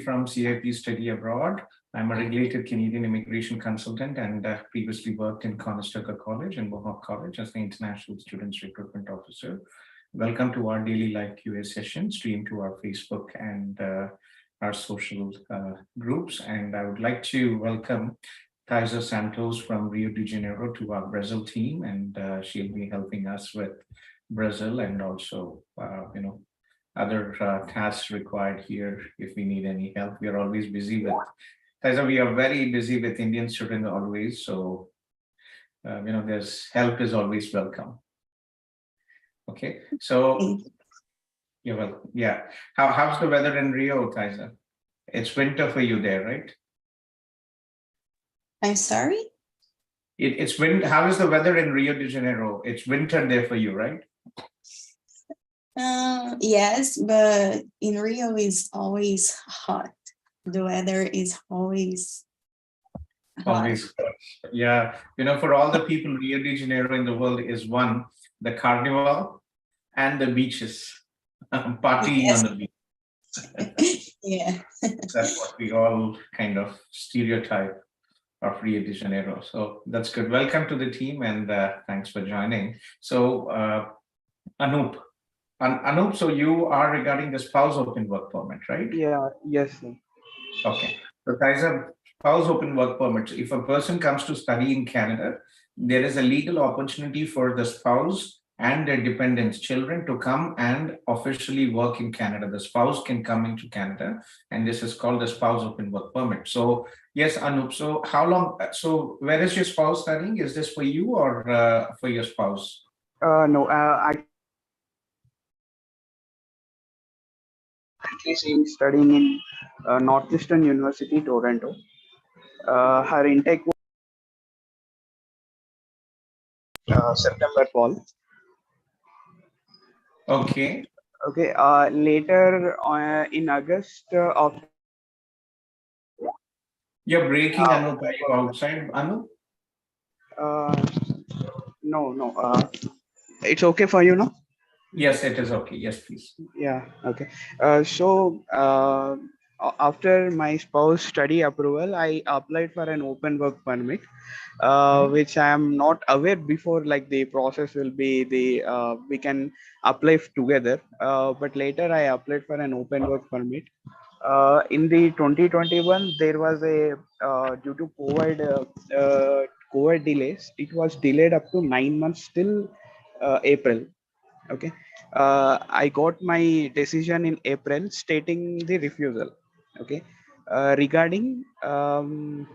from CIP Study Abroad. I'm a regulated Canadian immigration consultant and previously worked in Conestoga College and Mohawk College as the International Students Recruitment Officer. Welcome to our daily live QA session streamed to our Facebook and our social groups. And I would like to welcome Thais Santos from Rio de Janeiro to our Brazil team, and she'll be helping us with Brazil and also, other tasks required here if we need any help. We are always busy with, Thais, we are very busy with Indian students always. So, there's help is always welcome. Okay, so you're welcome. Yeah. How's the weather in Rio, Thais? It's winter for you there, right? I'm sorry? It's winter. How is the weather in Rio de Janeiro? It's winter there for you, right? Yes, but in Rio is always hot. The weather is always hot. Always. Yeah. For all the people, Rio de Janeiro in the world is one, the carnival and the beaches, partying Yes. on the beach. Yeah. That's what we all kind of stereotype of Rio de Janeiro. So that's good. Welcome to the team and thanks for joining. So Anup, so you are regarding the spouse open work permit, right? Yeah, yes, sir. Okay. So guys, a spouse open work permit. If a person comes to study in Canada, there is a legal opportunity for the spouse and their dependents, children, to come and officially work in Canada. The spouse can come into Canada, and this is called the spouse open work permit. So yes, Anup, so how long, so where is your spouse studying? Is this for you or for your spouse? No, she's studying in Northeastern University, Toronto. Her intake was September fall. Okay. Okay. Later in August of. You're breaking, Anup. Are you outside, Anup? No. It's okay for you, no? Yes, it is okay. Yes, please. Yeah. Okay. After my spouse study approval, I applied for an open work permit, which I am not aware before. Like the process will be we can apply together. But later I applied for an open work permit. In the 2021, there was a due to COVID delays. It was delayed up to 9 months till April. Okay. I got my decision in April stating the refusal. Okay. Regarding the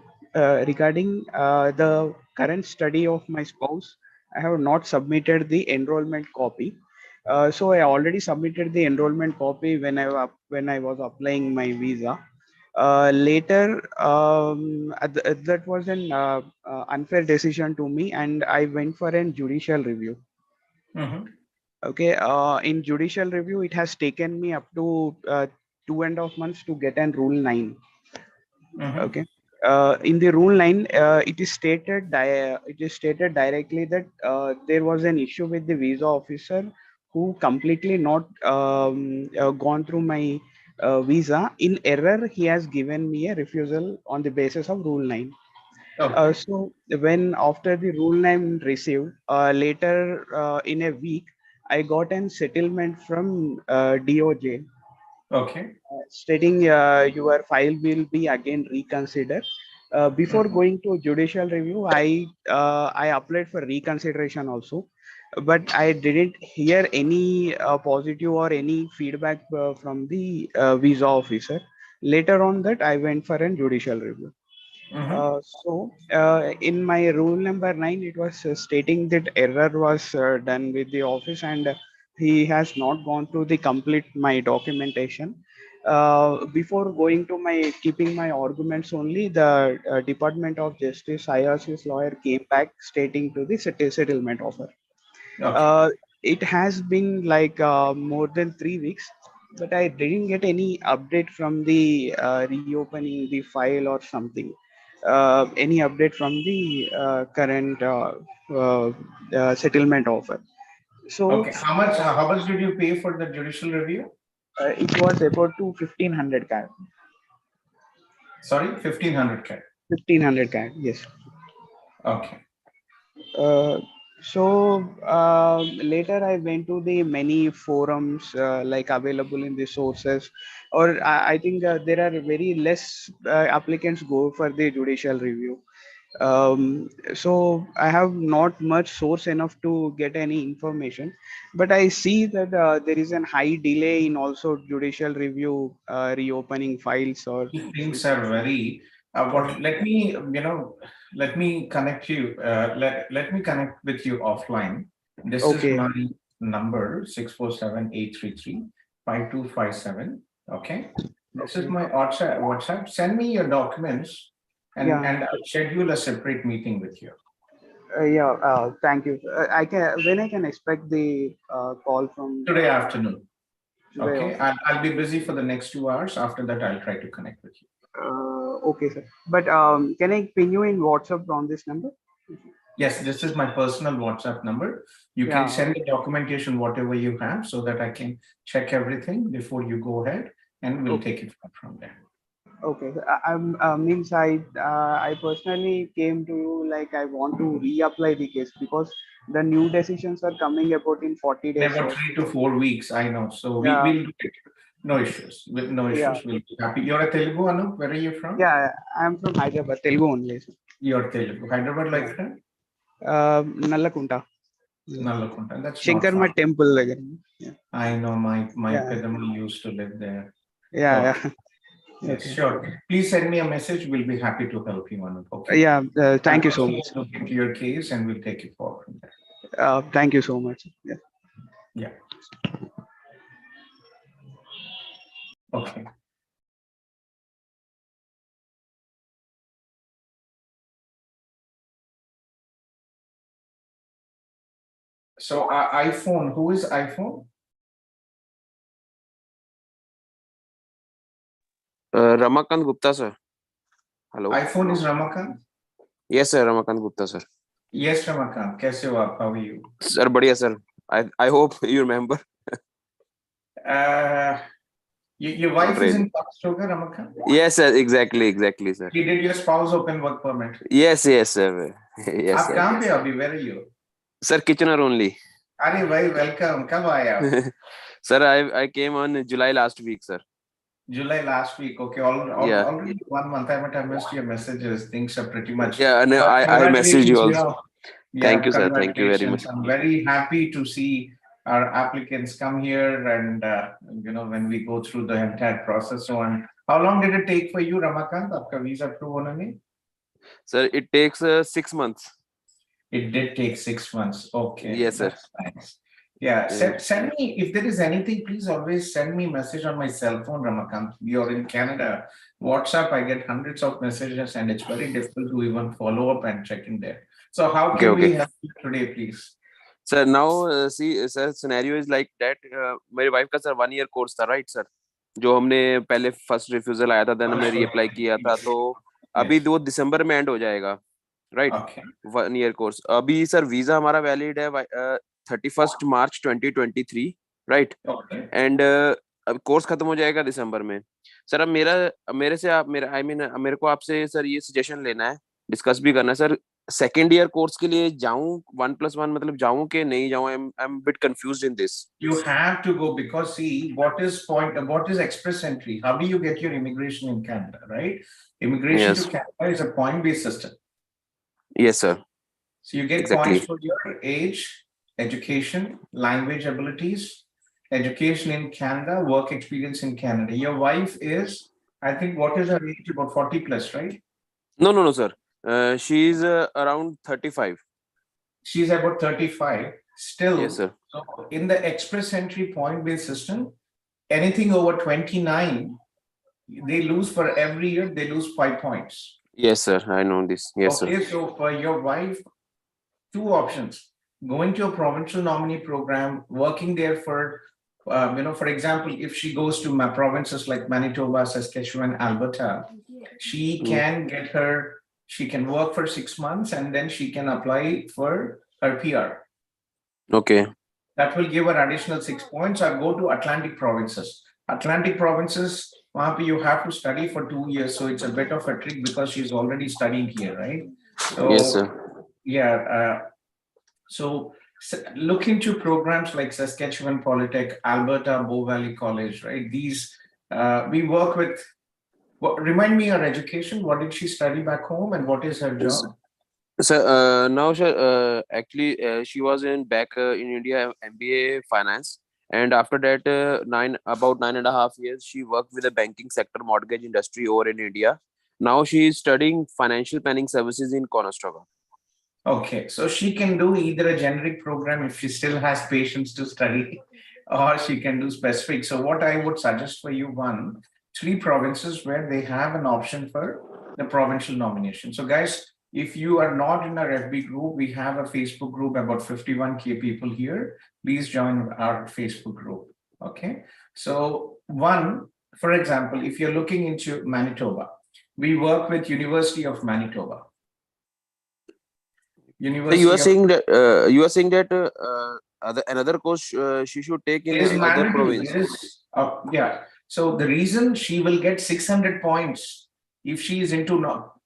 current study of my spouse, I have not submitted the enrollment copy. So I already submitted the enrollment copy when I was applying my visa. Later, that was an unfair decision to me, and I went for a judicial review. Mm-hmm. Okay, in judicial review, it has taken me up to 2.5 months to get an Rule 9. Mm-hmm. Okay, in the Rule 9, it is stated directly that there was an issue with the visa officer who completely not gone through my visa. In error, he has given me a refusal on the basis of Rule 9. Okay. So when after the Rule 9 received, later in a week, I got an settlement from DOJ Okay. stating your file will be again reconsidered. Before going to judicial review, I applied for reconsideration also, but I didn't hear any positive or any feedback from the visa officer. Later on that, I went for a judicial review. In my Rule number 9, it was stating that error was done with the office, and he has not gone through the complete my documentation. Before going to my keeping my arguments only, the Department of Justice IRC's lawyer came back stating to the settlement offer. Okay. It has been like more than 3 weeks, but I didn't get any update from the reopening the file or something. Any update from the current settlement offer. So Okay. How much did you pay for the judicial review? it was about to 1500 CAD. Sorry, 1500 CAD. 1500 CAD. Yes. Okay. Later I went to the many forums like available in the sources, or I think there are very less applicants go for the judicial review. So I have not much source enough to get any information, but I see that there is an high delay in also judicial review reopening files or. Things are very what let me let me connect you let me connect with you offline. This is Okay. my number 647-833-5257. Okay, this is Okay. my WhatsApp. Send me your documents Yeah. and I'll schedule a separate meeting with you. Yeah. Thank you. I can when I can expect the call from Today afternoon. today. Okay, I'll be busy for the next 2 hours. After that, I'll try to connect with you. Okay, sir. But can I ping you in WhatsApp on this number? Yes, this is my personal WhatsApp number. You can Yeah. send the documentation, whatever you have, so that I can check everything before you go ahead, and we'll take it from there. Okay. Means I personally came to you like I want to reapply the case because the new decisions are coming about in 40 In days. about So 3 to 4 weeks, I know. So yeah, we'll do it. No issues. With no yeah, issues, we'll be happy. You're a Telugu, Anup. Where are you from? yeah. I'm from Hyderabad, Telugu only. Sir. You're Telugu. Hyderabad, like Yeah. that? Nallakunta. Nalakunta. That's not Shankarma far. temple. Yeah. I know my Yeah. Pedama used to live there. Yeah. Okay. Yeah. Yes, Okay. sure. Please send me a message. We'll be happy to help you, Anup. Okay. Yeah. Thank I'll you so also much. look into your case and we'll take it forward from there. Thank you so much. Yeah. Yeah. Okay. So iPhone, who is iPhone? Ramakant Gupta, sir. Hello. iPhone is Ramakant? Yes, sir. Ramakant Gupta, sir. Yes, Ramakant. Kaise ho aap? How are you? Sir, बढ़िया, sir. I hope you remember. Your wife Not is really. in Conestoga, Ramakant? Yes, sir. Exactly, sir. Did your spouse open work permit? Yes, sir. Yes, आप sir. कहाँ पे हो अभी? Where are you? Sir, Kitchener only. अरे भाई, welcome. कब आए आप? Sir, I came on July last week, sir. July last week. Okay, Yeah. already 1 month. I might have missed your messages. Things are pretty much. Yeah, no, But I messaged you congratulations, also. Yeah, Thank you, sir. Thank you very much. congratulations. I'm very happy to see our applicants come here and, when we go through the entire process. So on. How long did it take for you, Ramakant? Aapka visa approve hone mein? Sir, it takes 6 months. It did take 6 months. Okay, Yes, sir. that's nice. Yeah, Yeah. send me, if there is anything, please always send me message on my cell phone, Ramakant. You're in Canada. WhatsApp, I get hundreds of messages and it's very difficult to even follow up and check in there. So how can we help you today, please? Sir, now see, sir, scenario is like that. मेरी wife का sir 1 year course था, right, sir? जो हमने पहले first refusal आया था, then हमने reapply किया था, तो अभी वो दिसंबर में एंड हो जाएगा, राइट? 1 year course. अभी सर वीजा हमारा वैलिड है 31 मार्च 2023, राइट? एंड अब कोर्स खत्म हो जाएगा दिसंबर में. सर अब मेरे को आपसे सर ये सजेशन लेना है, डिस्कस भी करना है सर. सेकेंड ईयर कोर्स के लिए जाऊं 1+1 मतलब जाऊं कि नहीं जाऊं? I am bit confused in this. You have to go because see what is express entry? How do you get your immigration in Canada, right? Immigration to Canada is a point-based system. Yes, sir. So you get points for your age, education, language abilities, education in Canada, work experience in Canada. Your wife is, I think, what is her age? About 40 plus, right? No, sir. She's around 35. She's about 35. Still, yes, sir. So in the express entry point-based system, anything over 29, they lose for every year, they lose 5 points. Yes, sir. I know this. Yes, okay, sir. So for your wife, 2 options: going to a provincial nominee program, working there for, for example, if she goes to my provinces like Manitoba, Saskatchewan, Alberta, she can she can work for 6 months and then she can apply for her PR. Okay. That will give her additional 6 points, or go to Atlantic provinces. Atlantic provinces, वहाँ पे you have to study for 2 years, so it's a bit of a trick because she's already studying here, right? So Yes, sir. yeah, so look into programs like Saskatchewan Polytech, Alberta Bow Valley College, right? These we work with. Remind me her education. What did she study back home, and what is her Yes. job? So now, sir, actually, she was in back in India, MBA finance, and after that, about 9.5 years, she worked with the banking sector, mortgage industry over in India. Now she is studying financial planning services in Conestoga. Okay, so she can do either a generic program if she still has patience to study, or she can do specific. So what I would suggest for you, one, 3 provinces where they have an option for the provincial nomination. So guys, if you are not in our FB group, we have a Facebook group, about 51K people here. Please join our Facebook group. Okay, so one, for example, if you're looking into Manitoba, we work with University of Manitoba. So University of you are saying that another course she should take in It is other mandatory. province. It is, yeah. So the reason she will get 600 points if she is into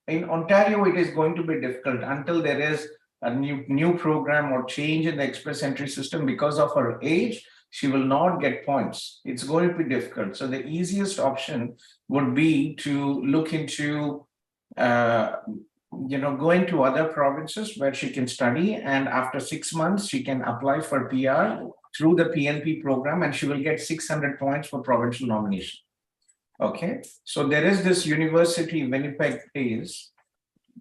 in Ontario, it is going to be difficult until there is a new program or change in the express entry system. Because of her age, she will not get points. It's going to be difficult. So the easiest option would be to look into going to other provinces where she can study, and after 6 months she can apply for PR through the PNP program, and she will get 600 points for provincial nomination. Okay, so there is this university, Winnipeg is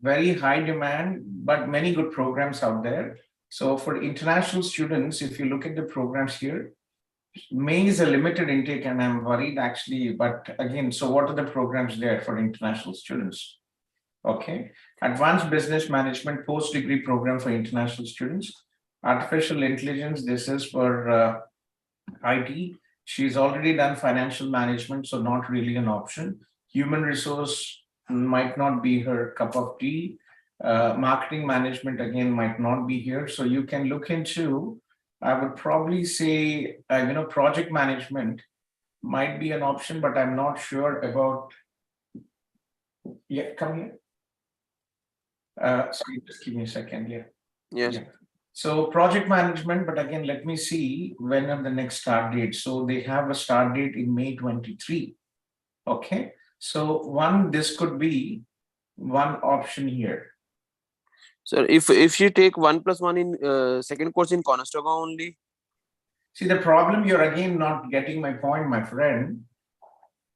very high demand, but many good programs out there. So for international students, if you look at the programs here, May is a limited intake, and I'm worried actually, but again, so what are the programs there for international students? Okay, advanced business management post-degree program for international students. Artificial intelligence, this is for IT. She's already done financial management, so not really an option. Human resource might not be her cup of tea. Marketing management, again, might not be here. So you can look into, I would probably say, project management might be an option, but I'm not sure about, yeah, come here. Sorry, just give me a second. Yeah. Yes. Yeah. So project management, but again, let me see when are the next start date. So they have a start date in May 23. Okay. So this could be one option here. So if she take 1+1 in second course in Conestoga only. See, the problem, you're again not getting my point, my friend.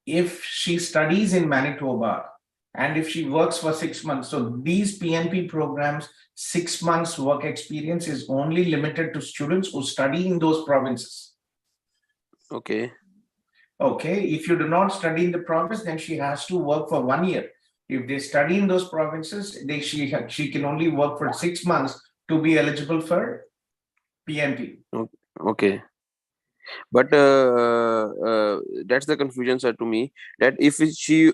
If she studies in Manitoba, and if she works for 6 months, so these PNP programs, 6 months work experience is only limited to students who study in those provinces. Okay. Okay, if you do not study in the province, then she has to work for 1 year. If they study in those provinces, she can only work for 6 months to be eligible for PNP. Okay. But that's the confusion, sir, to me, that if she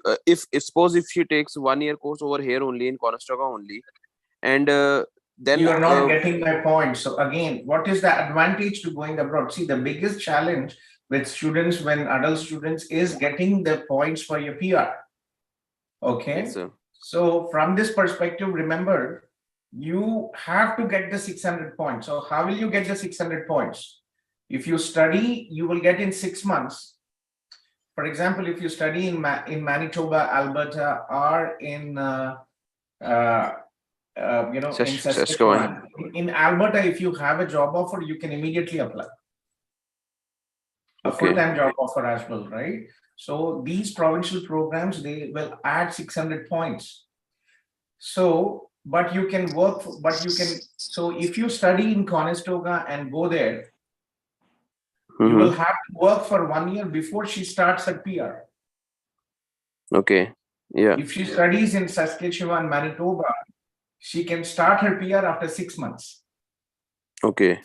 suppose if she takes 1 year course over here only in Conestoga only, and then you are not getting my point. So again, what is the advantage to going abroad? See, the biggest challenge with students, when adult students, is getting the points for your PR. Okay. Yes, sir. So from this perspective, remember, you have to get the 600 points. So how will you get the 600 points? If you study, you will get in 6 months. For example, if you study in Manitoba, Alberta, or in in Saskatchewan. In Alberta, if you have a job offer, you can immediately apply. A full-time job offer as well, right? So these provincial programs, they will add 600 points. So, but you can work, so if you study in Conestoga and go there, you will have to work for 1 year before she starts her PR. Okay. Yeah. If she studies in Saskatchewan, Manitoba, she can start her PR after 6 months. Okay.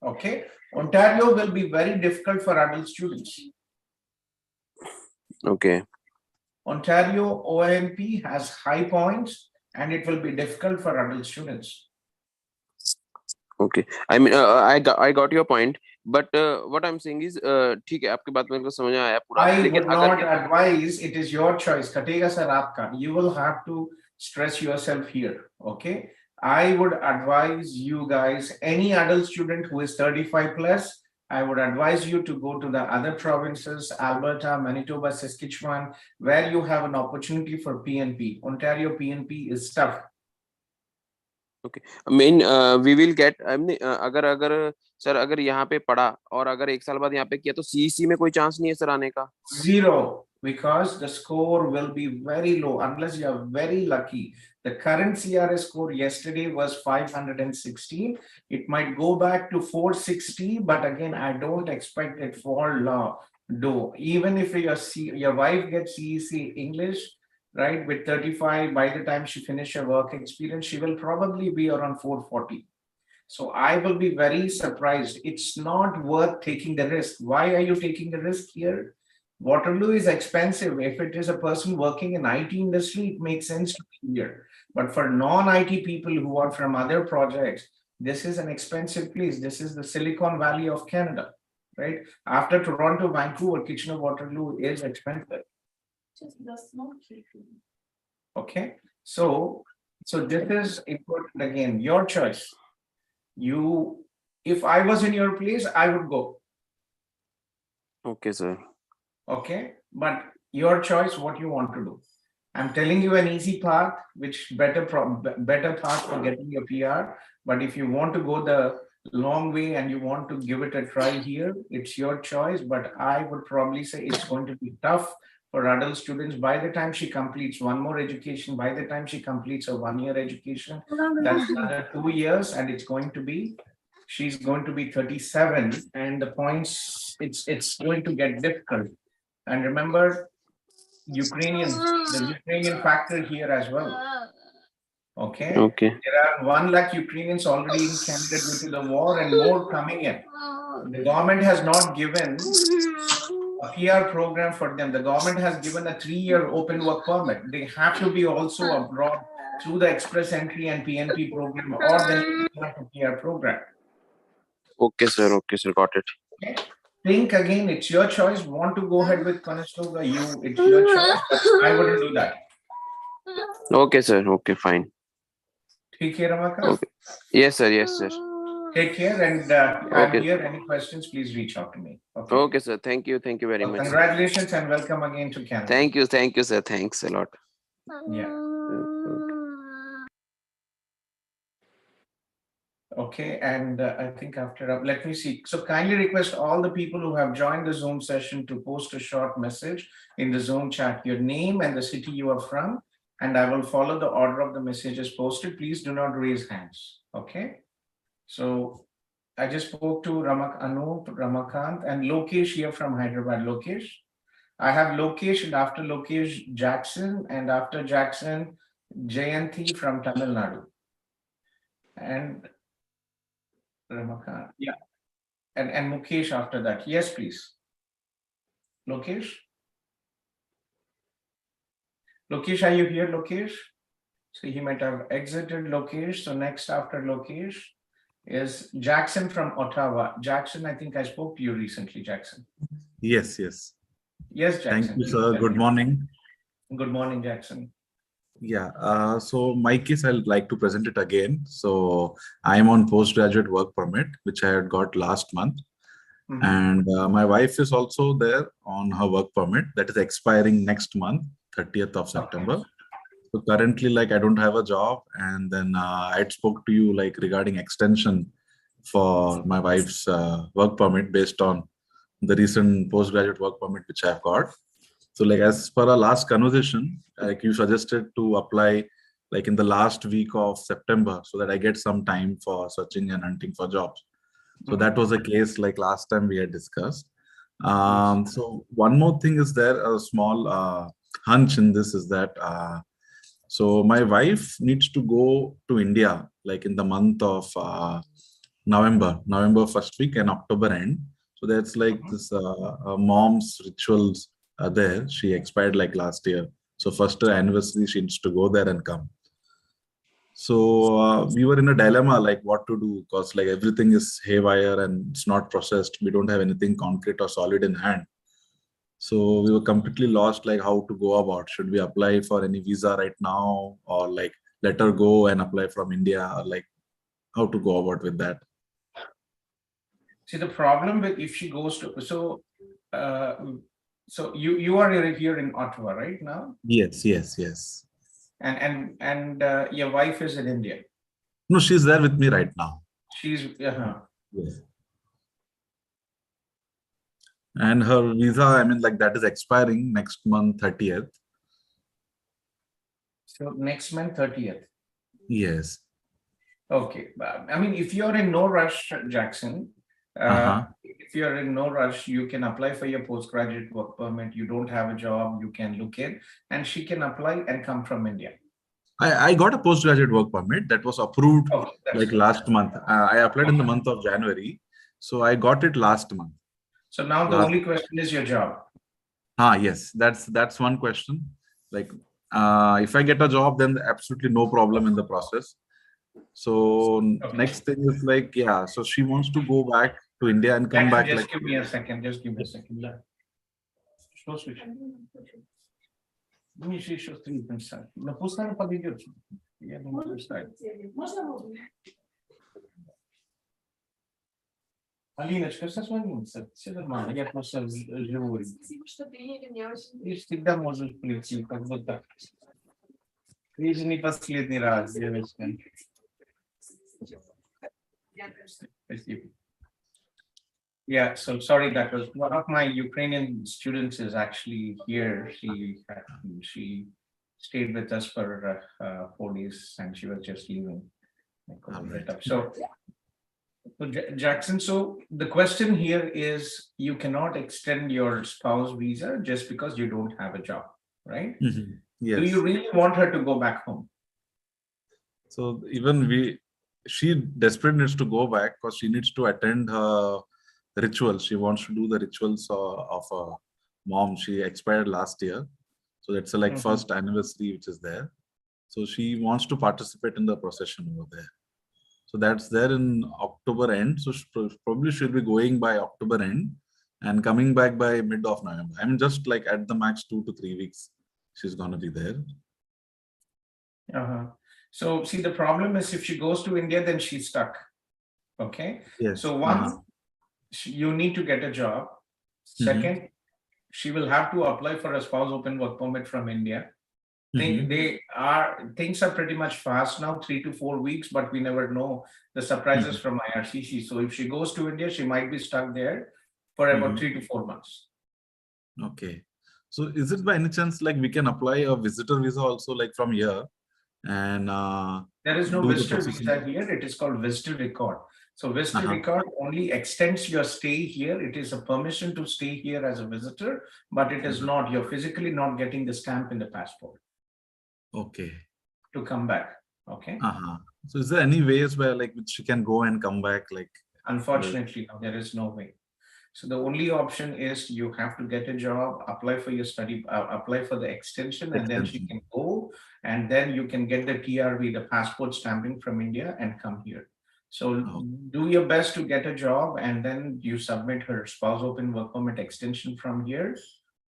Okay. Ontario will be very difficult for adult students. Okay. Ontario OMP has high points, and it will be difficult for adult students. Okay. I mean, I got your point. but what I'm saying is ठीक है, आपकी बात मेरे को समझ में आया पूरा, I लेकिन would अगर not advise, it is your choice. Katega sir aapka. You will have to stress yourself here. Okay. I would advise you guys, any adult student who is 35 plus, I would advise you to go to the other provinces, Alberta, Manitoba, Saskatchewan, where you have an opportunity for PNP. Ontario PNP is tough. मेन we will get, अगर अगर sir अगर यहाँ पे पढ़ा और अगर एक साल बाद यहाँ पे किया तो सीईसी में कोई चांस नहीं है सर आने का? Zero, because the score will be very low unless you are very lucky. The current CRS score yesterday was 516. It might go back to 460, but again, I don't expect it for long. Even if your wife gets CEC English, right, with 35, by the time she finishes her work experience, she will probably be around 440. So I will be very surprised. It's not worth taking the risk. Why are you taking the risk here? Waterloo is expensive. If it is a person working in IT industry, it makes sense to be here. But for non-IT people who are from other projects, this is an expensive place. This is the Silicon Valley of Canada, right? After Toronto, Vancouver, Kitchener-Waterloo is expensive. Just the small people. Okay, so this is important. Again, your choice. If I was in your place, I would go. Okay, sir. Okay, but your choice, what you want to do. I'm telling you an easy path, which better path for getting your PR. But if you want to go the long way and you want to give it a try here, it's your choice. But I would probably say it's going to be tough for adult students. By the time she completes one more education, by the time she completes a 1-year education, that's another 2 years, and she's going to be 37, and the points, it's going to get difficult. And remember, the Ukrainian factor here as well. Okay. There are 1 lakh Ukrainians already in Canada due to the war, and more coming in. The government has not given a PR program for them. The government has given a 3-year open work permit. They have to be also abroad through the express entry and PNP program, or then a PR program. Okay, sir, got it. Okay. Think again, it's your choice. Want to go ahead with Conestoga, it's your choice, but I wouldn't do that. Okay, sir, okay, fine. Take care, Ramaka. Okay. Yes, sir. Take care, and I'm here. Any questions, please reach out to me. Okay, sir. Thank you very much. Congratulations and welcome again to Canada. Thank you, sir. Thanks a lot. Yeah. Okay, and I think after, let me see. So kindly request all the people who have joined the Zoom session to post a short message in the Zoom chat, your name and the city you are from, and I will follow the order of the messages posted. Please do not raise hands. Okay. So I just spoke to Anup, Ramakant, and Lokesh here from Hyderabad. Lokesh. I have Lokesh, and after Lokesh, Jackson, and after Jackson, Jayanti from Tamil Nadu. And Ramakant. Yeah. And Mukesh after that. Yes, please. Lokesh? Lokesh, are you here, Lokesh? So he might have exited Lokesh. So next after Lokesh is Jackson from Ottawa. Jackson, I think I spoke to you recently, Jackson. Yes. Yes, Jackson. Thank you, sir. Good morning. Good morning, Jackson. Yeah, so my case, I'd like to present it again. So I'm on postgraduate work permit, which I had got last month. And my wife is also there on her work permit that is expiring next month, 30th of September. Okay. So currently, I don't have a job, and then I spoke to you regarding extension for my wife's work permit based on the recent postgraduate work permit which I've got. So as per our last conversation, you suggested to apply in the last week of September so that I get some time for searching and hunting for jobs. So that was the case last time we had discussed. So one more thing is there, a small hunch in this is that so my wife needs to go to India in the month of November first week and October end. So that's this mom's rituals are there. She expired last year. So first anniversary, she needs to go there and come. So we were in a dilemma, like what to do, because like everything is haywire and it's not processed. We don't have anything concrete or solid in hand. So we were completely lost, like how to go about. Should we apply for any visa right now, or like let her go and apply from India, or like how to go about with that? See, the problem with if she goes to, uh, so you are here in Ottawa right now, Yes, yes, yes. and your wife is in India. No, she's there with me right now. She's Yes. And her visa, I mean, like that is expiring next month, 30th. so next month 30th. Yes. Okay, I mean, if you're in no rush, Jackson, if you're in no rush, you can apply for your postgraduate work permit. You don't have a job, you can look in, and she can apply and come from India. I got a postgraduate work permit that was approved Oh, that's like good. last month. I applied in the month of January. So I got it last month. So now the only question is your job. Yes, that's one question. Like, if I get a job, then absolutely no problem in the process. So next thing is like, yeah, so she wants to go back to India and come back. Just Like, give me a second. Just give me a second. Что слышишь? Мне еще стрим писать. Но пусть она подойдет. Я не могу встать. Алиночка, созвонимся. Все нормально. Я просто живу. Спасибо, что приняли, мне очень. Ты всегда можешь прийти, как будто. Ты же не последний раз, девочка. Спасибо. Yeah, so sorry, that was one of my Ukrainian students is actually here. She stayed with us for 4 days and she was just leaving. So Jackson, so the question here is you cannot extend your spouse visa just because you don't have a job, right? Yes. Do you really want her to go back home? So even she desperately needs to go back because she needs to attend her rituals. She wants to do the rituals of her mom. She expired last year. So that's like first anniversary, which is there. So she wants to participate in the procession over there. So that's there in October end. So she probably should be going by October end and coming back by mid of November. I mean, just like at the max 2 to 3 weeks, she's going to be there. So see, the problem is if she goes to India, then she's stuck. Okay. Yes. So one, you need to get a job. Second, she will have to apply for a spouse open work permit from India. Things are pretty much fast now, 3 to 4 weeks, but we never know the surprises from IRCC. So if she goes to India, she might be stuck there for about 3 to 4 months. Okay. So is it by any chance like we can apply a visitor visa also like from here? And there is no visitor visa here. It is called visitor record. So visitor record only extends your stay here. It is a permission to stay here as a visitor, but it is not, you're physically not getting the stamp in the passport. Okay. To come back. Okay. So is there any ways where like which she can go and come back? Like, unfortunately, no, there is no way. So the only option is you have to get a job, apply for your study, apply for the extension, and then she can go, and then you can get the TRV, the passport stamping from India, and come here. So do your best to get a job, and then you submit her spouse open work permit extension from here,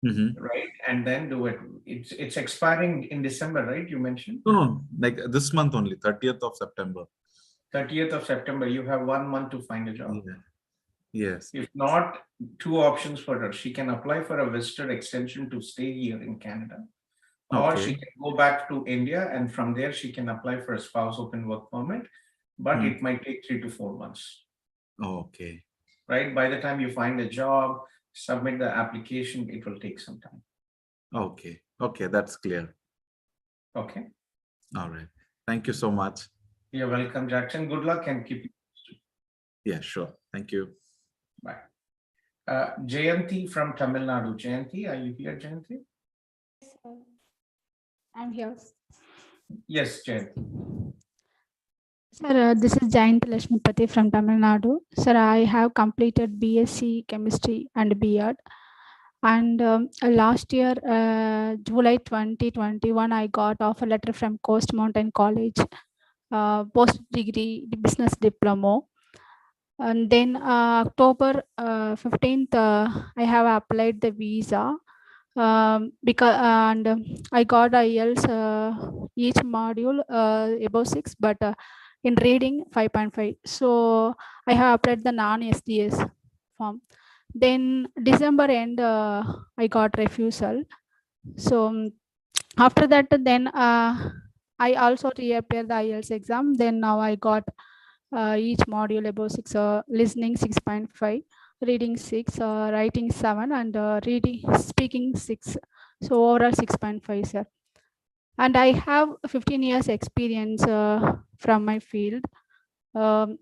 right? And then do it. It's expiring in December, right? You mentioned? No, like this month only, 30th of September. 30th of September. You have 1 month to find a job. Yeah. Yes. If not, 2 options for her. She can apply for a visitor extension to stay here in Canada, or she can go back to India, and from there she can apply for a spouse open work permit, but it might take 3 to 4 months. Okay. Right? By the time you find a job, submit the application, it will take some time. Okay. Okay, that's clear. Okay. All right. Thank you so much. You're welcome, Jackson. Good luck and keep you posted. Yeah, sure. Thank you. Bye. Jayanti from Tamil Nadu. Jayanti, are you here, Jayanti? Yes, sir. I'm here. Yes, Jayanti. Sir, this is Jayanti Lakshmipati from Tamil Nadu. Sir, I have completed BSc Chemistry and B.Ed. And last year, July 2021, I got offer letter from Coast Mountain College post degree business diploma. And then October 15th, I have applied the visa because I got IELTS each module above 6, but in reading 5.5. So I have applied the non-SDS form. Then December end, I got refusal. So after that, then I also reappear the IELTS exam. Then now I got each module above 6, listening 6.5, reading 6, writing 7, and speaking 6. So overall 6.5, sir. And I have 15 years experience from my field, and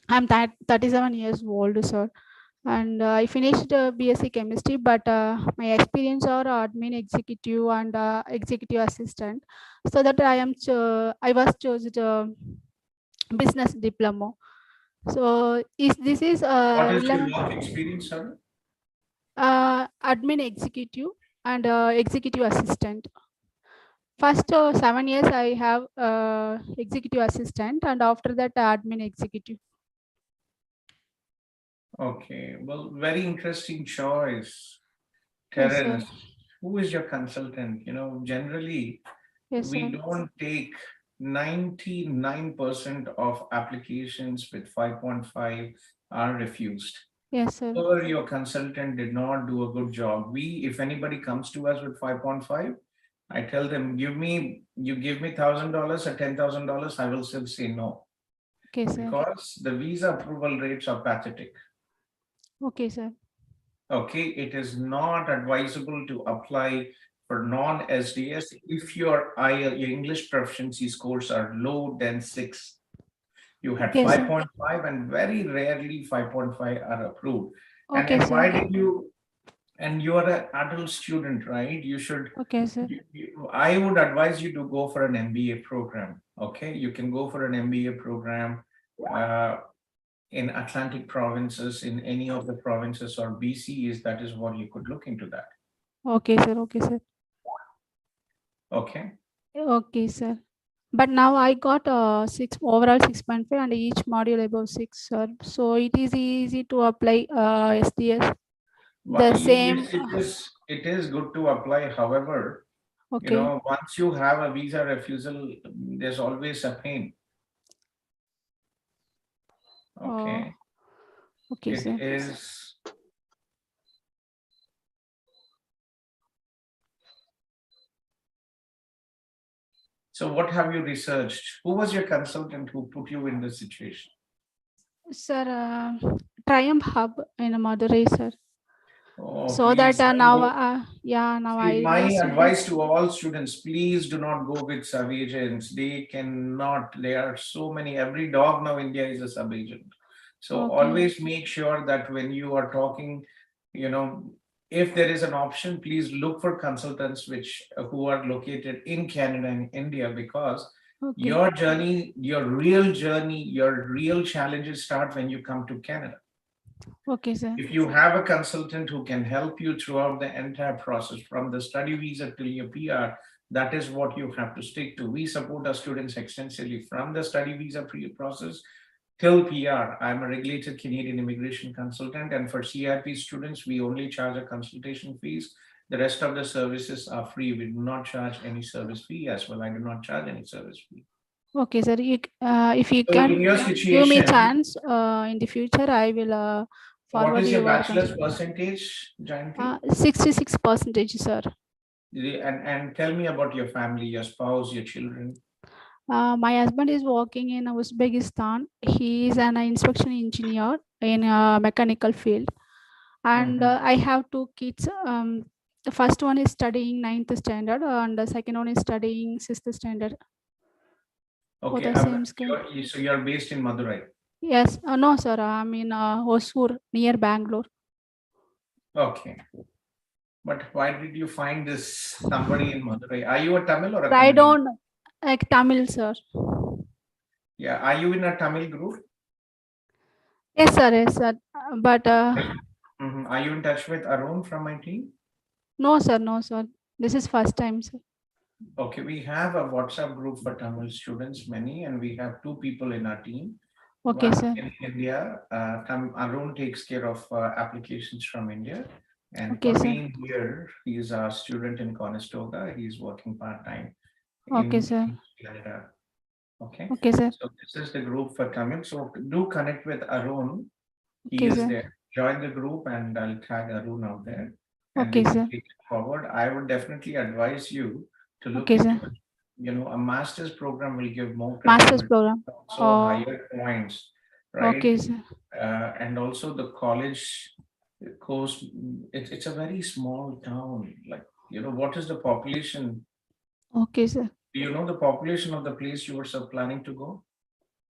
I'm 37 years old, sir. And I finished BSc chemistry, but my experience are admin executive and executive assistant. So that I was chosen business diploma. So this is What is your relevant work experience, sir? admin executive and executive assistant. First 7 years I have executive assistant, and after that admin executive. Okay, well, very interesting choice. Yes, sir. Terence, who is your consultant? You know, generally, Yes, we sir. don't take 99% of applications with 5.5 are refused. Yes, sir. Or your consultant did not do a good job. If anybody comes to us with 5.5, I tell them, you give me $1,000 or $10,000, I will still say no. Okay, sir. Because the visa approval rates are pathetic. Okay, sir. Okay, it is not advisable to apply for non-SDS if your English proficiency scores are low than 6. You had Okay, sir. 5.5 and very rarely 5.5 are approved. Okay, And sir. why did you, and you are an adult student, right? You should, Okay, sir. I would advise you to go for an MBA program. Okay, you can go for an MBA program in Atlantic provinces, in any of the provinces or BCs. That is what you could look into that. Okay, sir. Okay, sir. Okay. Okay, sir. But now I got 6 overall 6.5 and each module above 6, sir. So it is easy to apply SDS. The same. It is good to apply. However, Okay. you know, once you have a visa refusal, there's always a pain. Okay. Okay, sir. It is. So what have you researched? Who was your consultant who put you in this situation? Sir, Triumph Hub in Madurai, sir. Oh, So that please don't now, go. now See, I my was. advice to all students, please do not go with sub-agents. They cannot, there are so many, every dog now in India is a sub-agent. So Okay. always make sure that when you are talking, you know, if there is an option, please look for consultants who are located in Canada and India, because Okay. your journey, your real challenges start when you come to Canada. Okay, sir. If you have a consultant who can help you throughout the entire process, from the study visa till your PR, that is what you have to stick to. We support our students extensively from the study visa process till PR. I'm a regulated Canadian immigration consultant, and for CIP students, we only charge a consultation fees. The rest of the services are free. We do not charge any service fee as well. I do not charge any service fee. Okay, sir. If you So can in your give me situation, chance in the future, I will forward what is your bachelor's consult- percentage, Jayanti? 66%, sir. And tell me about your family, your spouse, your children. My husband is working in Uzbekistan. He is an inspection engineer in a mechanical field. And I have 2 kids. The first one is studying 9th standard and the second one is studying 6th standard. Okay, so you're based in Madurai. Yes. No, sir. I'm in Hosur, near Bangalore. Okay. But why did you find this somebody in Madurai? Are you a Tamil or a I Kannadi? don't like Tamil, sir. Yeah. Are you in a Tamil group? Yes, sir. Yes, sir. But Are you in touch with Arun from my team? no, sir. No, sir. This is first time, sir. Okay, we have a WhatsApp group for Tamil students, many, and we have 2 people in our team. Okay, One sir. in India, Arun takes care of applications from India. And Okay, sir. Praveen here, he is a student in Conestoga. He's working part-time Okay, in sir. Canada. Okay, Okay, sir. so this is the group for Tamil. So do connect with Arun. He Okay, is sir. there. Join the group and I'll tag Arun out there. And Okay, we can sir. take it forward. I would definitely advise you to look Okay, sir. into, a master's program will give more Master's credibility, program. also Oh, higher points, right? okay, sir. And also the college course, it's a very small town. Like, what is the population? Okay, sir. Do you know the population of the place you were planning to go?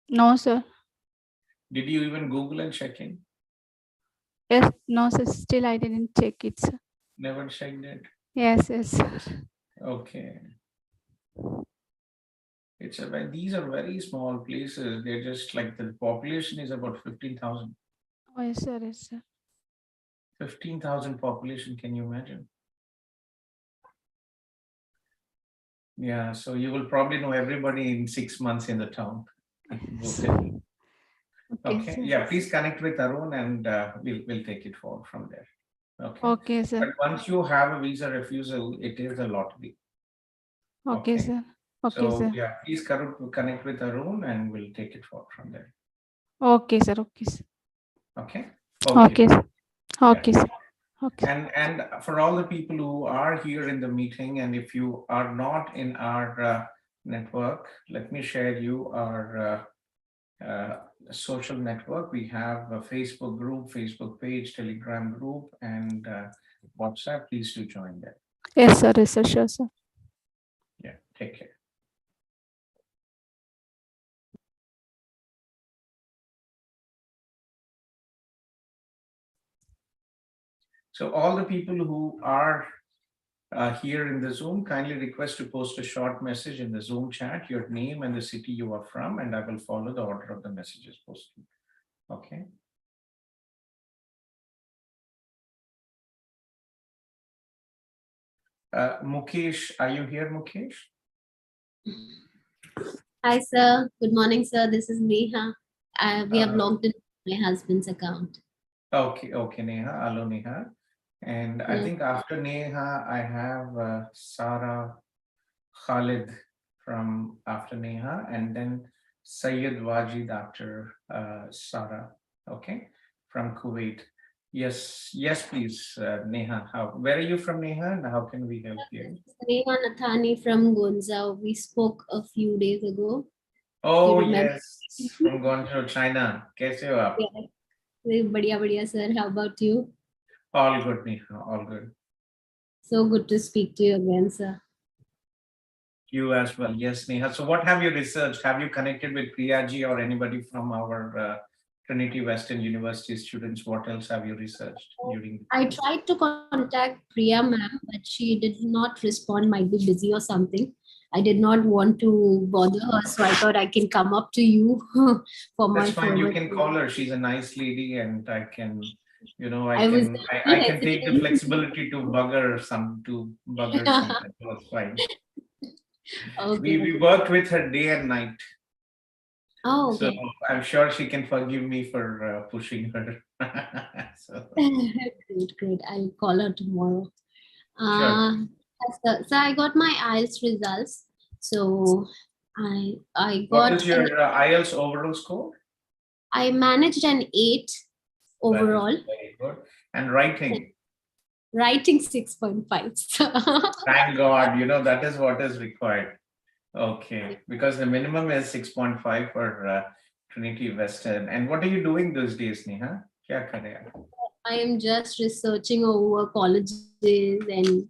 No, sir. Did you even Google and check in? Yes, no, sir. Still, I didn't check it, sir. Never checked it. Yes, yes. Okay. These are very small places. They're just like the population is about 15,000. Oh, yes, sir. Yes, sir. 15,000 population. Can you imagine? Yeah. So you will probably know everybody in 6 months in the town. Okay, Okay. sir. Yeah. Please connect with Arun and we'll take it forward from there. Okay. Okay, sir. But once you have a visa refusal, it is a lottery. Okay, Okay. sir. Okay, So sir. yeah, please connect with Arun and we'll take it forward from there. Okay, sir. Okay, sir. Okay. Okay, sir. Okay, sir. Okay. And for all the people who are here in the meeting, and if you are not in our network, let me share you our social network. We have a Facebook group, Facebook page, Telegram group, and WhatsApp. Please do join them. Yes, sir. Yes, sir. Sure, sir. Yeah, take care. So all the people who are here in the Zoom, kindly request to post a short message in the Zoom chat, your name and the city you are from, and I will follow the order of the messages posted. Okay. Mukesh, are you here, Mukesh? Hi, sir. Good morning, sir. This is Neha. We have logged in my husband's account. Okay, Neha. Hello, Neha. And I think after Neha, I have Sarah Khalid from after Neha, and then Syed Wajid after Sarah. Okay, from Kuwait. Yes, please, Neha. Where are you from, Neha, and how can we help you? Neha Nathani from Gonza. We spoke a few days ago. Oh, yes, from Guangzhou, China. Kaise ho aap? Badhiya, sir. How about you? All good, Neha. All good. So good to speak to you again, sir. You as well. Yes, Neha. So what have you researched? Have you connected with Priyaji or anybody from our Trinity Western University students? What else have you researched during? I tried to contact Priya ma'am, but she did not respond, might be busy or something. I did not want to bother her, so I thought I can come up to you for my. That's fine. You can call her. She's a nice lady, and I can, I can take the flexibility to bug her something. That's fine. Okay. We worked with her day and night. Oh, okay. So I'm sure she can forgive me for pushing her. So. Great. I'll call her tomorrow. Sure. So I got my IELTS results. So I got. What is your IELTS overall score? I managed an 8 overall. Very good. And writing? Writing 6.5. Thank God. That is what is required. Okay, because the minimum is 6.5 for Trinity Western. And what are you doing those days, Neha? Kya kar rahe hain? I am just researching over colleges and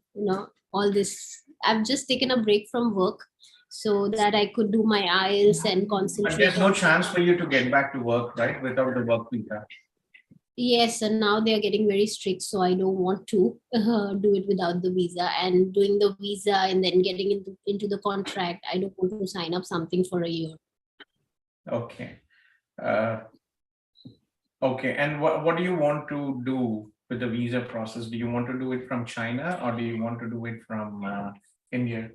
all this. I've just taken a break from work so that I could do my IELTS and concentrate. But there's no chance for you to get back to work, right? Without the work visa. Yes, and now they are getting very strict, so I don't want to do it without the visa. And doing the visa and then getting into the contract, I don't want to sign up something for a year. Okay. Okay, and what do you want to do with the visa process? Do you want to do it from China or do you want to do it from India?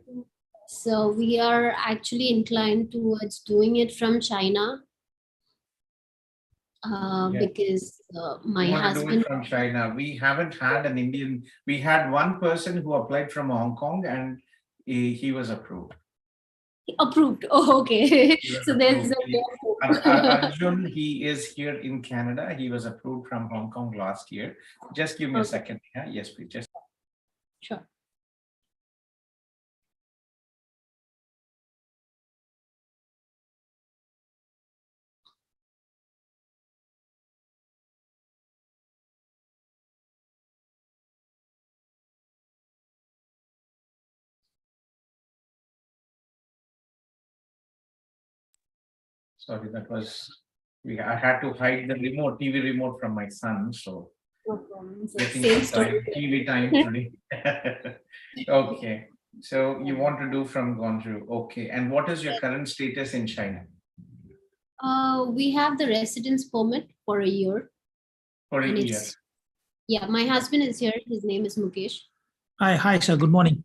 So we are actually inclined towards doing it from China because my We want to do husband it from China. We haven't had an Indian. We had one person who applied from Hong Kong, and he was approved. approved. Oh, okay. He was So there's approved. a hope. Arjun, he is here in Canada. He was approved from Hong Kong last year. Just give me a Okay. second. Yeah? Yes, please. Just Sure. sorry, that was I had to hide the remote, TV remote from my son. So No problem. So getting same some time, story. TV time today. Okay. So you want to do from Gwangju. Okay. And what is your current status in China? We have the residence permit for a year. For a And year. Yeah, my husband is here. His name is Mukesh. Hi sir, good morning.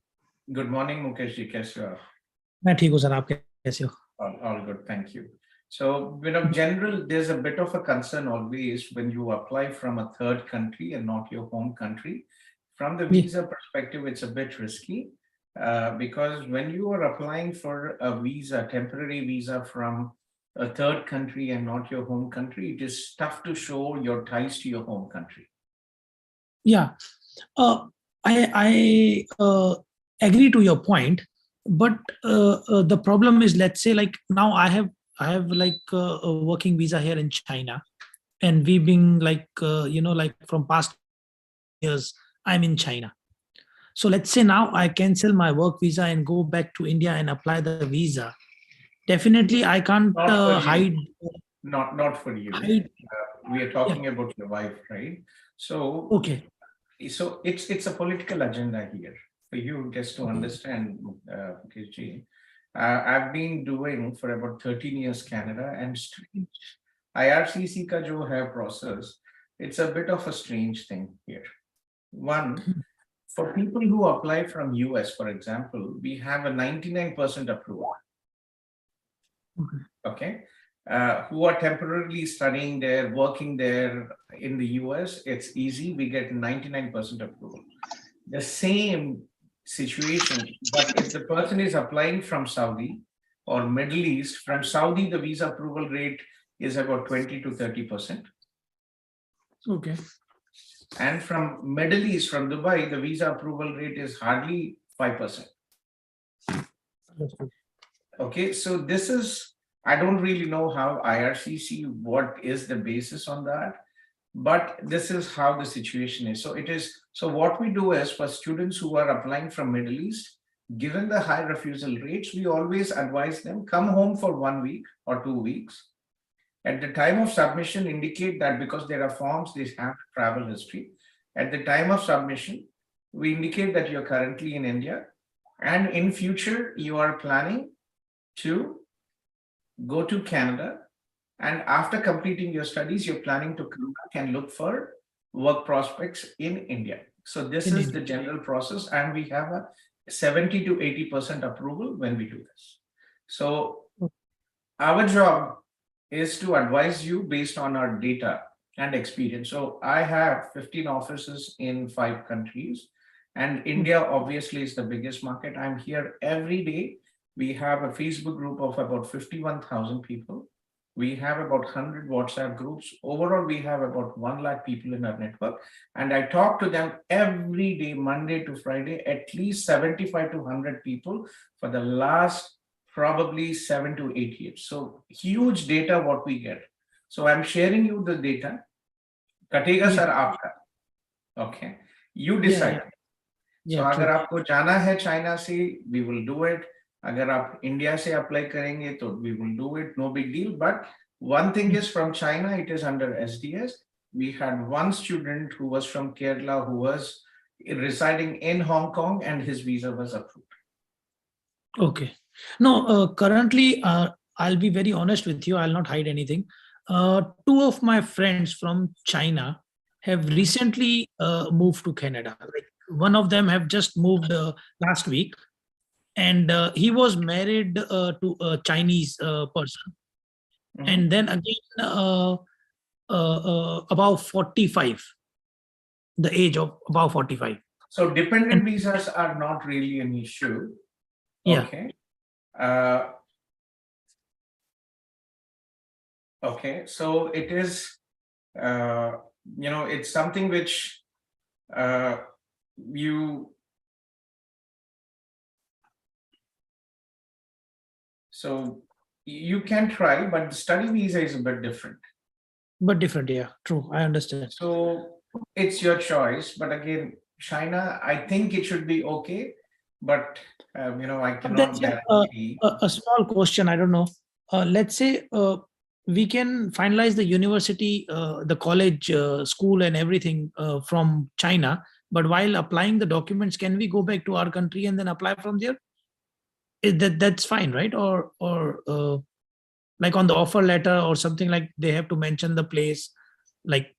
Good morning, Mukesh ji. कैसे हो आप? मैं ठीक हूँ sir, आप कैसे हो? All good, thank you. So, general, there's a bit of a concern always when you apply from a third country and not your home country. From the visa perspective, it's a bit risky because when you are applying for a visa, temporary visa from a third country and not your home country, it is tough to show your ties to your home country. Yeah, I agree to your point, but the problem is, let's say, like now I have like a working visa here in China, and we've been like like from past years I'm in China. So let's say now I cancel my work visa and go back to India and apply the visa. Definitely I can't Not for you. hide. Not for you. Hide. We are talking about your wife, right? So Okay. So it's a political agenda here for you just to understand, Mukesh. I've been doing for about 13 years Canada, and strange IRCC ka jo hai process, it's a bit of a strange thing here. One, for people who apply from US, for example, we have a 99% approval. Okay. Who are temporarily studying there, working there in the US, it's easy. We get 99% approval. The same situation, but if the person is applying from Saudi or Middle East, from Saudi, the visa approval rate is about 20 to 30%. Okay. And from Middle East, from Dubai, the visa approval rate is hardly 5%. Okay, so this is, I don't really know how IRCC, what is the basis on that, but this is how the situation is. So it is, so what we do is for students who are applying from Middle East, given the high refusal rates, we always advise them, come home for 1 week or 2 weeks. At the time of submission, indicate that because there are forms, they have travel history. At the time of submission, we indicate that you're currently in India, and in future, you are planning to go to Canada, and after completing your studies, you're planning to come back and look for work prospects in India. So this is the general process, and we have a 70 to 80% approval when we do this. So our job is to advise you based on our data and experience. So I have 15 offices in 5 countries, and India obviously is the biggest market. I'm here every day. We have a Facebook group of about 51,000 people. We have about 100 WhatsApp groups. Overall, we have about 1 lakh people in our network. And I talk to them every day, Monday to Friday, at least 75 to 100 people for the last probably 7 to 8 years. So huge data what we get. So I'm sharing you the data. Katega sir aapka. Okay. You decide. So agar aapko jana hai China se, we will do it. अगर आप India से apply करेंगे तो we will do it, no big deal. But one thing is, from China, it is under SDS. We had one student who was from Kerala who was residing in Hong Kong, and his visa was approved. Okay. No, currently, I'll be very honest with you. I'll not hide anything. 2 of my friends from China have recently moved to Canada. Like one of them have just moved last week. and he was married to a Chinese person, and then again about 45, the age of about 45. So dependent visas are not really an issue. Yeah. Okay. Okay. So it is, it's something which so you can try, but the study visa is a bit different. But different, yeah, true. I understand. So it's your choice, but again, China, I think it should be okay, but I cannot guarantee. A small question, I don't know. Let's say we can finalize the university, the college, school, and everything from China. But while applying the documents, can we go back to our country and then apply from there? That's fine, right? Or like on the offer letter or something, like they have to mention the place, like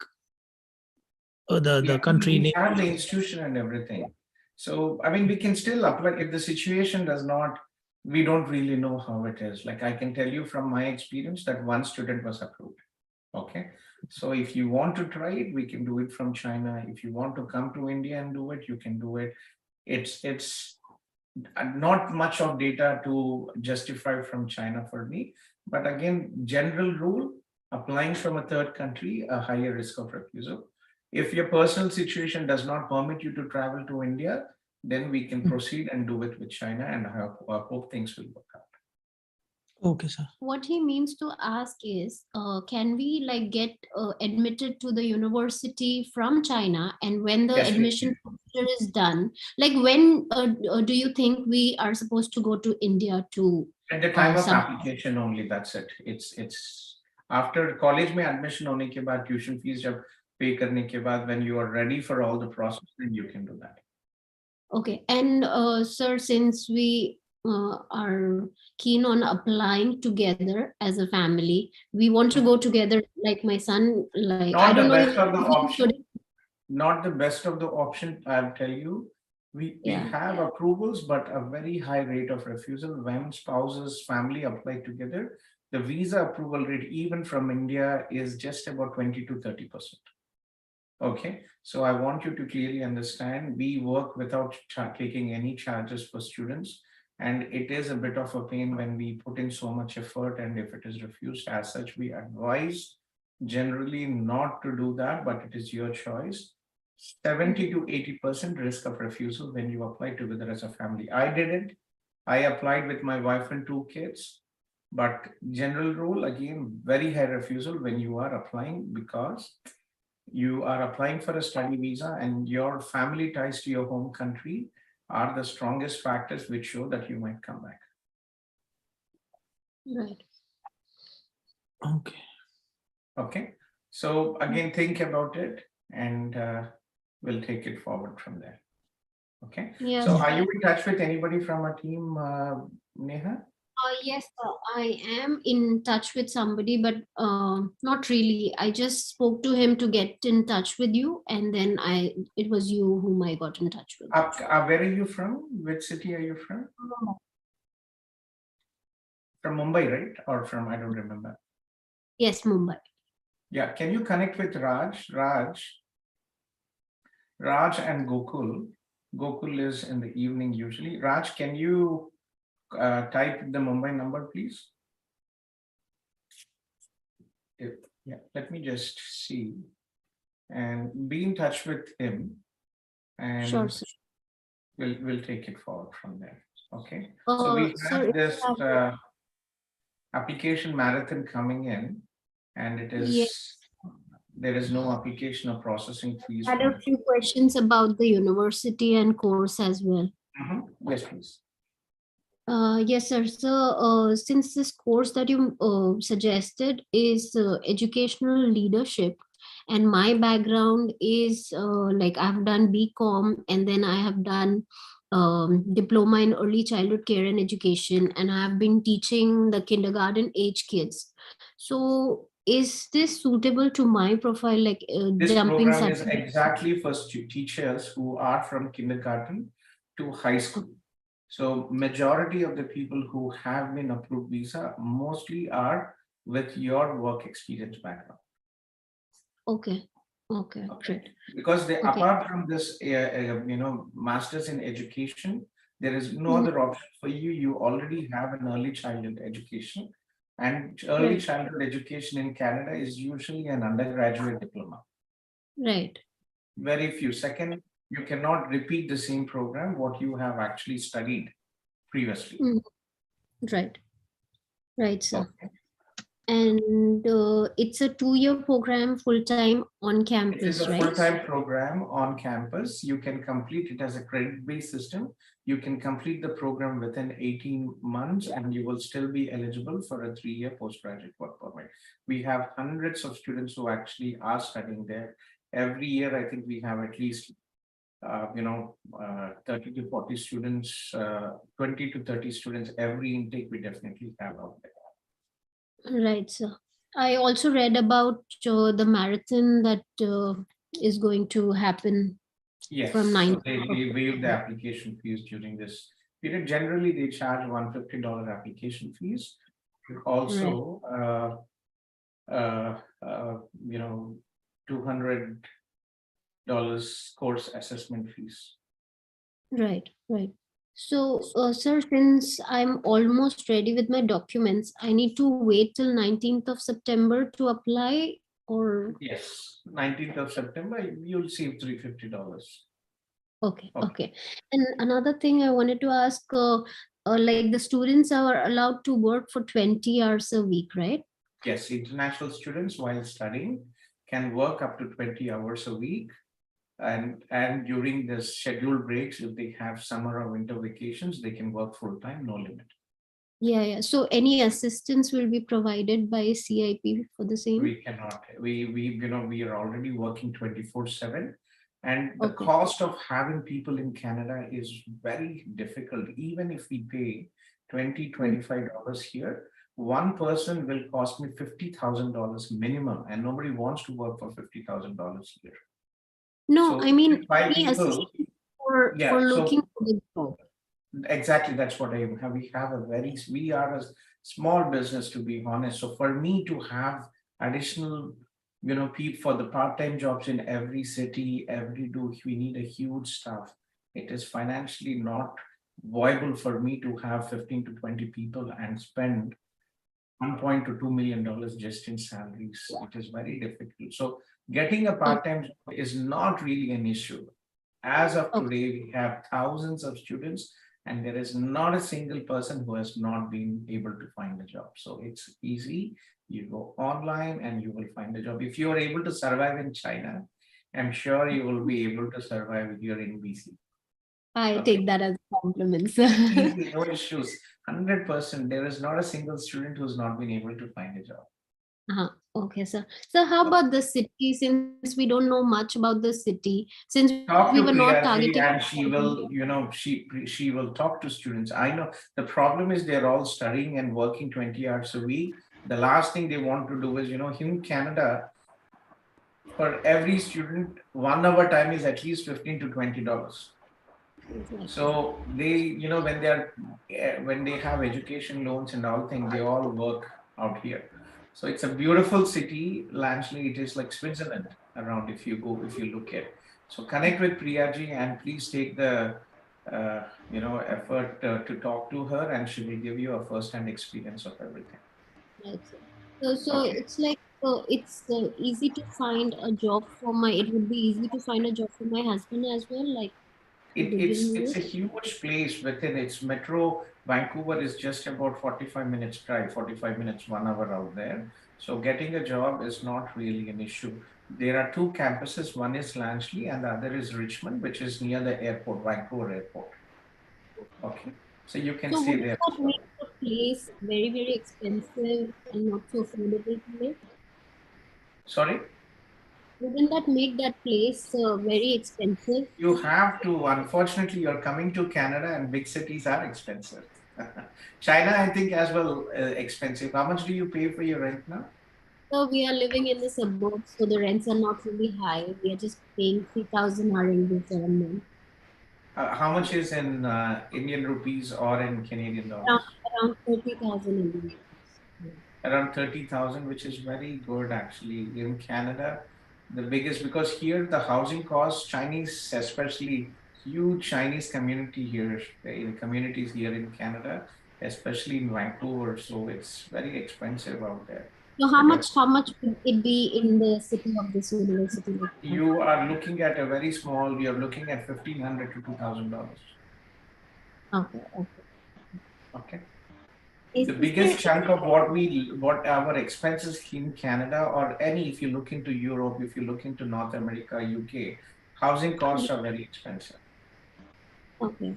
the country We name. have the institution and everything. So, I mean, we can still apply if the situation does not, we don't really know how it is. Like I can tell you from my experience that one student was approved. Okay. So if you want to try it, we can do it from China. If you want to come to India and do it, you can do it. It's not much of data to justify from China for me. But again, general rule, applying from a third country, a higher risk of refusal. If your personal situation does not permit you to travel to India, then we can proceed and do it with China, and I hope things will work out. Okay, sir. What he means to ask is, can we like get admitted to the university from China, and when the Yes, we admission procedure is done, like when do you think we are supposed to go to India to? At the time of application only, that's it. It's after college mein admission hone ke baad, tuition fees jab pay karne ke baad, when you are ready for all the process, then you can do that. Okay, and sir, since we are keen on applying together as a family, we want to go together. Like my son, like Not I don't the know best if of the option. Not the best of the option. I'll tell you. We have approvals, but a very high rate of refusal when spouses, family apply together. The visa approval rate, even from India, is just about 20 to 30%. Okay, so I want you to clearly understand, we work without taking any charges for students, and it is a bit of a pain when we put in so much effort, and if it is refused, as such, we advise generally not to do that, but it is your choice. 70 to 80% risk of refusal when you apply together as a family. I did it. I applied with my wife and 2 kids, but general rule, again, very high refusal when you are applying, because you are applying for a study visa and your family ties to your home country are the strongest factors which show that you might come back. Right. Okay. Okay. So again, think about it, and we'll take it forward from there. Okay. Yes. So are you in touch with anybody from our team, Neha? Yes, I am in touch with somebody, but not really. I just spoke to him to get in touch with you, and then it was you whom I got in touch with. Where are you from? Which city are you from? From Mumbai, right? Or from, I don't remember. Yes, Mumbai. Yeah, can you connect with Raj and Gokul? Gokul is in the evening usually. Raj, can you type the Mumbai number, please? Yeah, let me just see and be in touch with him, and sure, sir. We'll take it forward from there. Okay. So we have this application marathon coming in, and it is there is no application or processing fees. I had a few questions about the university and course as well. Yes, please. Yes, sir. So, since this course that you suggested is educational leadership, and my background is like I've done BCom, and then I have done diploma in early childhood care and education, and I have been teaching the kindergarten age kids. So, is this suitable to my profile? Like this program is exactly for teachers who are from kindergarten to high school. So majority of the people who have been approved visa mostly are with your work experience background. Okay. Okay. Great. Because they, Okay. apart from this, masters in education, there is no Mhm. other option for you. You already have an early childhood education, and early Right. childhood education in Canada is usually an undergraduate diploma. Right. Very few. Second, you cannot repeat the same program what you have actually studied previously. Mhm. Right. Right, sir. Okay. And it's a 2-year program, full-time on It is campus, a right? full-time program on campus. You can complete it as a credit-based system. You can complete the program within 18 months and you will still be eligible for a 3-year postgraduate work permit. We have hundreds of students who actually are studying there. Every year, I think we have at least 30 to 40 students, 20 to 30 students every intake we definitely have out there. Right, sir. I also read about the marathon that is going to happen Yes, from so 9th they of waive the September. application fees during this period. Generally, they charge $150 application fees. Also, $200 course assessment fees. Right, right. So, sir, since I'm almost ready with my documents, I need to wait till 19th of September to apply, or Yes, 19th of September, you'll save $350. okay, Okay. okay. And another thing I wanted to ask, like the students are allowed to work for 20 hours a week, right? Yes, international students while studying can work up to 20 hours a week. And during the scheduled breaks, if they have summer or winter vacations, they can work full time, no limit. Yeah, yeah. So any assistance will be provided by CIP for the same? We cannot, we are already working 24/7. And the Okay. cost of having people in Canada is very difficult. Even if we pay $25 here, one person will cost me $50,000 minimum, and nobody wants to work for $50,000 here. No, So I mean, five any people, assistance for yeah, so looking for the job. exactly, that's what I have. We are a small business, to be honest. So for me to have additional, people for the part-time jobs in every city, we need a huge staff. It is financially not viable for me to have 15 to 20 people and spend $1.2 million just in salaries. It is very difficult. So getting a part-time job is not really an issue. As of Okay. today, we have thousands of students, and there is not a single person who has not been able to find a job. So it's easy. You go online and you will find a job. If you are able to survive in China, I'm sure you will be able to survive with your NBC. I Okay. take that as compliments. Easy, no issues. 100%. There is not a single student who's not been able to find a job. Okay, sir. So how about the city? Since we don't know much about the city, since Talk we to were not Priyaji targeting. and she will, she will talk to students. I know the problem is they're all studying and working 20 hours a week. The last thing they want to do is, in Canada, for every student, 1 hour time is at least $15 to $20. So they, when they have education loans and all things, they all work out here. So it's a beautiful city. Largely, it is like Switzerland around if you look at. So connect with Priyaji and please take the, effort to talk to her, and she will give you a first-hand experience of everything. Right, sir. So Okay. it's like it's easy to find a job for my. It would be easy to find a job for my husband as well, like to begin It's with. a huge place within its metro. Vancouver is just about 45 minutes drive, 45 minutes, 1 hour out there. So getting a job is not really an issue. There are two campuses. One is Langley and the other is Richmond, which is near the airport, Vancouver airport. Okay. So you can So stay would there. that make the place very, very expensive and not so affordable to live? Sorry? Wouldn't that make that place very expensive? You have to, unfortunately, you're coming to Canada and big cities are expensive. China, I think, as well, expensive. How much do you pay for your rent now? So we are living in the suburbs, so the rents are not really high. We are just paying 3,000 RMB for a month. How much is in Indian rupees or in Canadian dollars? Around 30,000 Indian rupees. Around 30,000, which is very good actually. In Canada, the biggest, because here the housing costs, Chinese, especially huge Chinese community here, in communities here in Canada, especially in Vancouver. So it's very expensive out there. So how much would it be in the city of this university? You are looking at a very small, you're looking at $1,500 to $2,000. Okay. Okay. Is The biggest chunk of what our expenses in Canada, or any, if you look into Europe, if you look into North America, UK, housing costs are very expensive. Okay.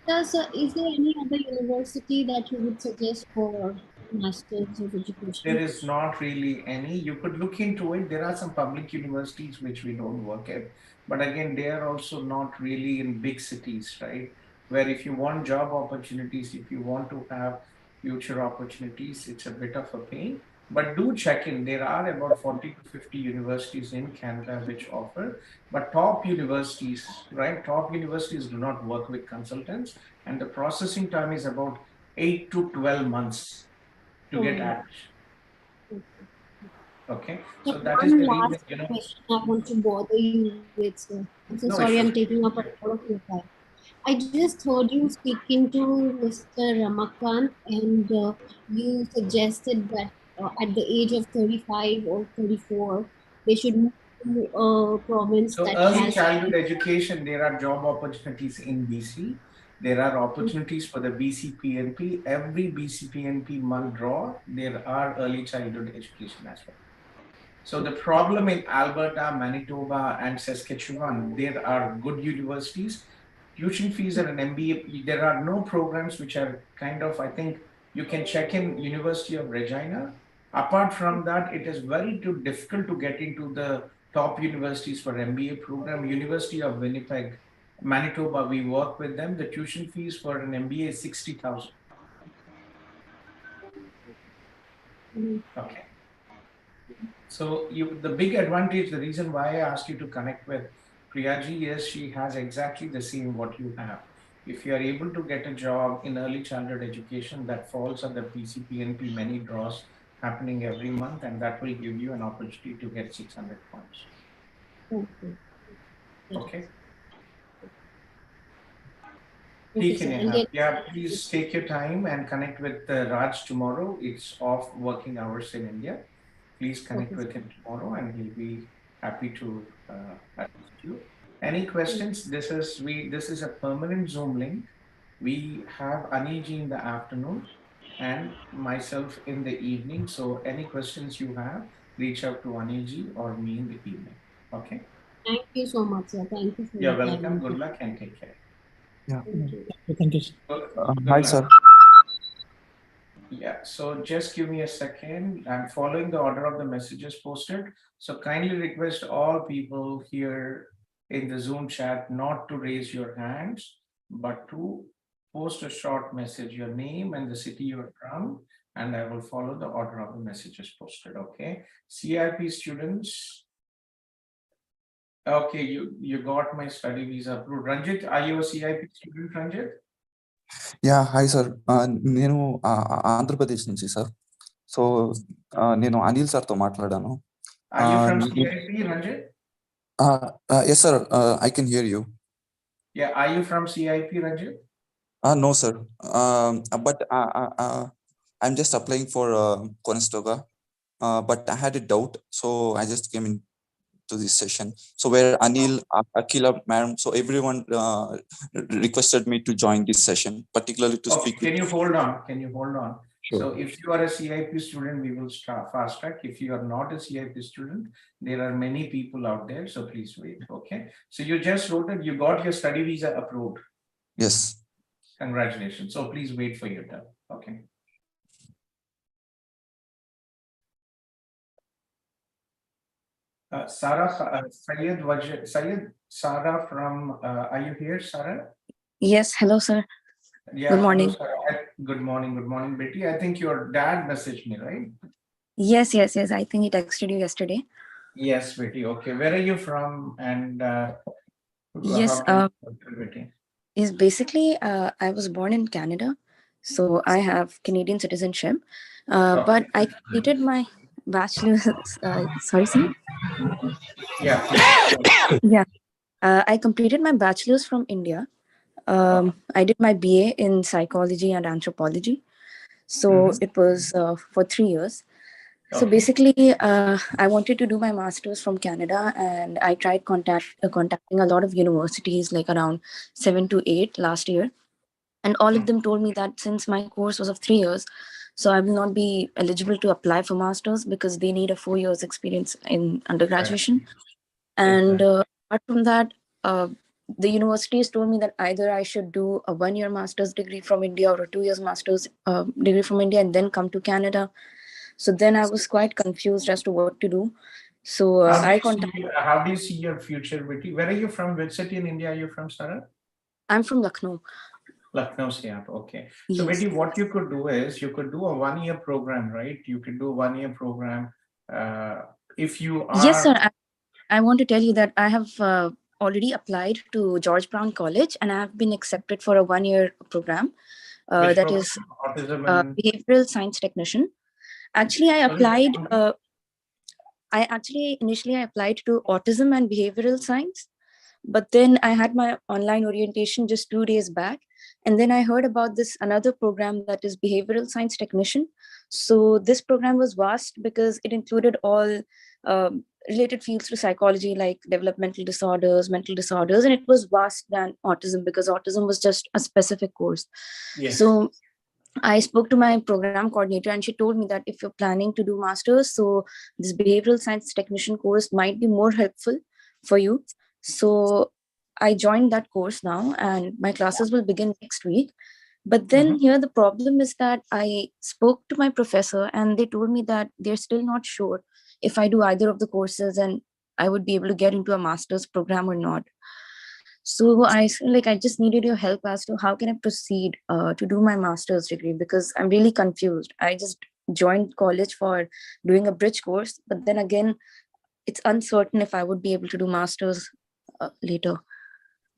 So, is there any other university that you would suggest for Masters of Education? There is not really any. You could look into it. There are some public universities which we don't work at, but again, they are also not really in big cities, right? Where if you want job opportunities, if you want to have future opportunities, it's a bit of a pain. But do check in. There are about 40 to 50 universities in Canada which offer, but top universities, right? Top universities do not work with consultants, and the processing time is about 8 to 12 months to get admission. Okay, so that is the reason, you know. Question I want to bother you with, sir. I'm so sorry I'm taking up a lot of your time. I just heard you speaking to Mr. Ramakant, and you suggested that at the age of 35 or 34, they should move to a province So that early has childhood education, there are job opportunities in BC. There are opportunities for the BCPNP. Every BCPNP month draw, there are early childhood education as well. So the problem in Alberta, Manitoba, and Saskatchewan, there are good universities. Tuition fees at an MBA, there are no programs which are kind of, I think you can check in University of Regina. Apart from that, it is very difficult to get into the top universities for MBA program. University of Winnipeg, Manitoba, we work with them. The tuition fees for an MBA is 60,000. Okay. So the big advantage, the reason why I asked you to connect with Priyaji is she has exactly the same what you have. If you are able to get a job in early childhood education that falls under PCPNP, many draws happening every month, and that will give you an opportunity to get 600 points. Okay. Yeah, please take your time and connect with Raj tomorrow. It's off working hours in India. Please connect with him tomorrow, and he'll be happy to assist you. Any questions? This is a permanent Zoom link. We have Aniji in the afternoon and myself in the evening. So any questions you have, reach out to Aniji or me in the evening. Okay. Thank you so much, sir. Thank you for You're welcome. Good luck and take care. Yeah. Thank you. Hi, sir. Yeah, so just give me a second. I'm following the order of the messages posted. So kindly request all people here in the Zoom chat not to raise your hands, but to post a short message, your name and the city you're from, and I will follow the order of the messages posted. Okay. CIP students. Okay, you got my study visa approved. Ranjit, are you a CIP student, Ranjit? Yeah, hi sir. నేను ఆంధ్రప్రదేశ్ నుంచి sir. So నేను Anil sir తో మాట్లాడాను. Are you from CIP, Ranjit? Yes sir, I can hear you. Yeah, are you from CIP, Ranjit? No sir. But I'm just applying for Conestoga. But I had a doubt, so I just came in to this session. So where Anil, Akila, madam, so everyone requested me to join this session, particularly to speak. Can you hold on? Can you hold on? Sure. So if you are a CIP student, we will start fast track. If you are not a CIP student, there are many people out there. So please wait. Okay. So you just wrote it. You got your study visa approved. Yes. Congratulations. So please wait for your turn. Okay. Sarah, Syed Sarah from, are you here, Sarah? Yes, hello, sir. Yeah, good morning. Hello, good morning, Betty. I think your dad messaged me, right? Yes. I think he texted you yesterday. Yes, Betty. Okay, where are you from? And Yes, how can you help you, Betty? is basically I was born in Canada, so I have Canadian citizenship. But I completed my bachelor's. Sorry, sir. Yeah, please. Yeah, I completed my bachelor's from India. I did my BA in psychology and anthropology. So it was for 3 years. So Okay. basically, I wanted to do my master's from Canada, and I tried contacting a lot of universities, like around 7 to 8 last year. And all of them told me that since my course was of 3 years, so I will not be eligible to apply for master's because they need a 4 years experience in undergraduation. And apart from that, the universities told me that either I should do a 1 year master's degree from India or a 2 years master's degree from India and then come to Canada. So then I was quite confused as to what to do. So How do you see your future, Betty? Where are you from? Which city in India are you from, Sarah? I'm from Lucknow. Lucknow, Siap. Okay. So, Yes. Betty, what you could do is you could do a 1 year program, right? You could do a 1 year program. If you are. Yes, sir. I want to tell you that I have already applied to George Brown College and I have been accepted for a 1 year program. Which That program? is Autism and behavioral science technician. Actually, I applied. Initially I applied to autism and behavioral science, but then I had my online orientation just 2 days back, and then I heard about this another program that is behavioral science technician. So this program was vast because it included all related fields to psychology, like developmental disorders, mental disorders, and it was vast than autism because autism was just a specific course. Yes. So I spoke to my program coordinator and she told me that if you're planning to do masters, so this behavioral science technician course might be more helpful for you. So I joined that course now and my classes will begin next week. But then here the problem is that I spoke to my professor and they told me that they're still not sure if I do either of the courses and I would be able to get into a master's program or not. So I just needed your help as to how can I proceed to do my master's degree because I'm really confused. I just joined college for doing a bridge course, but then again, it's uncertain if I would be able to do master's later.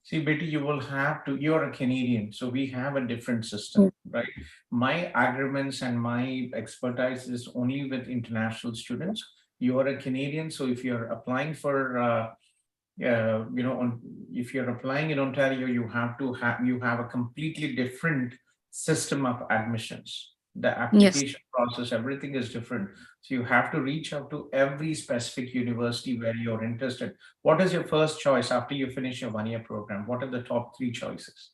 See, Betty, you will have to, you're a Canadian, so we have a different system, right? My agreements and my expertise is only with international students. You are a Canadian, so if you're applying for if you're applying in Ontario, you have a completely different system of admissions. The application process, everything is different. So you have to reach out to every specific university where you're interested. What is your first choice after you finish your 1 year program? What are the top 3 choices?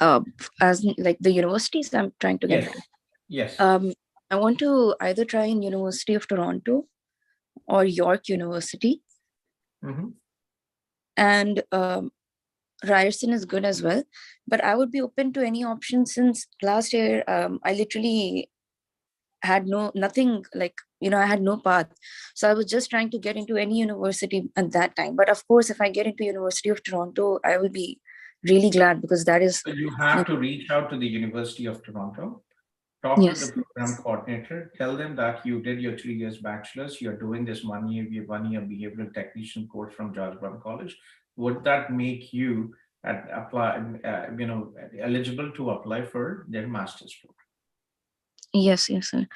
As like the universities I'm trying to get into. Yes. I want to either try in University of Toronto or York University. And Ryerson is good as well, but I would be open to any option since last year I literally had nothing, like, I had no path. So I was just trying to get into any university at that time. But of course, if I get into University of Toronto, I will be really glad because that is. So you have to reach out to the University of Toronto. Talk to the program coordinator, tell them that you did your 3 years bachelor's, you're doing this 1 year behavioral technician course from George Brown College. Would that make you eligible to apply for their master's program? Yes, sir.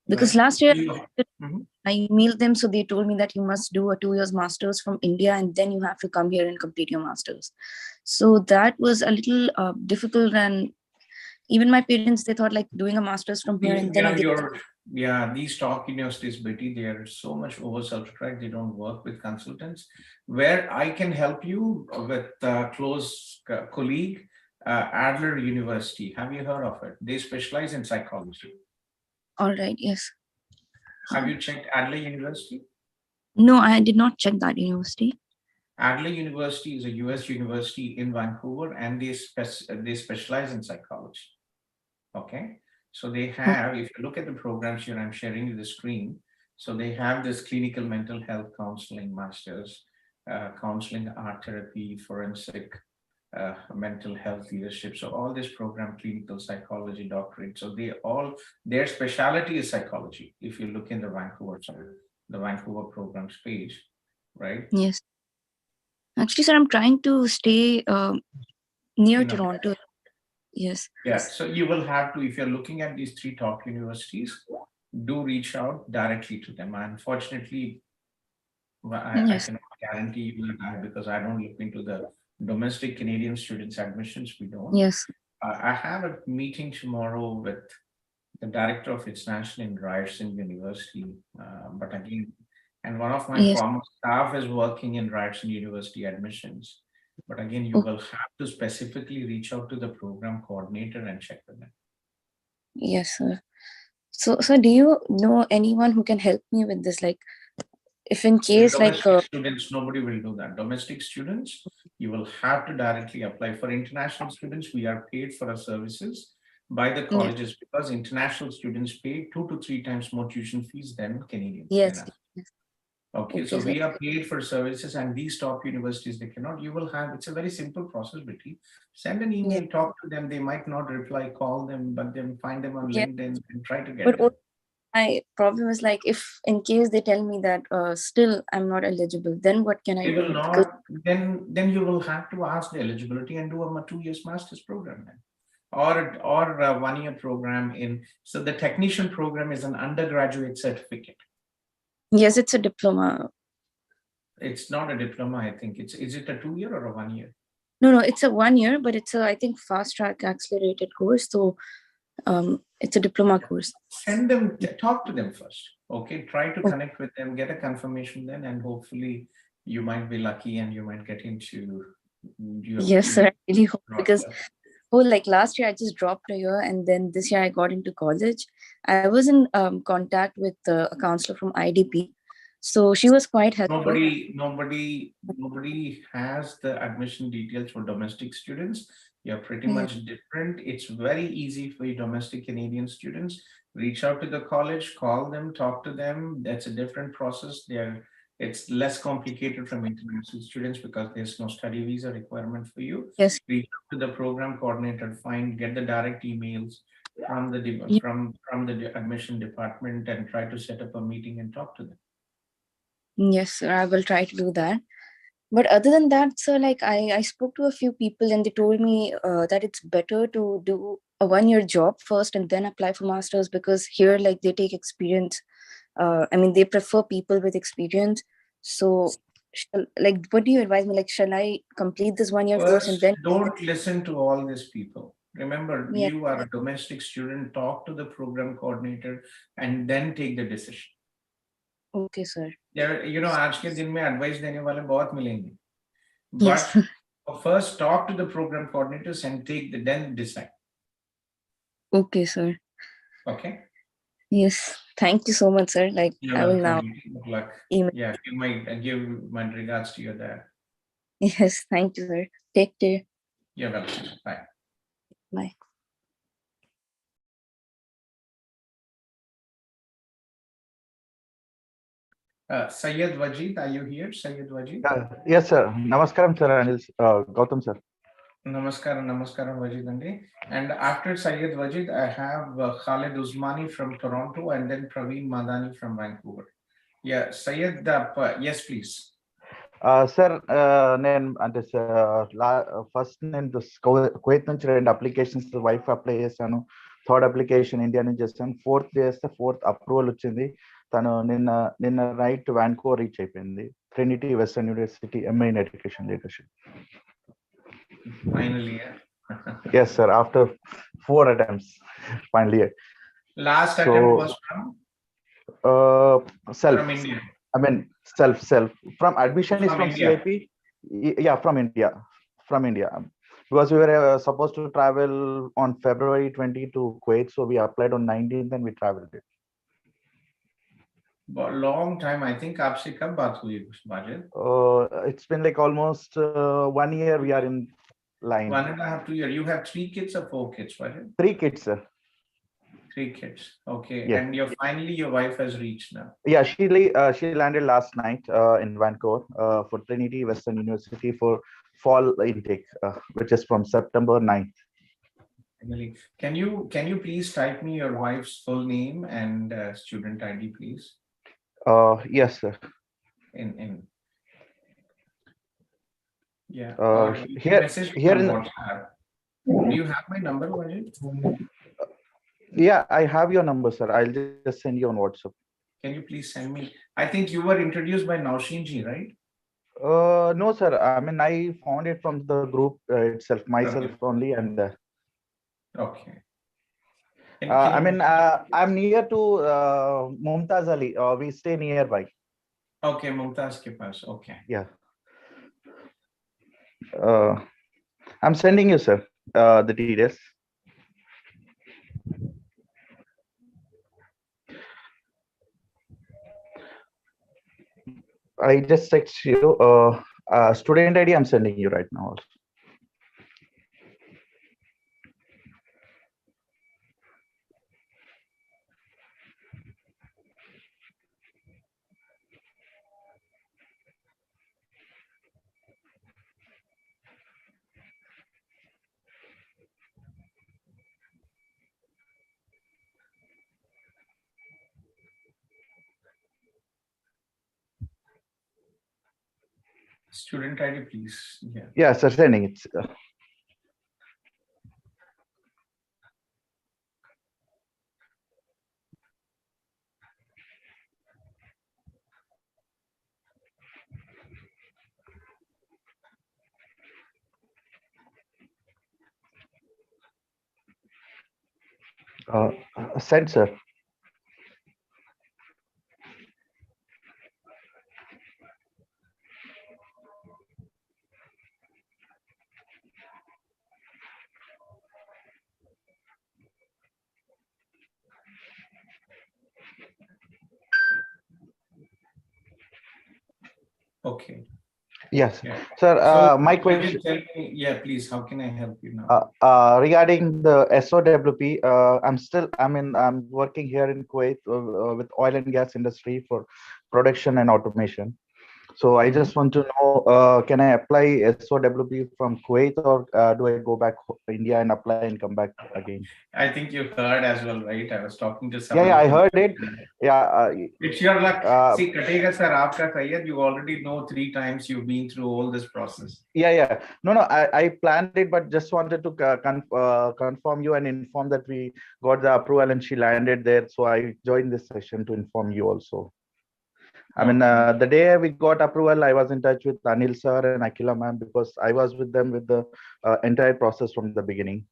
Because last year I emailed them, so they told me that you must do a 2 years master's from India and then you have to come here and complete your master's. So that was a little difficult, and even my parents, they thought like doing a master's from here and then these top universities, Betty, they are so much oversubscribed. They don't work with consultants. Where I can help you with close colleague, Adelaide University. Have you heard of it? They specialize in psychology. All right. Yes. Have you checked Adelaide University? No, I did not check that university. Adelaide University is a US university in Vancouver, and they specialize in psychology. Okay, so they have, if you look at the programs here, I'm sharing you the screen. So they have this clinical mental health counseling masters, counseling art therapy, forensic mental health leadership. So all this program, clinical psychology doctorate. So their specialty is psychology. If you look in the Vancouver side, the Vancouver programs page, right? Yes. Actually, sir, I'm trying to stay near You know, Toronto. Yes. yeah, so you will have to, if you're looking at these 3 top universities, do reach out directly to them. Unfortunately, I Yes. cannot guarantee you that because I don't look into the domestic Canadian students admissions. We don't. Yes. I have a meeting tomorrow with the director of international in Rcic University, but again, and one of my Yes. former staff is working in Rcic University admissions. But again, you will have to specifically reach out to the program coordinator and check with them. Yes, sir. So, do you know anyone who can help me with this? Like, if in case, like, Domestic students, nobody will do that. Domestic students, you will have to directly apply. For international students, we are paid for our services by the colleges because international students pay 2 to 3 times more tuition fees than Canadians. yes. Okay, so sir. we are paid for services, and these top universities, they cannot. You will have, it's a very simple process, Betty. Send an email, talk to them. They might not reply, call them, but then find them on LinkedIn and try to get But them. my problem is, like, if in case they tell me that still I'm not eligible, then what can I They do? will Because- not, then you will have to ask the eligibility and do a 2 years master's program then. Or a 1 year program in, so the technician program is an undergraduate certificate. Yes, it's a diploma. It's not a diploma, I think. Is it a 2 year or a 1 year? No, it's a 1 year, but it's a, I think, fast track accelerated course. So it's a diploma course. Send them, talk to them first. Okay, try to connect with them, get a confirmation then, and hopefully you might be lucky and you might get into. Yes, sir. I really hope, because like last year I just dropped a year, and then this year I got into college. I was in contact with a counselor from IDP, so she was quite helpful. Nobody has the admission details for domestic students. You're pretty much different. It's very easy for you domestic Canadian students. Reach out to the college, call them, talk to them. That's a different process. It's less complicated from international students because there's no study visa requirement for you. Yes. Reach out to the program coordinator, get the direct emails from the from the admission department and try to set up a meeting and talk to them. Yes, sir, I will try to do that. But other than that, sir, like I spoke to a few people and they told me that it's better to do a 1 year job first and then apply for masters, because here, like, they take experience. I mean, they prefer people with experience. So, like, what do you advise me? Like, shall I complete this 1 year course and then? Don't listen to all these people. Remember, you are a domestic student. Talk to the program coordinator and then take the decision. Okay, sir. There, आज के दिन में advice देने वाले बहुत मिलेंगे. But first talk to the program coordinators and then decide. Okay, sir. Okay. Yes. Thank you so much, sir. Like, I will now. Good luck. Email. Yeah, you might give my regards to your dad. Yes, thank you, sir. Take care. You're welcome. Bye. Bye. Syed Wajid, are you here? Syed Wajid? Yes, sir. Namaskaram, sir. Anil, Gautham, sir. Namaskaram, Wajid Andi. And after Syed Wajid, I have Khalid Usmani from Toronto and then Praveen Madani from Vancouver. Yeah, Syed, yes, please. Sir, నేను అంటే first నేను Kuwait నుంచి 2 applications wife apply చేశాను. 3rd application India నుంచి చేస్తాను. 4th చేస్తే 4th approval వచ్చింది. తను నిన్న నైట్ వాన్కూవర్ రీచ్ అయిపోయింది. Trinity western university MA in education leadership. Finally, yes, sir. After 4 attempts, finally. Last attempt was from? Self. From India. I mean, self. From admission is from India. CIP. Yeah, from India. Because we were supposed to travel on February 20 to Kuwait, so we applied on 19th and we traveled it. Long time, I think. आपसे कब बात हुई Wajid? It's been like almost 1 year we are in line. 1.5 to 2 years. You have 3 kids or 4 kids, Wajid? 3 kids, sir. 3 kids. Okay. Yes. And finally your wife has reached now. Yeah, she landed last night in Vancouver for Trinity Western University for fall intake, which is from September 9th. Finally, can you please type me your wife's full name and student ID, please? Yes, sir. In Yeah, Uh, or you can here, message me here on in, WhatsApp. Do you have my number, Vajit? yeah, I have your number, sir. I'll just send you on WhatsApp. Can you please send me? I think you were introduced by Naushin ji, right? No, sir. I mean, I found it from the group itself, myself Okay. only, and Okay. I mean, I'm near to Mumtaz Ali. We stay nearby. Okay, Mumtaz ke paas. Okay. Yeah. I'm sending you, sir, the details. I just text you. Student ID, I'm sending you right now. Also. Student ID, please. Yeah. Yeah, sir, sending it. Send, sir. Okay. Yes, Yeah. sir. So My you can question. tell me, yeah, please, how can I help you now? Regarding the SOWP, I'm working here in Kuwait with oil and gas industry for production and automation. So I just want to know, can I apply SOWP from Kuwait, or do I go back India and apply and come back again? I think you heard as well, right? I was talking to Yeah, somebody. I heard it. Yeah. It's your luck. See, Katega sir, aapka Sayyid, you already know 3 times you've been through all this process. Yeah. No, I planned it, but just wanted to confirm you and inform that we got the approval and she landed there. So I joined this session to inform you also. I mean, the day we got approval, I was in touch with Anil sir and Akila ma'am, because I was with them with the entire process from the beginning.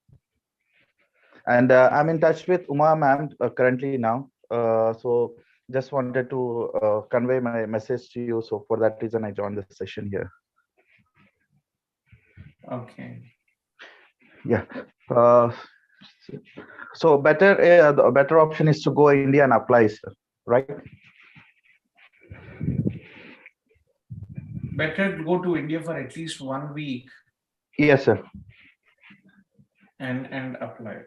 And I'm in touch with Uma ma'am currently now. So just wanted to convey my message to you. So for that reason, I joined the session here. Okay. Yeah. So the better option is to go India and apply, sir, right? Better go to India for at least 1 week. Yes, sir. And apply.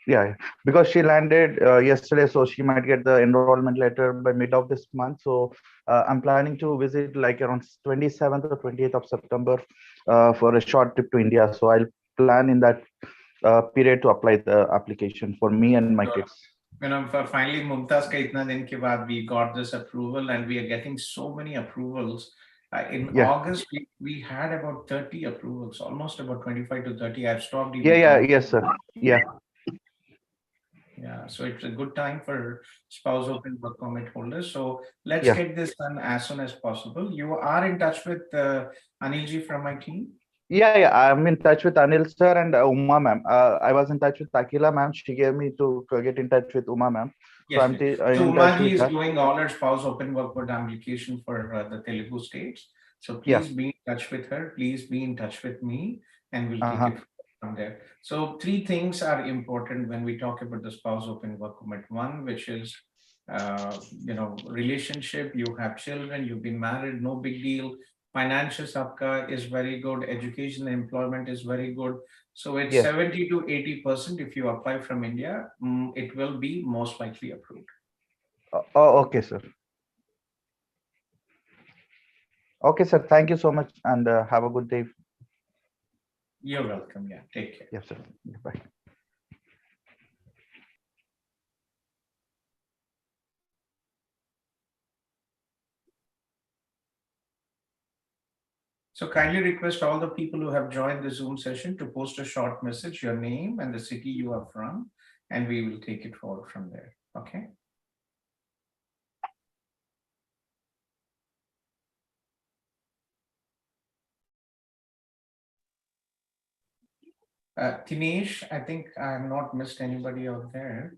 Yeah, because she landed yesterday, so she might get the enrollment letter by mid of this month. So I'm planning to visit like around 27th or 28th of September for a short trip to India. So I'll plan in that period to apply the application for me and my kids. Finally, Mumtaz ka itna din ke baad we got this approval, and we are getting so many approvals. In August, we had about 30 approvals, almost about 25 to 30. I've stopped. Yes, sir. Yeah. Yeah, so it's a good time for spouse open work permit holders. So let's get this done as soon as possible. You are in touch with Anilji from my team? Yeah, I'm in touch with Anil sir and Uma ma'am. I was in touch with Akila ma'am. She gave me to get in touch with Uma ma'am. Yes, so I'm so in touch with is her. doing all her spouse open work permit application for the Telugu states. So please be in touch with her. Please be in touch with me, and we'll take it from there. So 3 things are important when we talk about the spouse open work permit. One, which is relationship. You have children. You've been married. No big deal. Financial sabka is very good. Education and employment is very good. So it's 70 to 80%. If you apply from India, it will be most likely approved. Okay, sir. Okay, sir. Thank you so much, and have a good day. You're welcome. Yeah, take care. Yes, sir. Bye. So kindly request all the people who have joined the Zoom session to post a short message, your name and the city you are from, and we will take it forward from there. Okay. Tinesh, I think I have not missed anybody out there.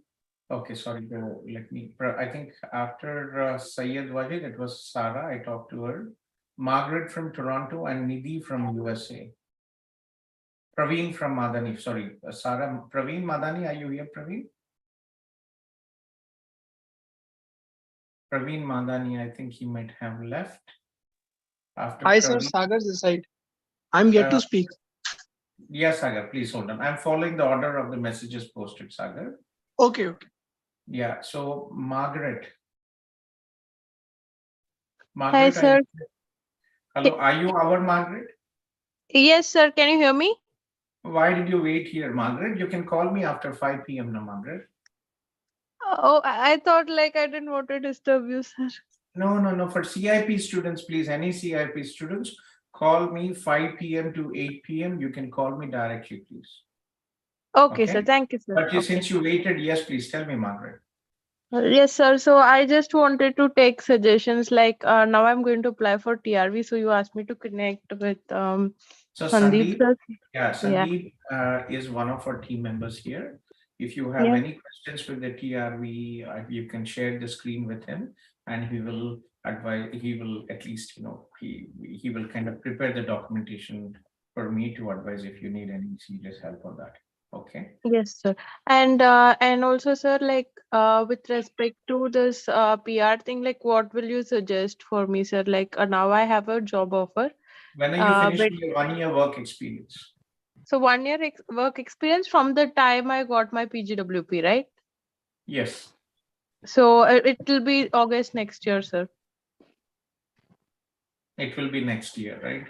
Okay, sorry. Let me. I think after Syed Wajid, it was Sarah. I talked to her. Margaret from Toronto and Nidhi from USA. Praveen from Madani. Sorry, Sarah. Praveen Madani, are you here, Praveen? Praveen Madani, I think he might have left. After Hi, sir. Praveen, Sagar's this side. I'm yet to speak. Yes, Sagar, please hold on. I'm following the order of the messages posted, Sagar. Okay, okay. Yeah, so Margaret. Hi, Margaret, sir. hello, are you our Margaret? Yes, sir. Can you hear me? Why did you wait here, Margaret? You can call me after 5 p.m. now, Margaret. Oh, I thought like I didn't want to disturb you, sir. No. For CIP students, please, any CIP students, call me 5 p.m. to 8 p.m. You can call me directly, please. Okay, sir. Thank you, sir. But Okay. since you waited, yes, please tell me, Margaret. Yes, sir. So I just wanted to take suggestions. Like now I'm going to apply for TRV. So you asked me to connect with So Sandeep, Sandeep, sir. yeah, Sandeep is one of our team members here. If you have Yeah. any questions with the TRV, you can share the screen with him, and he will advise. He will at least, he will kind of prepare the documentation for me to advise if you need any serious help on that. Okay. Yes, sir. And also, sir, like with respect to this PR thing, like what will you suggest for me, sir? Like now I have a job offer. When are you But finishing your 1-year work experience? so 1 year work experience from the time I got my PGWP, right? Yes. So it will be August next year, sir. It will be next year, right?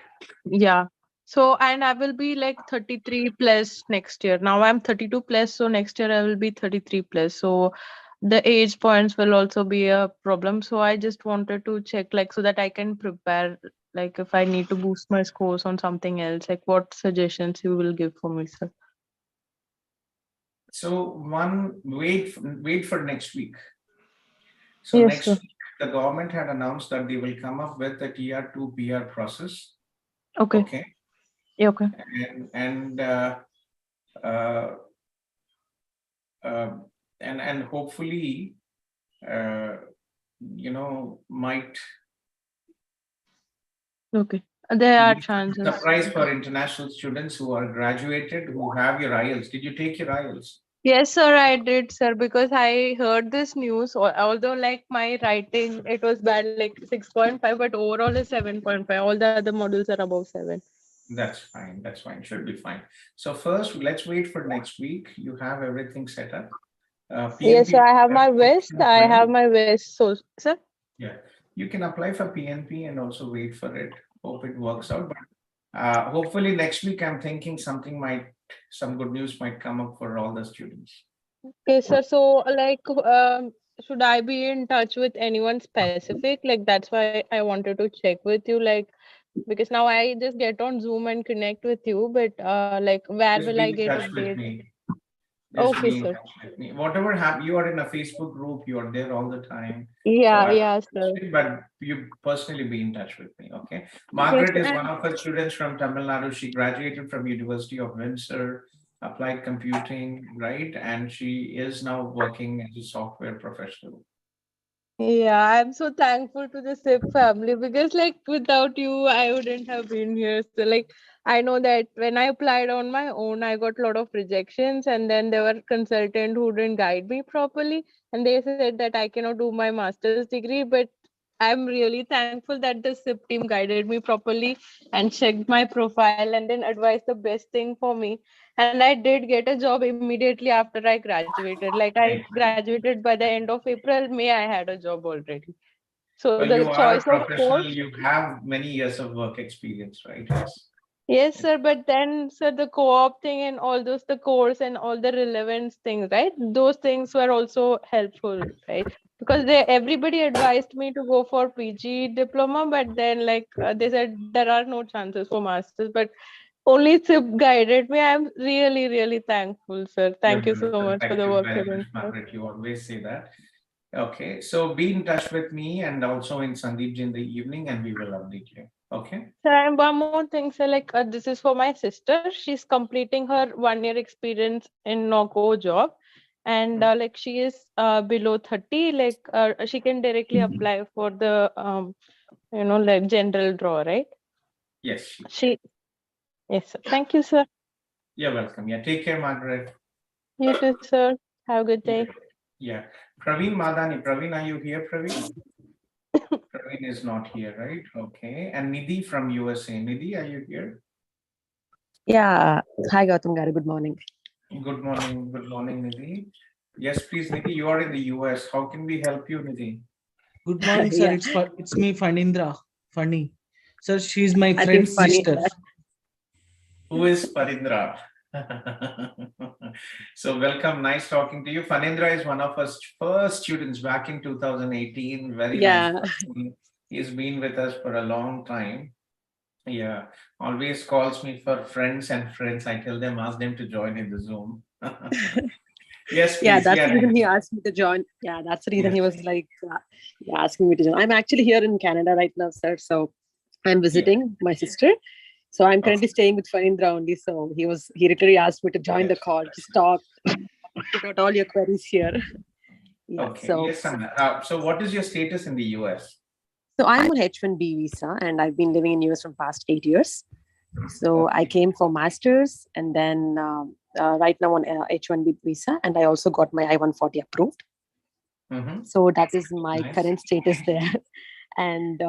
Yeah. So, and I will be like 33 plus next year. Now I'm 32 plus, so next year I will be 33 plus. So the age points will also be a problem. So I just wanted to check, like, so that I can prepare, like, if I need to boost my scores on something else, like, what suggestions you will give for me, sir? So wait for next week. So Yes, next sir. week, the government had announced that they will come up with a TR2 PR process. Okay. Okay. Yeah, okay. And hopefully, might Okay. There are be chances. surprise for international students who are graduated, who have your IELTS. Did you take your IELTS? Yes, sir, I did, sir, because I heard this news. Although, like, my writing, it was bad, like 6.5, but overall is 7.5. All the other models are above 7. That's fine. That's fine. Should be fine. So first, let's wait for next week. You have everything set up. Yes, PNP, so I have my West. I have my West. So, sir? yeah, you can apply for PNP and also wait for it. Hope it works out. But hopefully next week, I'm thinking some good news might come up for all the students. Okay, sir. So, like, should I be in touch with anyone specific? Like, that's why I wanted to check with you, like, because now I just get on Zoom and connect with you, but like, where Just will be I in get touch with updates? me. Just Okay, be in sir. touch with me. Whatever happens, you are in a Facebook group, you are there all the time. Yeah, So yeah, sir. but you personally be in touch with me, okay? Yes, Margaret is and one of her students from Tamil Nadu. She graduated from University of Windsor, applied computing, right? And she is now working as a software professional. yeah, I'm so thankful to the SIP family because, like, without you, I wouldn't have been here. So, like, I know that when I applied on my own, I got a lot of rejections, and then there were consultant who didn't guide me properly, and they said that I cannot do my master's degree. But I'm really thankful that the SIP team guided me properly and checked my profile and then advised the best thing for me. And I did get a job immediately after I graduated. Like I graduated by the end of April, May, I had a job already. So Well, the you are a choice of professional, course. you have many years of work experience, right? Yes. Yes, sir. But then, sir, the co-op thing and all the course and all the relevant things, right? Those things were also helpful, right? because everybody advised me to go for PG diploma, but then like they said there are no chances for masters, but only SIP guided me. I'm really, really thankful, sir. Thank you so much for the work you're doing, sir. Margaret, you always say that. Okay, so be in touch with me and also in Sandeep in the evening, and we will update you. Okay. Sir, and one more thing, sir, like this is for my sister. She's completing her 1 year experience in no-go job, and like she is below 30, like she can directly apply for the like general draw, right? Yes. Yes, sir. Thank you, sir. You're welcome. Yeah, take care, Margaret. You too, sir. Have a good day. Yeah. Praveen Madani. Praveen, are you here, Praveen? Praveen is not here, right? Okay. And Nidhi from USA. Nidhi, are you here? Yeah. Hi, Gautham Garu. Good morning. Good morning. Good morning, Nidhi. Yes, please, Nidhi, you are in the US. How can we help you, Nidhi? Good morning, sir. Yeah. It's me, Fanindra. Funny. Sir, she's my I friend's think sister. Who is Farindra? So welcome, nice talking to you. Fanindra is one of our first students back in 2018. Very nice. He's been with us for a long time. Yeah, always calls me for friends and friends. I tell them, ask them to join in the Zoom. Yes, please. Yeah, that's the reason he asked me to join. Yeah, that's the reason he was like asking me to join. I'm actually here in Canada right now, sir. So I'm visiting my sister. So I'm currently staying with Farindra only. So he literally asked me to join the call, just talk, put out all your queries here. Yeah, okay. Yes, so what is your status in the US? So I'm on H1B visa and I've been living in US from past 8 years. So I came for masters and then right now on H1B visa, and I also got my I-140 approved. So that is my current status there. And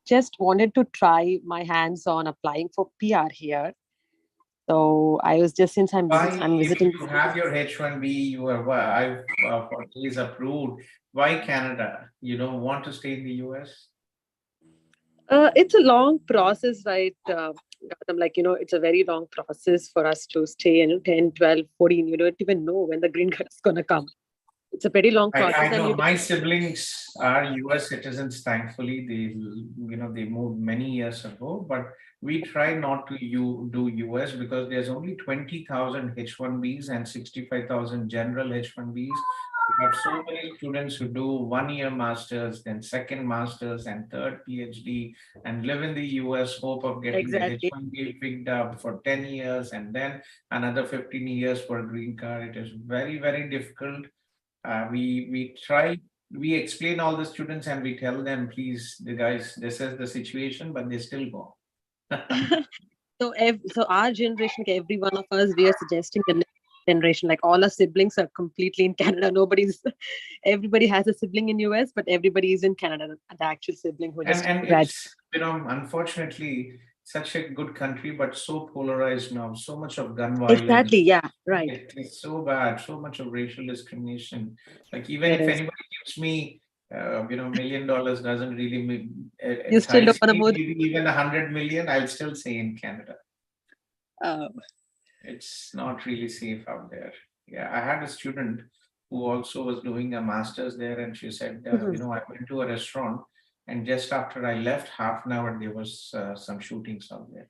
just wanted to try my hands on applying for PR here. So I was just, since I'm visiting. If you have your H1B, your I-40 is approved. Why Canada? You don't want to stay in the US? It's a long process, right? Gautham, like, it's a very long process for us to stay, 10, 12, 14. You don't even know when the green card is going to come. It's a pretty long process. I know my siblings are US citizens. Thankfully, they moved many years ago. But we try not to do US because there's only 20,000 H1Bs and 65,000 general H1Bs. We have so many students who do 1 year masters, then second masters, and third PhD, and live in the US, hope of getting the H1B picked up for 10 years, and then another 15 years for a green card. It is very, very difficult. We explain all the students and we tell them, please, the guys, this is the situation, but they still go. So our generation, every one of us, we are suggesting the next generation, like all our siblings are completely in Canada. Everybody has a sibling in US, but everybody is in Canada, the actual sibling who just graduated. Unfortunately, such a good country, but so polarized now, so much of gun violence. Exactly, yeah, right. It's so bad, so much of racial discrimination. Like even if anybody gives me, $1 million doesn't really mean you still don't want to move. Even 100 million, I'll still say in Canada. It's not really safe out there. Yeah, I had a student who also was doing a master's there, and she said, I went to a restaurant. And just after I left, half an hour, there was some shootings out there.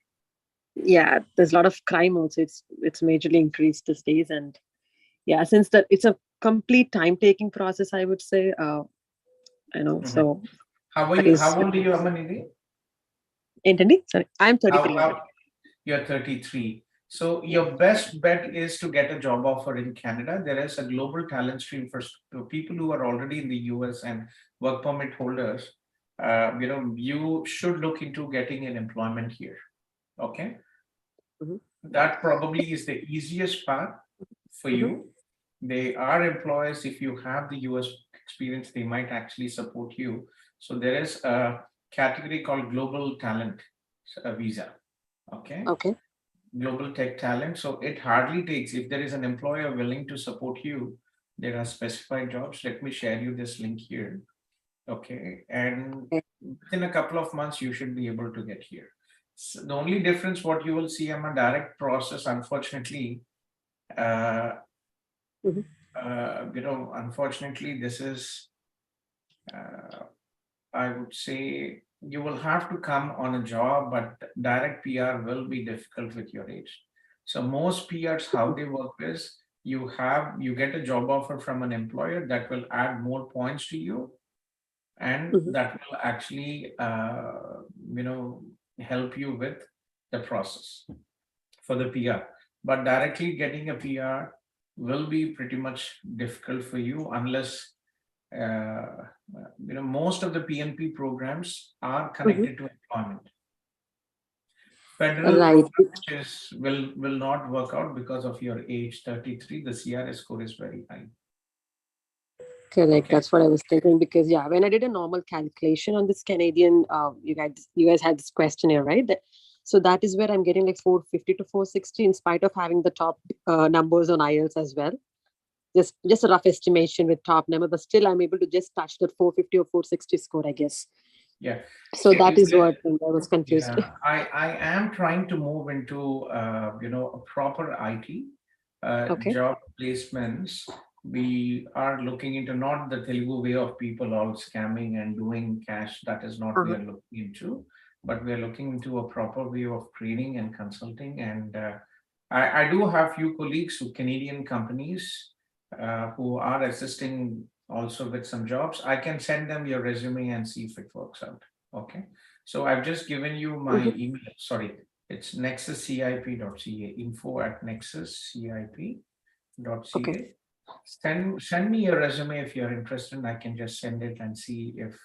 Yeah, there's a lot of crime also. It's majorly increased these days. And yeah, since that it's a complete time-taking process, I would say. So. How old are you, Amanidhi? Sorry, I'm 33. You're 33. So your best bet is to get a job offer in Canada. There is a global talent stream for people who are already in the US and work permit holders. You should look into getting an employment here. Okay. That probably is the easiest path for you. They are employers. If you have the US experience, they might actually support you. So there is a category called global talent visa. Okay. Global tech talent. So it hardly takes, if there is an employer willing to support you, there are specified jobs. Let me share you this link here. Okay, and within a couple of months, you should be able to get here. So the only difference, what you will see, I'm a direct process, unfortunately. Unfortunately, this is I would say you will have to come on a job, but direct PR will be difficult with your age. So most PRs, how they work is you get a job offer from an employer that will add more points to you, and that will actually help you with the process for the PR. But directly getting a PR will be pretty much difficult for you unless most of the PNP programs are connected to employment. Federal Right. programs will not work out because of your age, 33. The CRS score is very high. Correct. That's what I was thinking, because yeah, when I did a normal calculation on this Canadian, you guys had this questionnaire, right? So that is where I'm getting like 450 to 460 in spite of having the top numbers on IELTS as well. Just a rough estimation with top number, but still I'm able to just touch that 450 or 460 score, I guess. Yeah. So that is what I was confused. Yeah, I am trying to move into a proper IT job placements. We are looking into not the Telugu way of people all scamming and doing cash. That is not we are looking into, but we are looking into a proper way of training and consulting. And I do have few colleagues who Canadian companies who are assisting also with some jobs. I can send them your resume and see if it works out. Okay. So I've just given you my email. Sorry, it's nexuscip.ca, info@nexuscip.ca. Okay. Send me your resume if you're interested. I can just send it and see if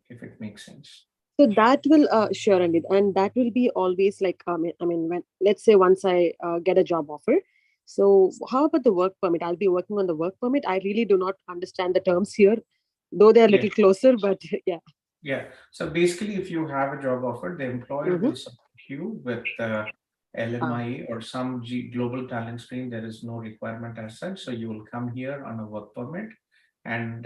if it makes sense. So that will sure, indeed, and that will be always like when, let's say once I get a job offer. So how about the work permit? I'll be working on the work permit. I really do not understand the terms here, though they're a little closer, but yeah. Yeah. So basically, if you have a job offer, the employer will support you with LMI or some global talent stream. There is no requirement as such. So you will come here on a work permit, and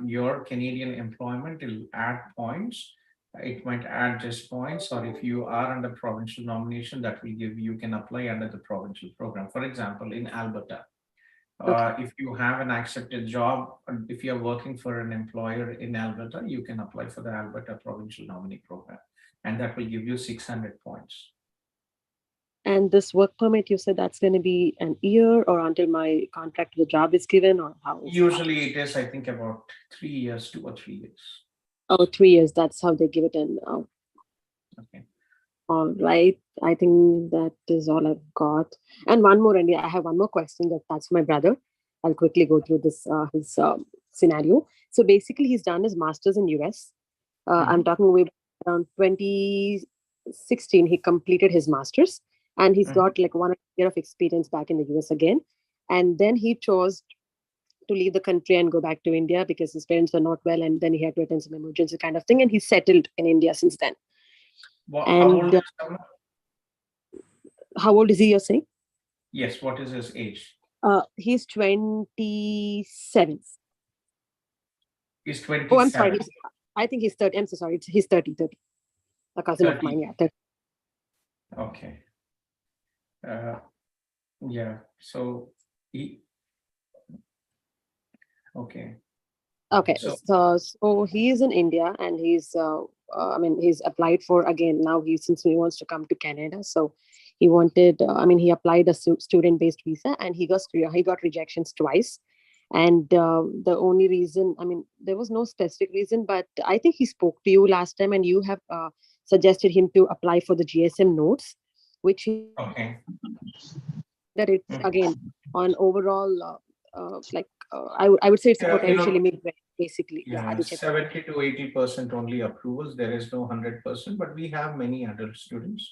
your Canadian employment will add points. It might add just points, or if you are under provincial nomination, that will give you can apply under the provincial program. For example, in Alberta, if you have an accepted job, if you're working for an employer in Alberta, you can apply for the Alberta Provincial Nominee Program, and that will give you 600 points. And this work permit, you said that's going to be an year or until my contract with the job is given, or how? Usually it is, I think, about 3 years, 2 or 3 years. Oh, 3 years. That's how they give it in. Okay. All right. I think that is all I've got. And one more, Andy, I have one more question that's my brother. I'll quickly go through this his scenario. So basically, he's done his master's in US. I'm talking way back around 2016. He completed his master's, and he's got like 1 year of experience back in the US again. And then he chose to leave the country and go back to India because his parents were not well, and then he had to attend some emergency kind of thing, and he's settled in India since then. Well, And how old is he, you're saying? Yes, what is his age? He's 27. He's 27. Oh, I'm sorry. I think he's 30. I'm so sorry. He's 30. A cousin 30. of mine, yeah. 30. Okay. Yeah. So he. Okay. Okay. So he is in India, and he's he's applied for, again, now since he wants to come to Canada. So he wanted, he applied a student-based visa, and he got rejections twice. And the only reason, there was no specific reason, but I think he spoke to you last time, and you have suggested him to apply for the GSM notes, which that it's again on overall I would say it's a potentially mid-range, basically. Yeah, 70 to 80% only approvals. There is no 100%, but we have many adult students.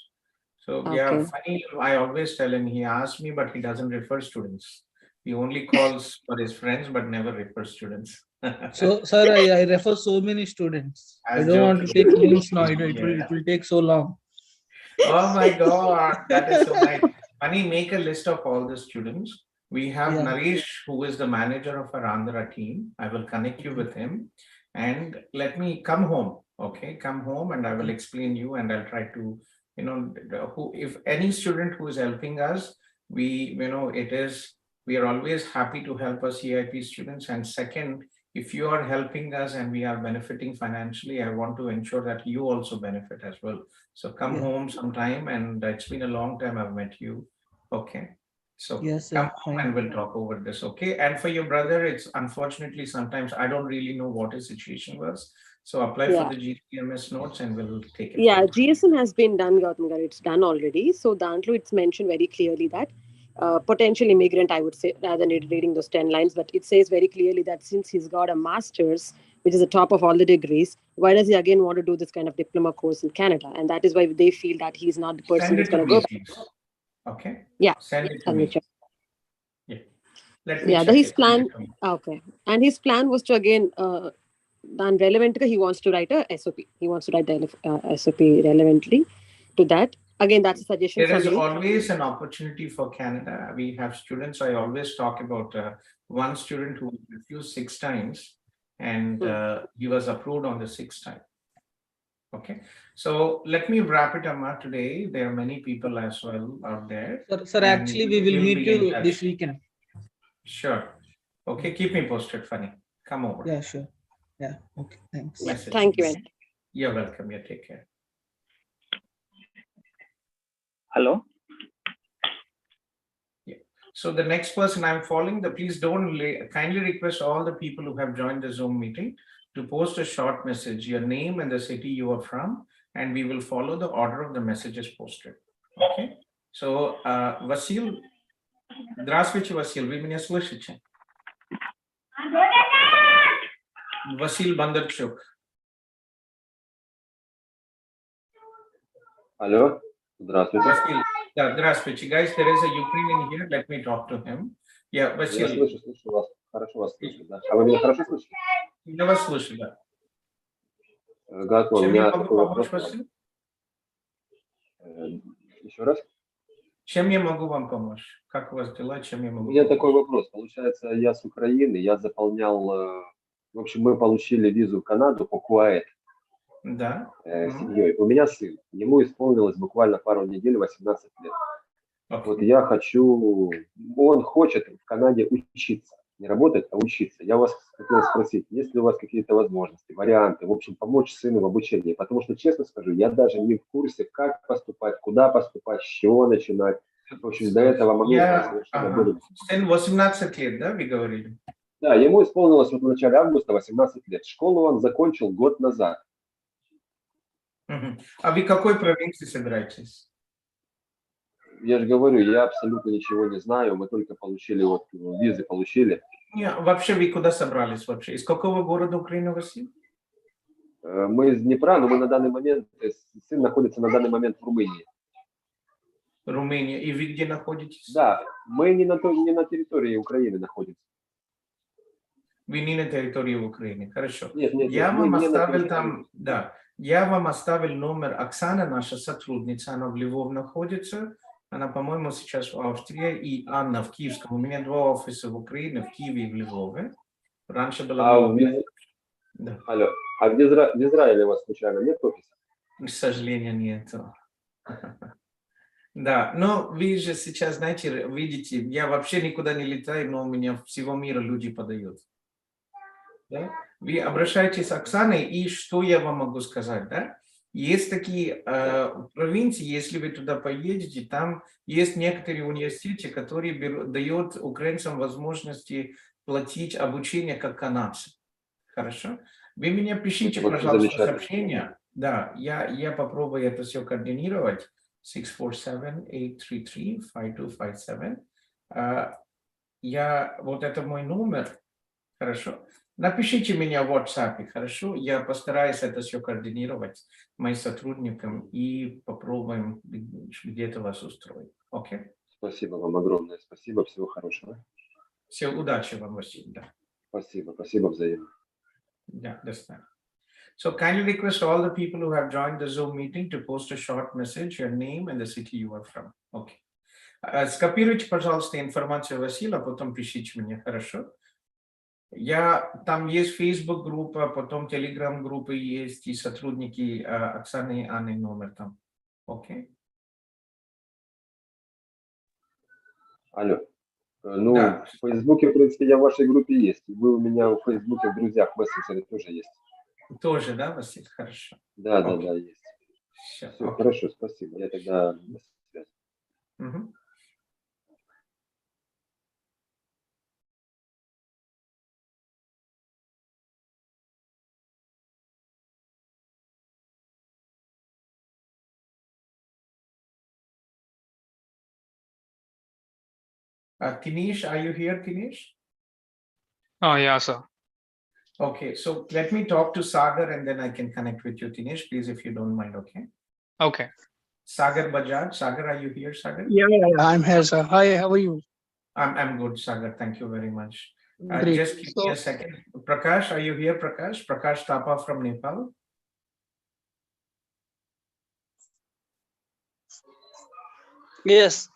So yeah, funny. I always tell him, he asks me, but he doesn't refer students. He only calls for his friends, but never refers students. So, sir, I refer so many students. I don't want to take names now. It will take so long. Oh my God, that is so nice. Funny, make a list of all the students. We have Naresh, who is the manager of our Andhra team. I will connect you with him, and let me come home. Okay, come home, and I will explain you, and I'll try to, if any student who is helping us, we we are always happy to help our CIP students. And second, if you are helping us and we are benefiting financially, I want to ensure that you also benefit as well. So come home sometime, and it's been a long time I've met you. Okay. So Yes, come sir. home and we'll talk over this. Okay. And for your brother, it's unfortunately sometimes I don't really know what his situation was. So apply for the GCMS notes and we'll take it. Yeah, GSM has been done, Gautam garu. It's done already. So Dantlo, it's mentioned very clearly that potential immigrant, I would say, rather than reading those 10 lines, but it says very clearly that since he's got a master's, which is the top of all the degrees, why does he again want to do this kind of diploma course in Canada? And that is why they feel that he's not the person who's going to go back. Please. Okay. Yeah. Send it to me. Yeah. Let me Yeah, check his it. plan. Okay. And his plan was to again, done relevant, he wants to write a SOP. He wants to write the SOP relevantly to that. Again, that's a suggestion There is from me. always an opportunity for Canada. We have students. I always talk about one student who refused 6 times, and he was approved on the 6th time. Okay, so let me wrap it up today. There are many people as well out there. Sir, actually, we will meet you this weekend. Sure. Okay, keep me posted, Funny. Come over. Yeah, sure. Yeah, okay, thanks. Yeah, thank you. You're welcome. You take care. Hello. Yeah. So the next person I'm following, please don't kindly request all the people who have joined the Zoom meeting to post a short message, your name and the city you are from, and we will follow the order of the messages posted. Okay. So Vasil, здравствуйте, Vasil, вы меня слышите? Vasil Bandarchuk. Hello. Здравствуйте. Vasil, здравствуйте, guys. There is a Ukrainian here. Let me talk to him. Yeah, Vasil. Я слышу вас. Хорошо вас слышу, да. А вы меня хорошо слышите? Я вас слышу, да. Гатман, у меня такой вопрос. Еще раз. Чем я могу вам помочь? Как у вас дела? Чем я могу У меня помочь? такой вопрос. Получается, я с Украины, я заполнял, в общем, мы получили визу в Канаду по Куайт. Да. Семьей. У меня сын, ему исполнилось буквально пару недель 18 лет. Вот я хочу, он хочет в Канаде учиться, не работать, а учиться. Я вас хотел спросить, есть ли у вас какие-то возможности, варианты, в общем, помочь сыну в обучении, потому что, честно скажу, я даже не в курсе, как поступать, куда поступать, с чего начинать. В общем, до этого момента... Сын 18 лет, да, вы говорили? Да, ему исполнилось вот в начале августа 18 лет. Школу он закончил год назад. А вы какой провинции собираетесь? Я же говорю, я абсолютно ничего не знаю. Мы только получили, вот визы получили. Не, вообще вы куда собрались вообще? Из какого города Украины вы? Мы из Днепра, но мы на данный момент, сын находится на данный момент в Румынии. Румыния. И вы где находитесь? Да, мы не на территории Украины находимся. Вы не на территории Украины. Хорошо. Нет, я вам оставил там, да. Я вам оставил номер Оксана, наша сотрудница, она в Львове находится. Она, по-моему, сейчас в Австрии, и Анна в Киевском. У меня 2 офиса в Украине, в Киеве и в Львове. Раньше было... Да. Алло, а в Израиле у вас случайно нет офиса? К сожалению, нет. Да, но вы же сейчас, знаете, видите, я вообще никуда не летаю, но у меня всего мира люди подают. Да? Вы обращаетесь к Оксане, и что я вам могу сказать, да? Есть такие провинции, если вы туда поедете, там есть некоторые университеты, которые дают украинцам возможности платить обучение как канадцы. Хорошо? Вы меня пишите, пожалуйста, сообщения. Да, я попробую это все координировать. 647-833-5257. Вот это мой номер. Хорошо? Напишите меня в WhatsApp, хорошо? Я постараюсь это все координировать моим сотрудникам и попробуем где-то вас устроить. Окей? Спасибо вам огромное. Спасибо. Всего хорошего. Все, удачи вам, Василий. Да. Спасибо. Спасибо взаимно. Yeah, that's fine. So kindly request all the people who have joined the Zoom meeting to post a short message, your name and the city you are from. Okay. Скопируйте, пожалуйста, информацию Василия, а потом пишите мне, хорошо? Там есть Facebook группа, потом Telegram группы есть и сотрудники Оксаны и Анны номер там. Окей? Алло. Ну, Да. в Фейсбуке, в принципе, я в вашей группе есть. Вы у меня в Фейсбуке в друзьях, в мессенджере тоже есть. Тоже, да, Василий? Хорошо. Да, да, Окей. да, есть. Все, Все, окей. хорошо, спасибо. Я тогда на связи. Мгм. Kinesh, are you here, Kinesh? Oh, yeah, sir. Okay, so let me talk to Sagar and then I can connect with you, Kinesh, please, if you don't mind, okay? Okay. Sagar Bajaj. Sagar, are you here, Sagar? Yeah, I'm here, sir. Hi, how are you? I'm good, Sagar. Thank you very much. Great. Just give me a second. Prakash, are you here, Prakash? Prakash Tapa from Nepal. Yes.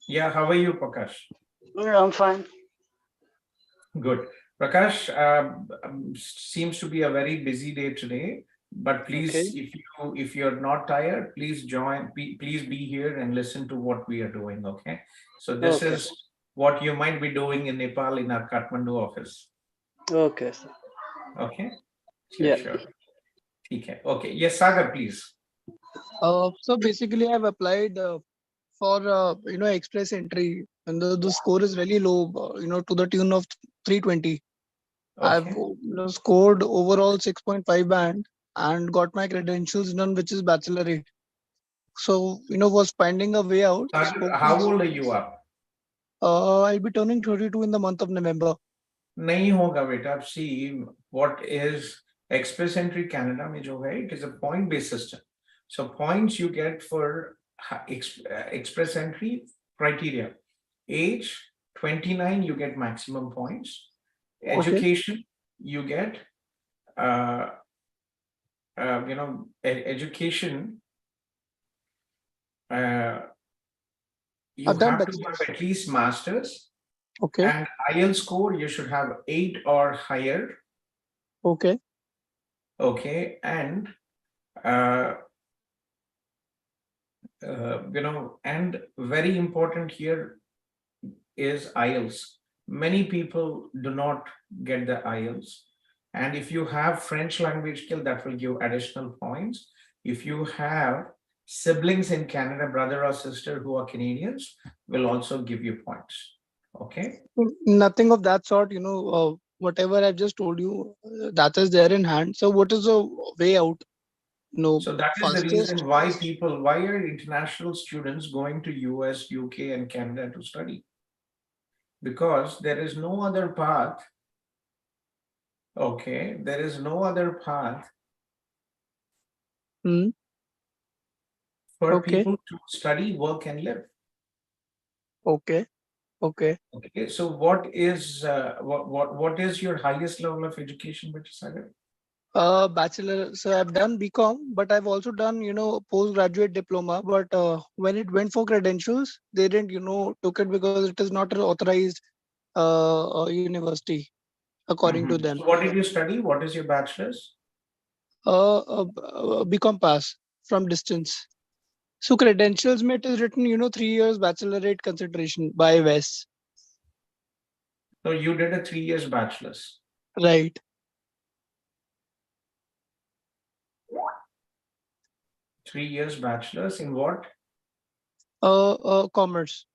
Yeah, how are you, Prakash? Yeah, I'm fine. Good. Prakash, seems to be a very busy day today, but please, Okay. if you're not tired, please join, please be here and listen to what we are doing, okay? So this Okay. is what you might be doing in Nepal in our Kathmandu office. Okay, sir. Okay? Yeah. Sure. Okay. Yes, Sagar, please. So basically, I've applied for express entry, and the score is really low. To the tune of 320. I've Okay. scored overall 6.5 band and got my credentials done, which is bachelorate. So was finding a way out. Sagar, how old are you up? I'll be turning 32 in the month of November. नहीं होगा बेटा. See, what is Express Entry Canada में जो है, it is a point based system. So points you get for Express Entry criteria. Age 29 you get maximum points. Education you get education you I've done have to have at least masters. Okay. And IELTS score, you should have 8 or higher. Okay. Okay. And, and very important here is IELTS. Many people do not get the IELTS. And if you have French language skill, that will give additional points. If you have siblings in Canada, brother or sister who are Canadians, will also give you points. Okay. Nothing of that sort, whatever I've just told you, that is there in hand. So what is the way out? No. So that is the reason why are international students going to US, UK and Canada to study? Because there is no other path. Okay. There is no other path for people to study, work and live. Okay. Okay. Okay. So what is your highest level of education, Mr. Sagar? Bachelor. So I've done BCom, but I've also done, postgraduate diploma. But when it went for credentials, they didn't, took it because it is not an authorized university, according to them. So what did you study? What is your bachelor's? BCom pass from distance. So credentials, it is written, 3 years bachelorate consideration by West. So you did a 3 years bachelor's. Right. Three years bachelor's in what? Commerce.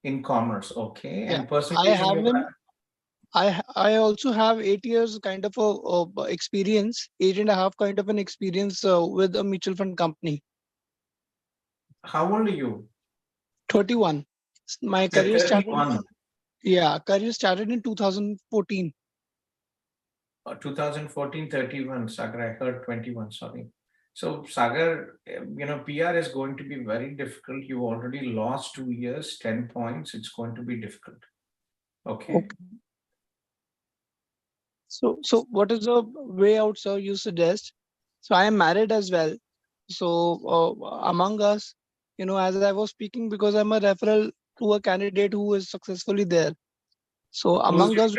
In commerce, okay. Yeah. And percentage in your I also have 8 years kind of a experience, 8.5 kind of an experience with a mutual fund company. How old are you? 31. My You're career started. 31. Career started in 2014. 2014, 31. Sagar, I heard 21. Sorry. So Sagar, PR is going to be very difficult. You already lost 2 years, 10 points. It's going to be difficult. Okay. So what is the way out, sir, you suggest? So I am married as well. So among us, as I was speaking, because I'm a referral to a candidate who is successfully there. So among us,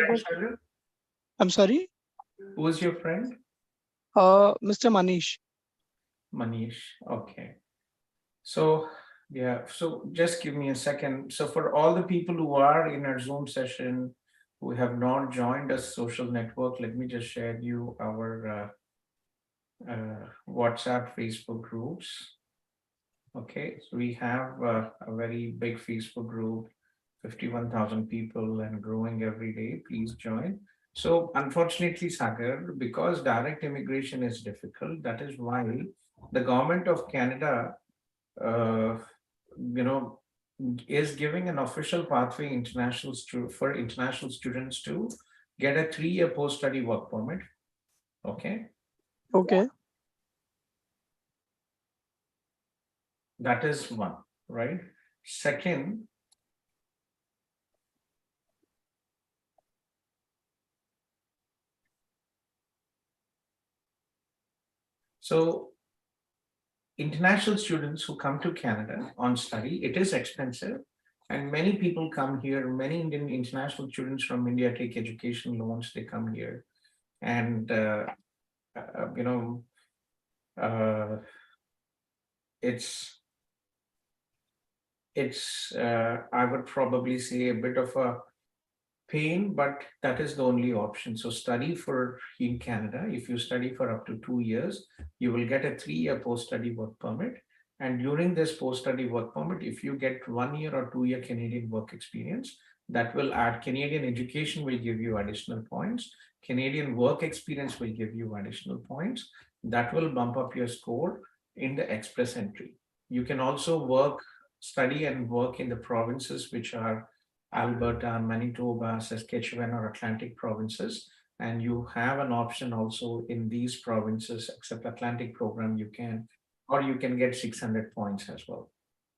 I'm sorry. Who is your friend? Mr. Manish. Manish. Okay. So Yeah, so just give me a second. So for all the people who are in our Zoom session, who have not joined us social network, let me just share you our WhatsApp, Facebook groups. Okay, so we have a very big Facebook group, 51,000 people and growing every day. Please join. So unfortunately, Sagar, because direct immigration is difficult, that is why the government of Canada, uh, is giving an official pathway for international students to get a 3-year post-study work permit. Okay. Okay. That is one, right? Second, so international students who come to Canada on study, it is expensive. And many people come here, many Indian international students from India take education loans, they come here. And, it's I would probably say a bit of a pain, but that is the only option. So study for in Canada, if you study for up to 2 years, you will get a 3-year post-study work permit. And during this post-study work permit, if you get 1 year or 2-year Canadian work experience, that will add Canadian education will give you additional points. Canadian work experience will give you additional points. That will bump up your score in the express entry. You can also study and work in the provinces which are Alberta, Manitoba, Saskatchewan, or Atlantic provinces. And you have an option also in these provinces, except Atlantic program, you can get 600 points as well.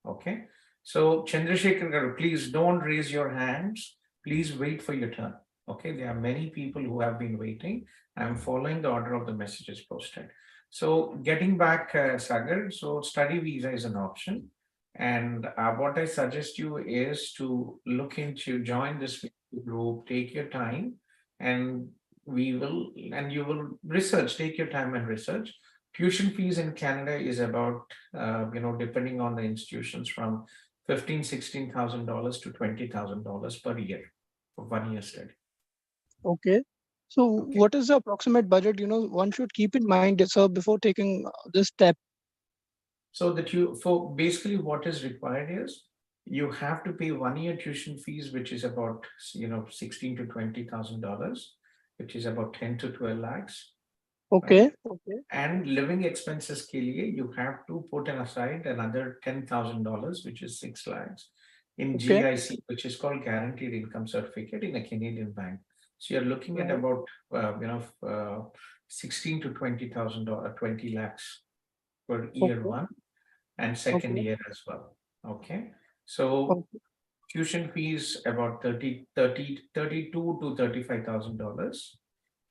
Okay. So Chandrasekhar Garu, please don't raise your hands. Please wait for your turn. Okay. There are many people who have been waiting. I'm following the order of the messages posted. So getting back, Sagar, so study visa is an option. And what I suggest you is to join this group, take your time, and you will research, take your time and research. Tuition fees in Canada is about, depending on the institutions, from $15,000-$16,000 to $20,000 per year for 1 year study. Okay. So what is the approximate budget, one should keep in mind, sir, before taking this step? So basically what is required is you have to pay 1 year tuition fees, which is about, $16,000 to $20,000, which is about 10 to 12 lakhs. Okay. Right? Okay. And living expenses ke liye, you have to put aside another $10,000, which is 6 lakhs in GIC, which is called Guaranteed Income Certificate in a Canadian bank. So you're looking at about, 16 to $20,000, 20 lakhs for year one and second year as well. Okay. So tuition fees about $32,000 to $35,000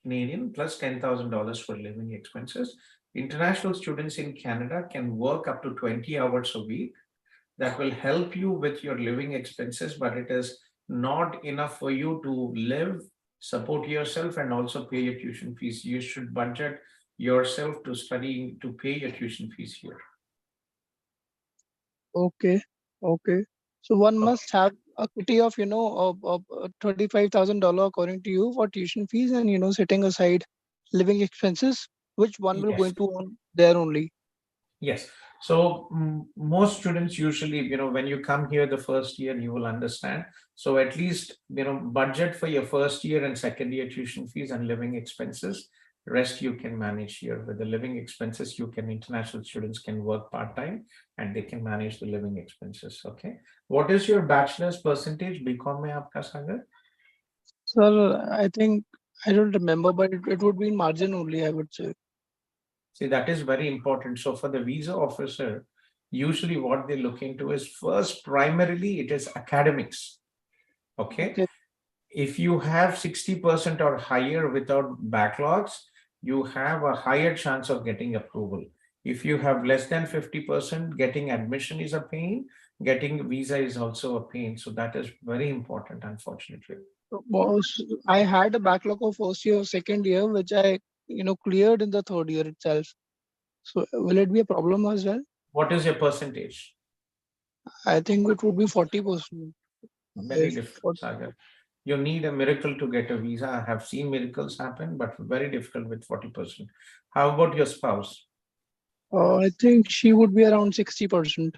Canadian plus $10,000 for living expenses. International students in Canada can work up to 20 hours a week. That will help you with your living expenses, but it is not enough for you to live, support yourself, and also pay your tuition fees. You should budget yourself to study, to pay your tuition fees here. Okay. Okay. So one must have a kitty of, $35,000 according to you for tuition fees and, setting aside living expenses, which one will going to own there only. Yes. So most students usually, when you come here the first year, you will understand. So at least, budget for your first year and second year tuition fees and living expenses. Rest you can manage here. With the living expenses, international students can work part-time and they can manage the living expenses. Okay. What is your bachelor's percentage? BCom mein aapka, Sagar? Sir, I think I don't remember, but it would be in margin only, I would say. See, that is very important. So for the visa officer, usually what they look into is first, primarily, it is academics. Okay. If you have 60% or higher without backlogs, you have a higher chance of getting approval. If you have less than 50%, getting admission is a pain. Getting visa is also a pain. So that is very important, unfortunately. I had a backlog of first year, second year, which I, cleared in the third year itself. So will it be a problem as well? What is your percentage? I think it would be 40%. Very If difficult, Sagar. You need a miracle to get a visa. I have seen miracles happen, but very difficult with 40%. How about your spouse? I think she would be around 60%.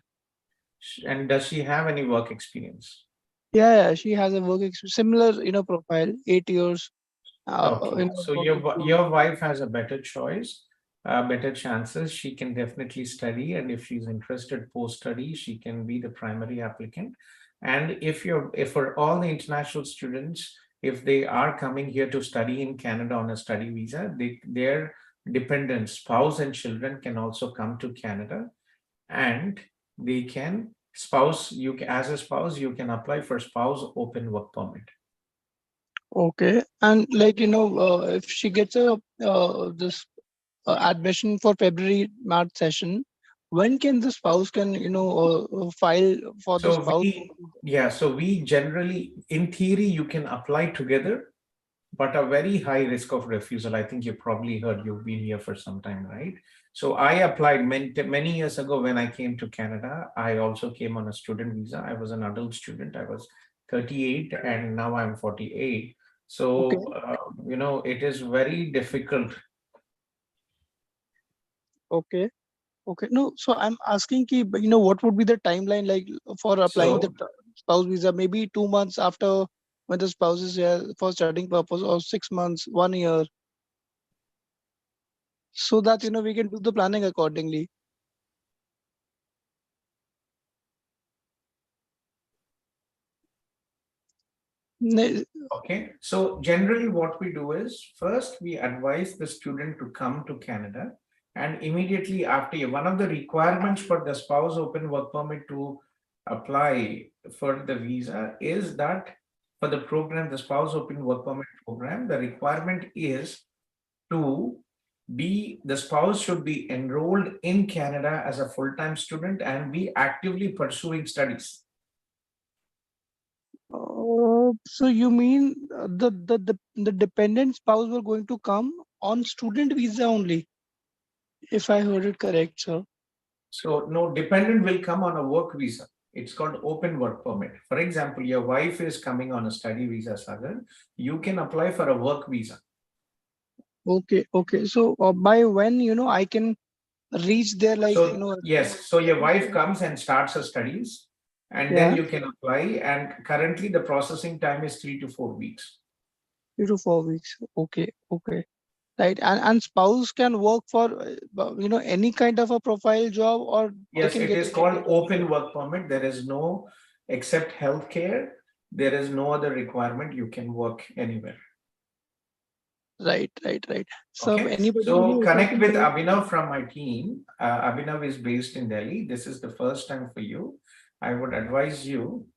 And does she have any work experience? Yeah, she has a work experience, similar, profile, 8 years. Okay, so your wife has a better choice, better chances. She can definitely study, and if she's interested post-study, she can be the primary applicant. And if for all the international students, if they are coming here to study in Canada on a study visa, their dependents, spouse and children can also come to Canada, and they can as a spouse, you can apply for spouse open work permit. Okay, and if she gets a this admission for February March session, when can the spouse file for the spouse? So we generally, in theory, you can apply together, but a very high risk of refusal. I think you probably heard, you've been here for some time, right? So I applied many years ago when I came to Canada. I also came on a student visa. I was an adult student. I was 38 and now I'm 48. So, it is very difficult. Okay. Okay. No, so I'm asking, what would be the timeline like for applying the spouse visa? Maybe 2 months after when the spouse is here for studying purpose, or 6 months, 1 year, so that we can do the planning accordingly. Okay, so generally what we do is, first we advise the student to come to Canada, and immediately after, one of the requirements for the spouse open work permit to apply for the visa is that for the program, the spouse open work permit program, the requirement is the spouse should be enrolled in Canada as a full-time student and be actively pursuing studies. So you mean the dependent spouse were going to come on student visa only, if I heard it correct, sir? So no, dependent will come on a work visa. It's called open work permit. For example, your wife is coming on a study visa, Sagar. You can apply for a work visa. Okay, okay. So by when I can reach there, like yes. So your wife comes and starts her studies, and then you can apply. And currently, the processing time is 3 to 4 weeks. 3 to 4 weeks. Okay, okay. Right, and spouse can work for any kind of a profile job, or yes, it is called open work permit. There is no, except healthcare, there is no other requirement. You can work anywhere. Right. So okay. anybody so connect with Abhinav from my team. Abhinav is based in Delhi. This is the first time for you. I would advise you,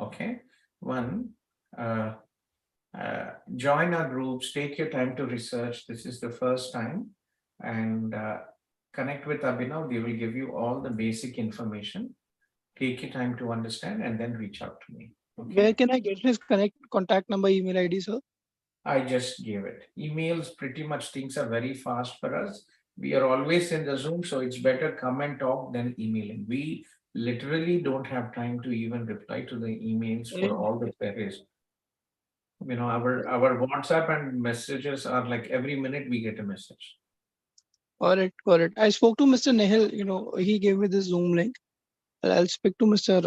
okay, one, join our groups, take your time to research. This is the first time, and connect with Abhinav. They will give you all the basic information. Take your time to understand and then reach out to me. Okay? Where can I get his contact number, email ID, sir? I just gave it. Emails, pretty much things are very fast for us. We are always in the Zoom, so it's better come and talk than emailing. We literally don't have time to even reply to the emails for all the queries. Our WhatsApp and messages are like every minute we get a message. Correct. I spoke to Mr. Nehal, he gave me this Zoom link. I'll speak to Mr.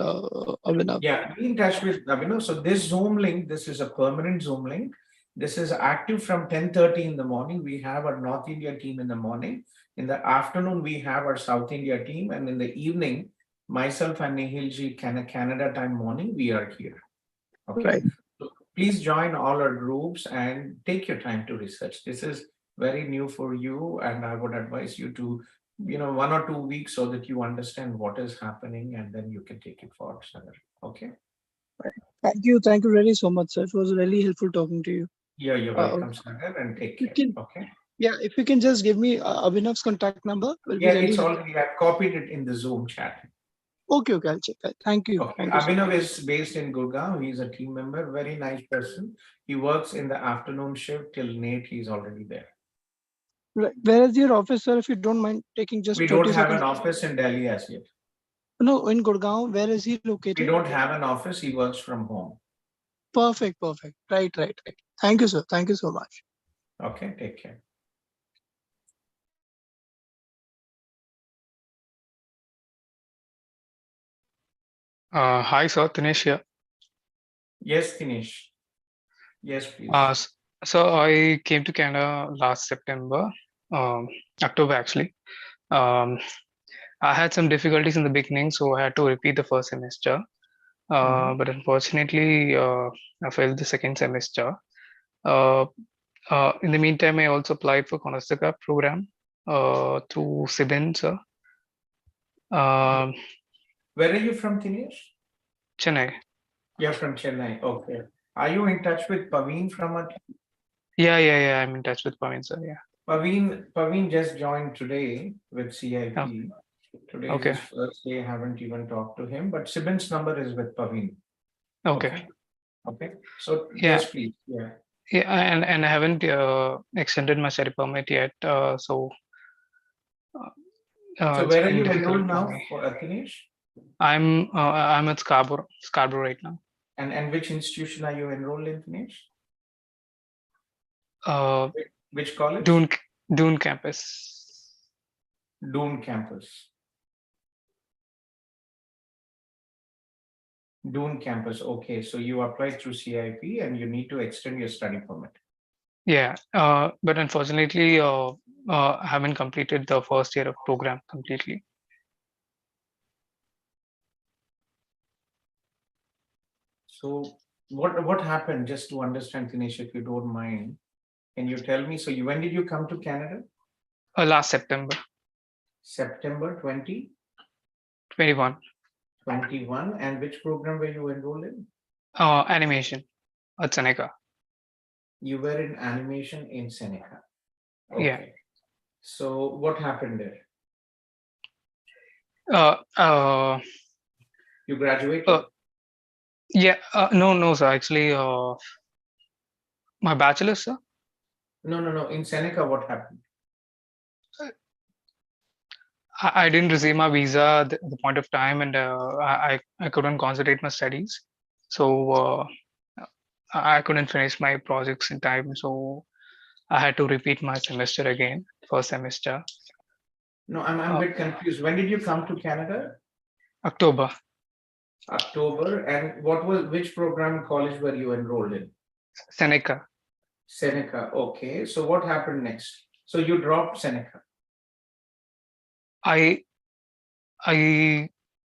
Abhinav. Yeah, be in touch with Abhinav. So this Zoom link, this is a permanent Zoom link. This is active from 10:30 in the morning. We have our North India team in the morning. In the afternoon, we have our South India team. And in the evening, myself and Nehilji, Canada time morning, we are here. Okay. Right. So please join all our groups and take your time to research. This is very new for you. And I would advise you to, 1 or 2 weeks so that you understand what is happening, and then you can take it forward. Okay. Right. Thank you really so much, sir. It was really helpful talking to you. Yeah, you're welcome, Sagar, and take care. Okay. Yeah, if you can just give me Abhinav's contact number. It's already, I've copied it in the Zoom chat. Okay, I'll check that. Thank you. Okay. Abhinav is based in Gurgaon. He's a team member, very nice person. He works in the afternoon shift till late. He's already there. Right. Where is your office, sir? If you don't mind taking just. We don't have an office in Delhi as yet. No, in Gurgaon. Where is he We located? don't have an office. He works from home. Perfect. Perfect. Right. Right. Right. Thank you, sir. Thank you so much. Okay, take care. Hi, sir. Dinesh here. Yes, Dinesh. Yes, please. So I came to Canada last September, October actually. I had some difficulties in the beginning, so I had to repeat the first semester. But unfortunately, I failed the second semester. In the meantime, I also applied for Conestoga program through SIBIN, sir. Where are you from, Dinesh? Chennai. You're from Chennai. Okay. Are you in touch with Paveen from our? Yeah. I'm in touch with Paveen, sir. Yeah. Paveen just joined today with CIP. Oh. Today Okay. is his first day. I haven't even talked to him, but Sibin's number is with Paveen. Okay. Okay. So Yeah. yes, please. Yeah. Yeah, and I haven't extended my study permit yet. So So it's where are been you difficult enrolled for now, me. for Dinesh? I'm at Scarborough right now. And which institution are you enrolled in, Dinesh? Which college? Dune campus. Dune campus. Dune campus. Okay, so you applied through CIP and you need to extend your study permit. Yeah, but unfortunately, I haven't completed the first year of program completely. So what happened? Just to understand, Dinesh, if you don't mind, can you tell me? So when did you come to Canada? Last September. September 21. 21. And which program were you enrolled in? Animation at Seneca. You were in animation in Seneca. Okay. Yeah. So what happened there? You graduated? Yeah. No, sir. Actually, my bachelor's, sir. No. In Seneca, what happened? I didn't receive my visa at the point of time, and I couldn't concentrate my studies. So I couldn't finish my projects in time. So I had to repeat my semester again, first semester. No, I'm a bit confused. When did you come to Canada? October. And which program college were you enrolled in? Seneca. Seneca. Okay. So what happened next? So you dropped Seneca. I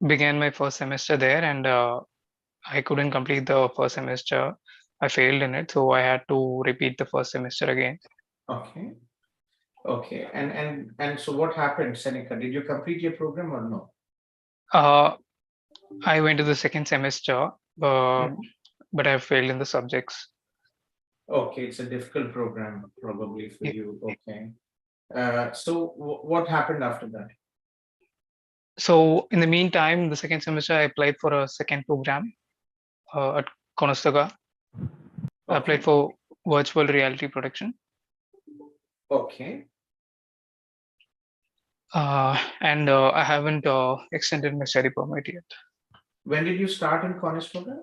began my first semester there, and I couldn't complete the first semester. I failed in it, so I had to repeat the first semester again. Okay. And so what happened, Seneca? Did you complete your program or no? I went to the second semester, but I failed in the subjects. Okay, it's a difficult program probably for you. Okay. So what happened after that? So in the meantime, the second semester, I applied for a second program at Conestoga. I applied for virtual reality production. Okay. And I haven't extended my study permit yet. When did you start in Conestoga?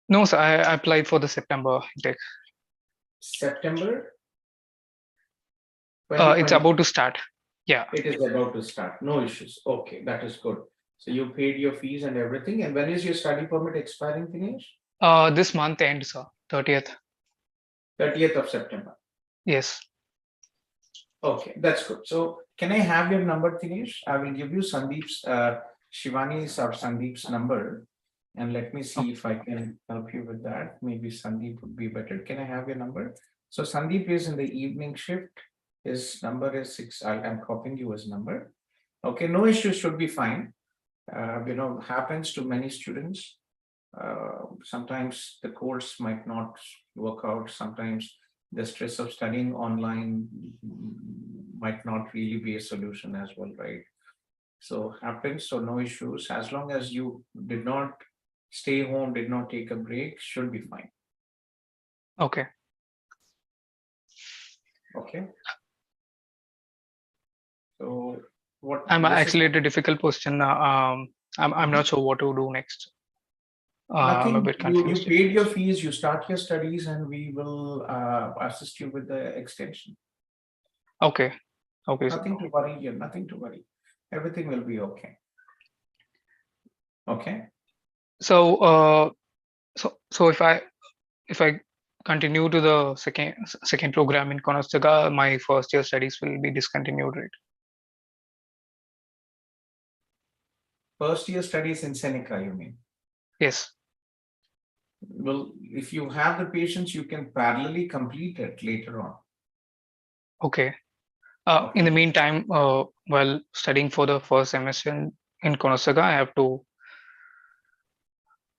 No, sir, I applied for the September intake. September? It's about to start. Yeah. It is about to start. No issues. Okay, that is good. So you paid your fees and everything. And when is your study permit expiring, Dinesh? This month end, sir, 30th. 30th of September. Yes. Okay, that's good. So can I have your number, Dinesh? I will give you Sandeep's, Shivani's or Sandeep's number. And let me see if I can help you with that. Maybe Sandeep would be better. Can I have your number? So Sandeep is in the evening shift. His number is 6. I'm copying you his number. Okay, no issues, should be fine. Happens to many students. Sometimes the course might not work out. Sometimes the stress of studying online might not really be a solution as well, right? So happens, so no issues. As long as you did not stay home, did not take a break, should be fine. Okay. Okay. So What? I'm this is actually at a difficult position. I'm not sure what to do next. I'm a nothing. bit You confused. paid your fees, you start your studies, and we will assist you with the extension. Okay. Okay. Nothing to worry here, nothing to worry. Everything will be okay. Okay. So so if I continue to the second program in Conestoga, my first year studies will be discontinued, right? First year studies in Seneca, you mean? Yes. Well, if you have the patience, you can parallelly complete it later on. Okay. In the meantime, while studying for the first semester in Conestoga, I have to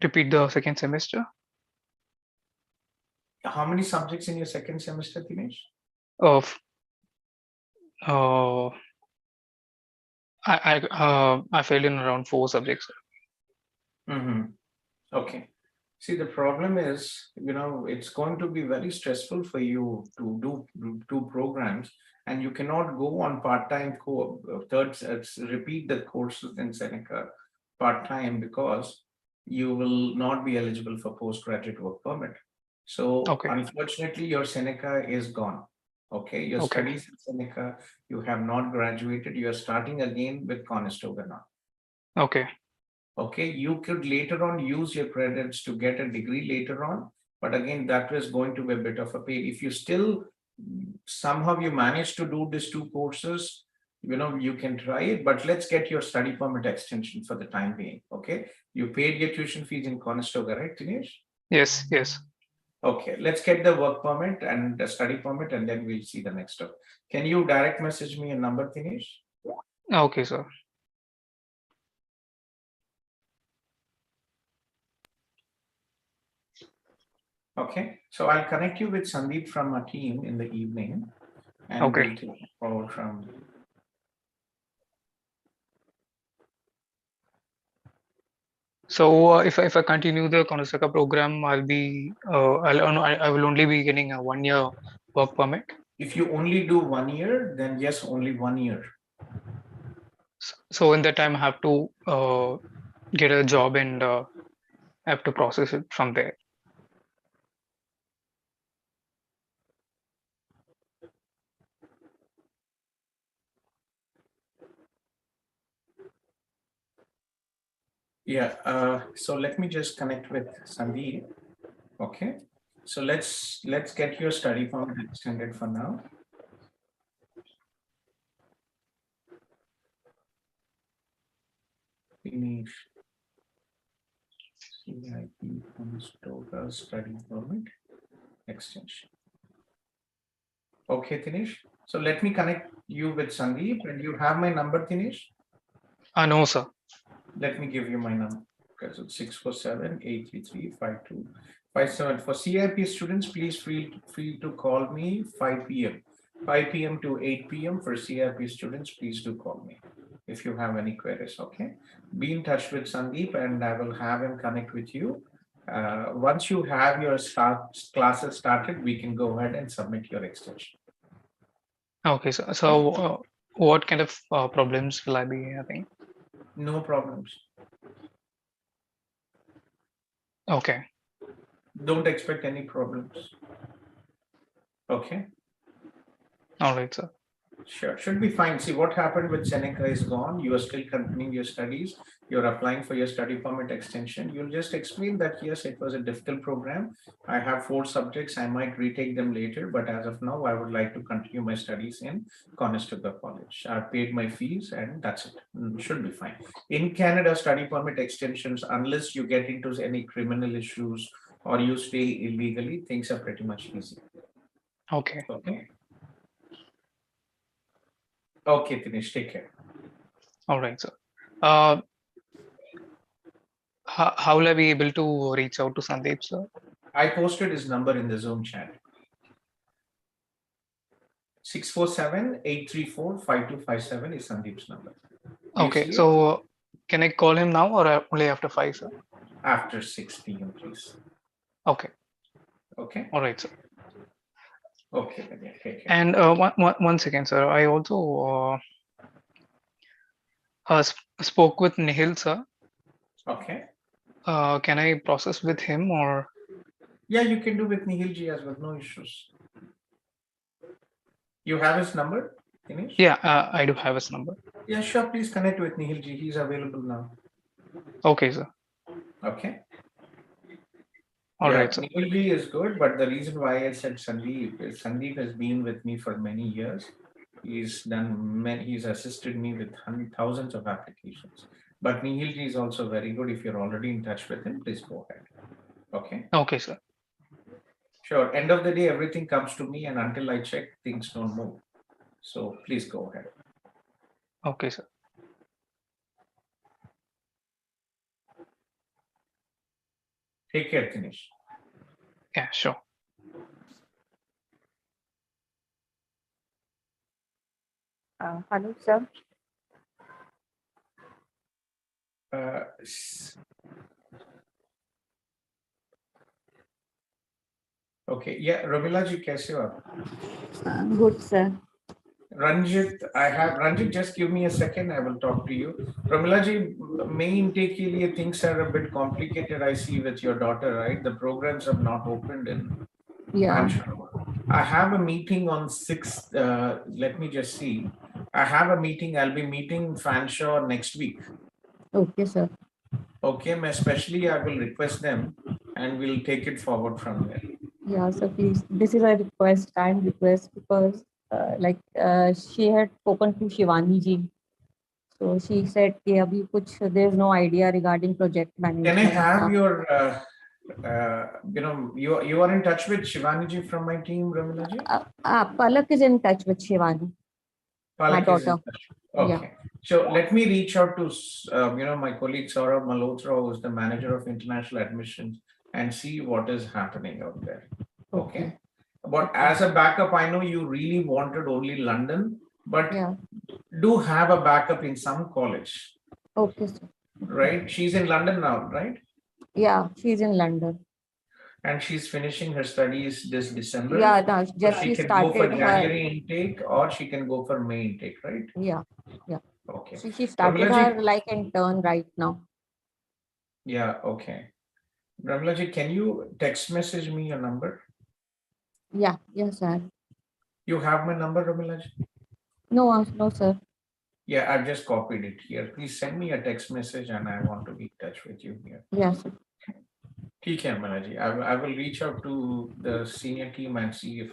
repeat the second semester. How many subjects in your second semester, Dinesh? Of I failed in around 4 subjects. Okay. See, the problem is, it's going to be very stressful for you to do 2 programs, and you cannot go on part-time repeat the courses in Seneca part-time because you will not be eligible for postgraduate work permit. So unfortunately, your Seneca is gone. Okay, your studies in Seneca, you have not graduated. You are starting again with Conestoga now. Okay. Okay, you could later on use your credits to get a degree later on, but again, that is going to be a bit of a pain. If you still somehow you manage to do these 2 courses, you can try it, but let's get your study permit extension for the time being. Okay, you paid your tuition fees in Conestoga, right, Dinesh? Yes, yes. Okay, let's get the work permit and the study permit, and then we'll see the next step. Can you direct message me a number, Dinesh? Okay, sir. Okay, so I'll connect you with Sandeep from our team in the evening, and Okay. we'll take it forward from. So if I continue the Conestoga program, I will only be getting a 1 year work permit. If you only do 1 year, then yes, only 1 year. So in that time, I have to get a job and have to process it from there. Yeah, so let me just connect with Sandeep. Okay, so let's get your study permit extended for now. Finish CIP Conestoga study permit extension. Okay, Dinesh. So let me connect you with Sandeep, and you have my number, Dinesh? No, sir. Let me give you my number. Okay, so 647-833-5257. For CIP students, please feel free to call me 5 p.m. 5 p.m. to 8 p.m. For CIP students, please do call me if you have any queries. Okay, be in touch with Sandeep, and I will have him connect with you. Once you have your classes started, we can go ahead and submit your extension. Okay, so what kind of problems will I be having? No problems. Okay. Don't expect any problems. Okay. All right, sir. Sure, should be fine. See, what happened with Seneca is gone. You are still continuing your studies. You're applying for your study permit extension. You'll just explain that, yes, it was a difficult program. I have 4 subjects. I might retake them later, but as of now, I would like to continue my studies in Conestoga College. I've paid my fees, and that's it. Should be fine. In Canada, study permit extensions, unless you get into any criminal issues or you stay illegally, things are pretty much easy. Okay. Okay. Okay, Dinesh, take care. All right, sir. How will I be able to reach out to Sandeep, sir? I posted his number in the Zoom chat. 647-834-5257 is Sandeep's number. Okay, so can I call him now or only after 5, sir? After 6 p.m., please. Okay. Okay. All right, sir. Okay, then, yeah, take care. And one second, sir. I also Spoke with Nihil, sir. Okay. Can I process with him or? Yeah, you can do with Nihil ji as well. No issues. You have his number, Dinesh? Yeah, I do have his number. Yeah, sure. Please connect with Nihil ji. He's available now. Okay, sir. Okay. All yeah, right, sir. Nihil ji is good, but the reason why I said Sandeep is Sandeep has been with me for many years. He's assisted me with thousands of applications. But Nihil ji is also very good. If you're already in touch with him, please go ahead. Okay. Okay, sir. Sure. End of the day, everything comes to me, and until I check, things don't move. So please go ahead. Okay, sir. Take care, Dinesh. Yeah, sure. Hello, sir. Okay. Yeah, Ramila ji, kaise ho aap? Good, sir. Ranjit, just give me a second. I will talk to you. Ramila ji, main intake ke liye things are a bit complicated. I see with your daughter, right? The programs have not opened in. Yeah. I have a meeting on 6th. Let me just see. I have a meeting. I'll be meeting Fanshawe next week. Okay, sir. Okay, especially I will request them and we'll take it forward from there. Yeah, so please, this is a request, kind request, because she had spoken to Shivani ji. So she said, there's no idea regarding project management. Can I have your, you are in touch with Shivani ji from my team, Ramila ji? Palak is in touch with Shivani, my daughter. Okay. Yeah. So let me reach out to, my colleague Saurabh Malhotra, who is the manager of international admissions, and see what is happening out there. Okay. But as a backup, I know you really wanted only London, but do have a backup in some college. Okay, sir. Right? She's in London now, right? Yeah, she's in London. And she's finishing her studies this December. Yeah, no, just she can go for January intake or she can go for May intake, right? Yeah, yeah. Okay. She started her intern right now. Yeah, okay. Ramla ji, can you text message me your number? Yeah, yes, sir. You have my number, Ramla ji? No, no, sir. Yeah, I've just copied it here. Please send me a text message and I want to be in touch with you here. Yes. Okay, Ramla ji. I will reach out to the senior team and see if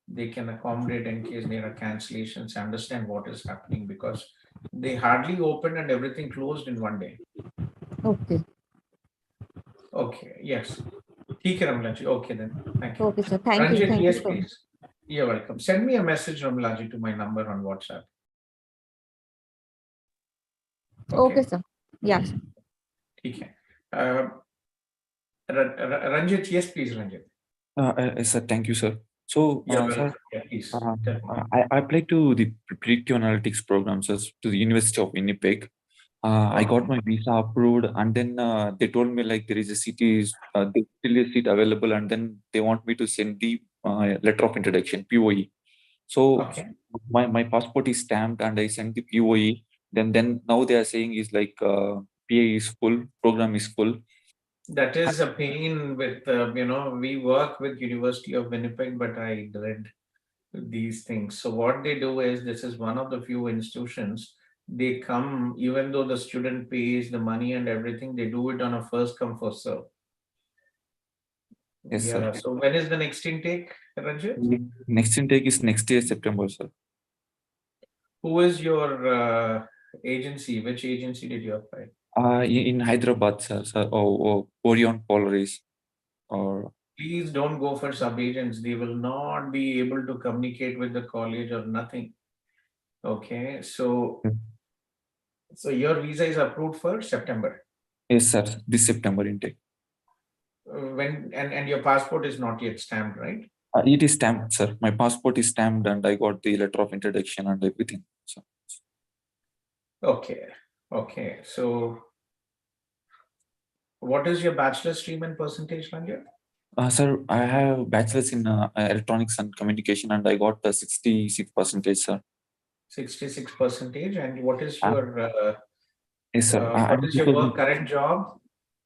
they can accommodate in case there are cancellations, understand what is happening, because they hardly opened and everything closed in one day. Okay. Okay, yes. Okay, Ramla ji. Okay then. Thank you. Okay, sir. Thank Ranjit, you. Thank yes, you so please. You're welcome. Send me a message, Ramla ji, to my number on WhatsApp. Okay, sir. Yes. Okay. Ranjit, yes, please, Ranjit. Sir, thank you, sir. So, sir, yeah, please. I applied to the predictive analytics programs to the University of Winnipeg. I got my visa approved, and then they told me like there is a seat available, and then they want me to send the letter of introduction (POE). So my passport is stamped, and I sent the POE. Then now they are saying is like PA is full, program is full. That is a pain with we work with University of Winnipeg, but I dread these things. So what they do is, this is one of the few institutions, they come, even though the student pays the money and everything, they do it on a first come first serve. Yes, yeah. sir. So when is the next intake, Ranjit? Next intake is next year, September, sir. Who is your agency? Which agency did you apply? In Hyderabad, sir, or Orion Kolluri, or. Please don't go for sub-agents. They will not be able to communicate with the college or nothing. Okay, so your visa is approved for September. Yes, sir. This September intake. When and your passport is not yet stamped, right? It is stamped, sir. My passport is stamped, and I got the letter of introduction and everything. So. Okay. Okay. So, what is your bachelor stream and percentage, Ranjit? Sir, I have bachelor's in electronics and communication, and I got 66%, sir. 66%. And what is your Yes, sir. What is your current job?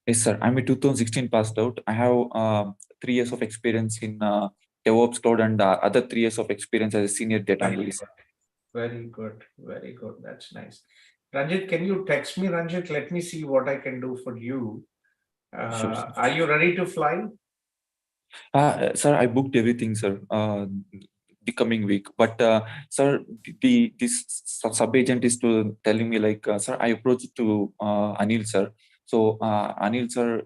Yes, sir. I'm a 2016 passed out. I have 3 years of experience in DevOps cloud and other 3 years of experience as a senior data analyst. Very good. Very good. That's nice. Ranjit, can you text me, Ranjit? Let me see what I can do for you. Sure, sir. Are you ready to fly? Sir, I booked everything, sir, the coming week. But, sir, this sub-agent is telling me like, sir, I approached to Anil, sir. So Anil, sir,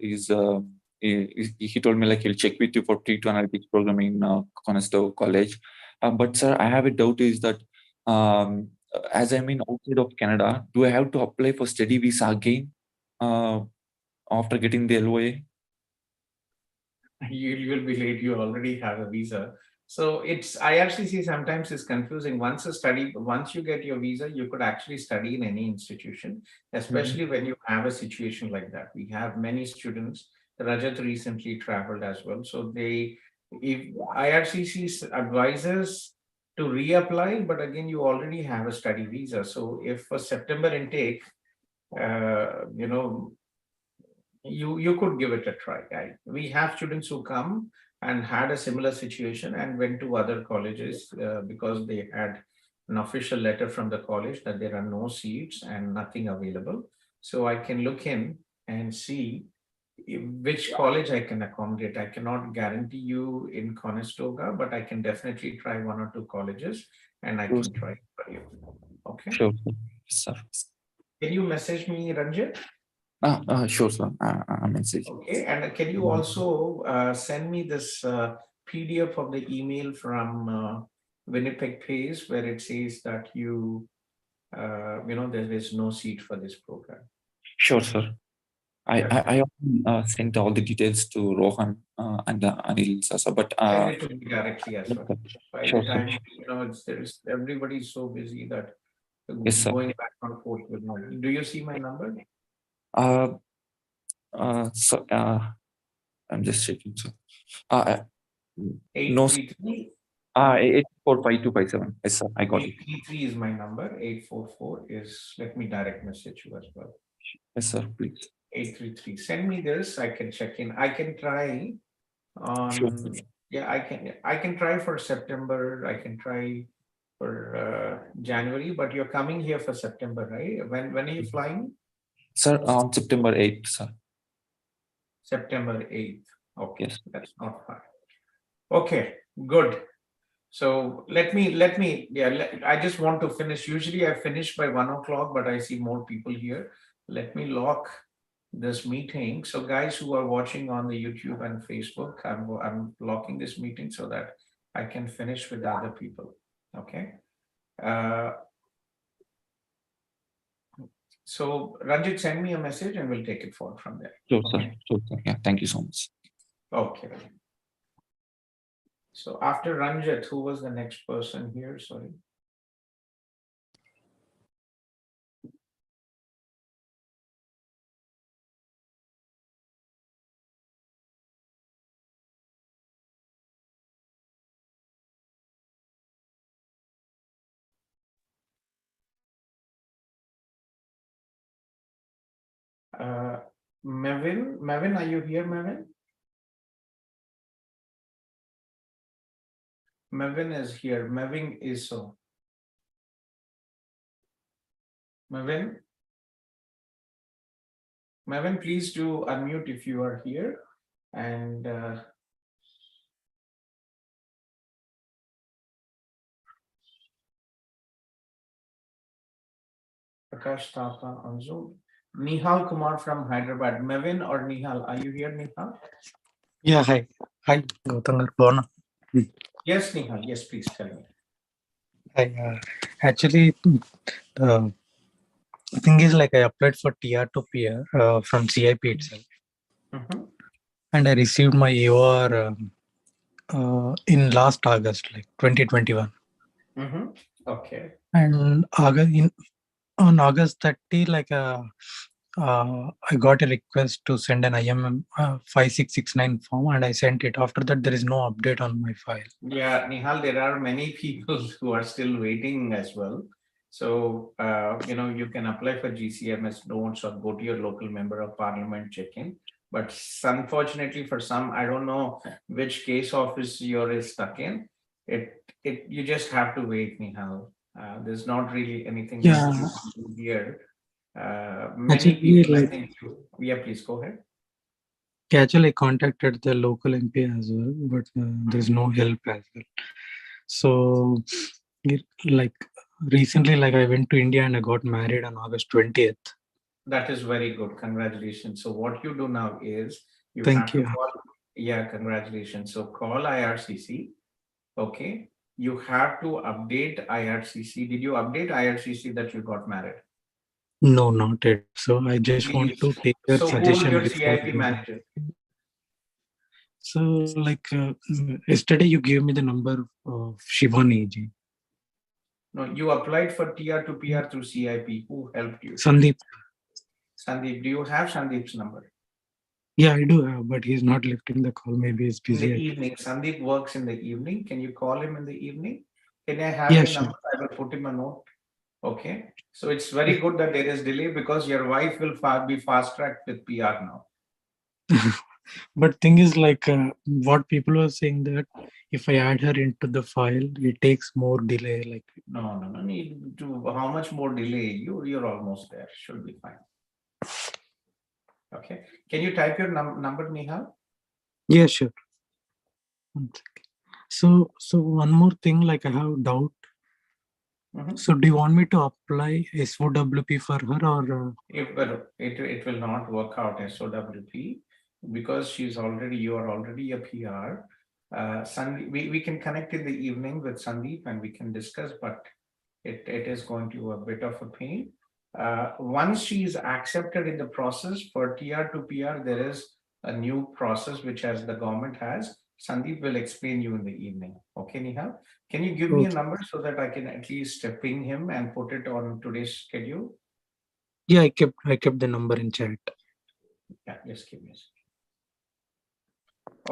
he told me like he'll check with you for T2 analytics program in Conestoga College. But, sir, I have a doubt is that as I'm in outside of Canada, do I have to apply for study visa again after getting the LOA? You'll be late. You already have a visa. So it's IRCC sometimes is confusing. Once you get your visa, you could actually study in any institution, especially when you have a situation like that. We have many students. Rajat recently traveled as well. So if IRCC advises to reapply, but again, you already have a study visa. So if for September intake, you could give it a try. We have students who come and had a similar situation and went to other colleges because they had an official letter from the college that there are no seats and nothing available. So I can look in and see which college I can accommodate. I cannot guarantee you in Conestoga, but I can definitely try 1 or 2 colleges and I can try for you. Okay. Sure, sir. Can you message me, Ranjit? Sure, sir. I'll message. Okay, and can you also send me this PDF of the email from Winnipeg Pace where it says that there is no seat for this program? Sure, sir. I sent all the details to Rohan and Anil, sir. But send it to me directly as well. By sure, the time, everybody's so busy that yes, sir. going back and forth with no. Do you see my number? So I'm just checking, sir. No. 845257. Yes, sir. I got it. 833 is my number. 844 is. Let me direct message you as well. Yes, sir. Please. 833. Send me this. I can check in. I can try on. Sure. Yeah, I can try for September. I can try for January. But you're coming here for September, right? When are you flying? Sir, on September 8th, sir. September 8th. Okay, yes. That's not far. Okay, good. So let me, I just want to finish. Usually I finish by 1 o'clock, but I see more people here. Let me lock this meeting. So guys who are watching on the YouTube and Facebook, I'm locking this meeting so that I can finish with the other people. Okay. So Ranjit, send me a message and we'll take it forward from there. Sure, okay? Sir. Sure, sir. Yeah, thank you so much. Okay. So after Ranjit, who was the next person here? Sorry. Mevin, are you here, Mevin? Mevin is here. Mevin is so. Mevin, please do unmute if you are here. And Prakash Tata on Zoom. Nihal Kumar from Hyderabad. Mevin or Nihal, are you here, Nihal? Yeah, hi. Hi, Gautham. Yes, Nihal. Yes, please tell me. Hi. Actually, the thing is like I applied for TR to PR from CIP itself. And I received my AOR in last August, like 2021. Okay. And on August 30, like I got a request to send an IMM 5669 form and I sent it. After that, there is no update on my file. Yeah, Nihal, there are many people who are still waiting as well. So, you can apply for GCMS notes or go to your local member of parliament check-in. But unfortunately for some, I don't know which case office you're stuck in. You just have to wait, Nihal. There's not really anything much Yeah, you can do here. Many actually, people, I like, think, yeah, please go ahead. actually, I contacted the local MP as well, but there's no help as well. So, like, recently, like, I went to India and I got married on August 20th. That is very good. Congratulations. So what you do now is you Thank have to you. call. Yeah, congratulations. So call IRCC. Okay. You have to update IRCC. Did you update IRCC that you got married? No, not yet. So I just want Please. to take your So who is suggestion your before. CIP manager? So, like, yesterday you gave me the number of Shivani ji. No, you applied for TR to PR through CIP. Who helped you? Sandeep. Sandeep, do you have Sandeep's number? Yeah, I do have, but he's not lifting the call. Maybe he's In the busy. evening. Sandeep works in the evening. Can you call him in the evening? Can I have Yeah, his sure. number? I will put him a note. Okay. So it's very good that there is delay because your wife will be fast-tracked with PR now. But thing is, like, what people are saying that if I add her into the file, it takes more delay. Like, No. Need to, how much more delay? You're almost there. Should be fine. Okay. Can you type your number, Nihal? yeah, sure. One second. So one more thing, like, I have doubt. So do you want me to apply SOWP for her or? It will not work out SOWP because you are already a PR. Sandeep, we can connect in the evening with Sandeep and we can discuss, but it is going to be a bit of a pain. Once she is accepted in the process for TR to PR, there is a new process which the government has. Sandeep will explain you in the evening. Okay, Nihal? Can you give me a number so that I can at least ping him and put it on today's schedule? Yeah, I kept the number in chat. Yeah, just give me a second.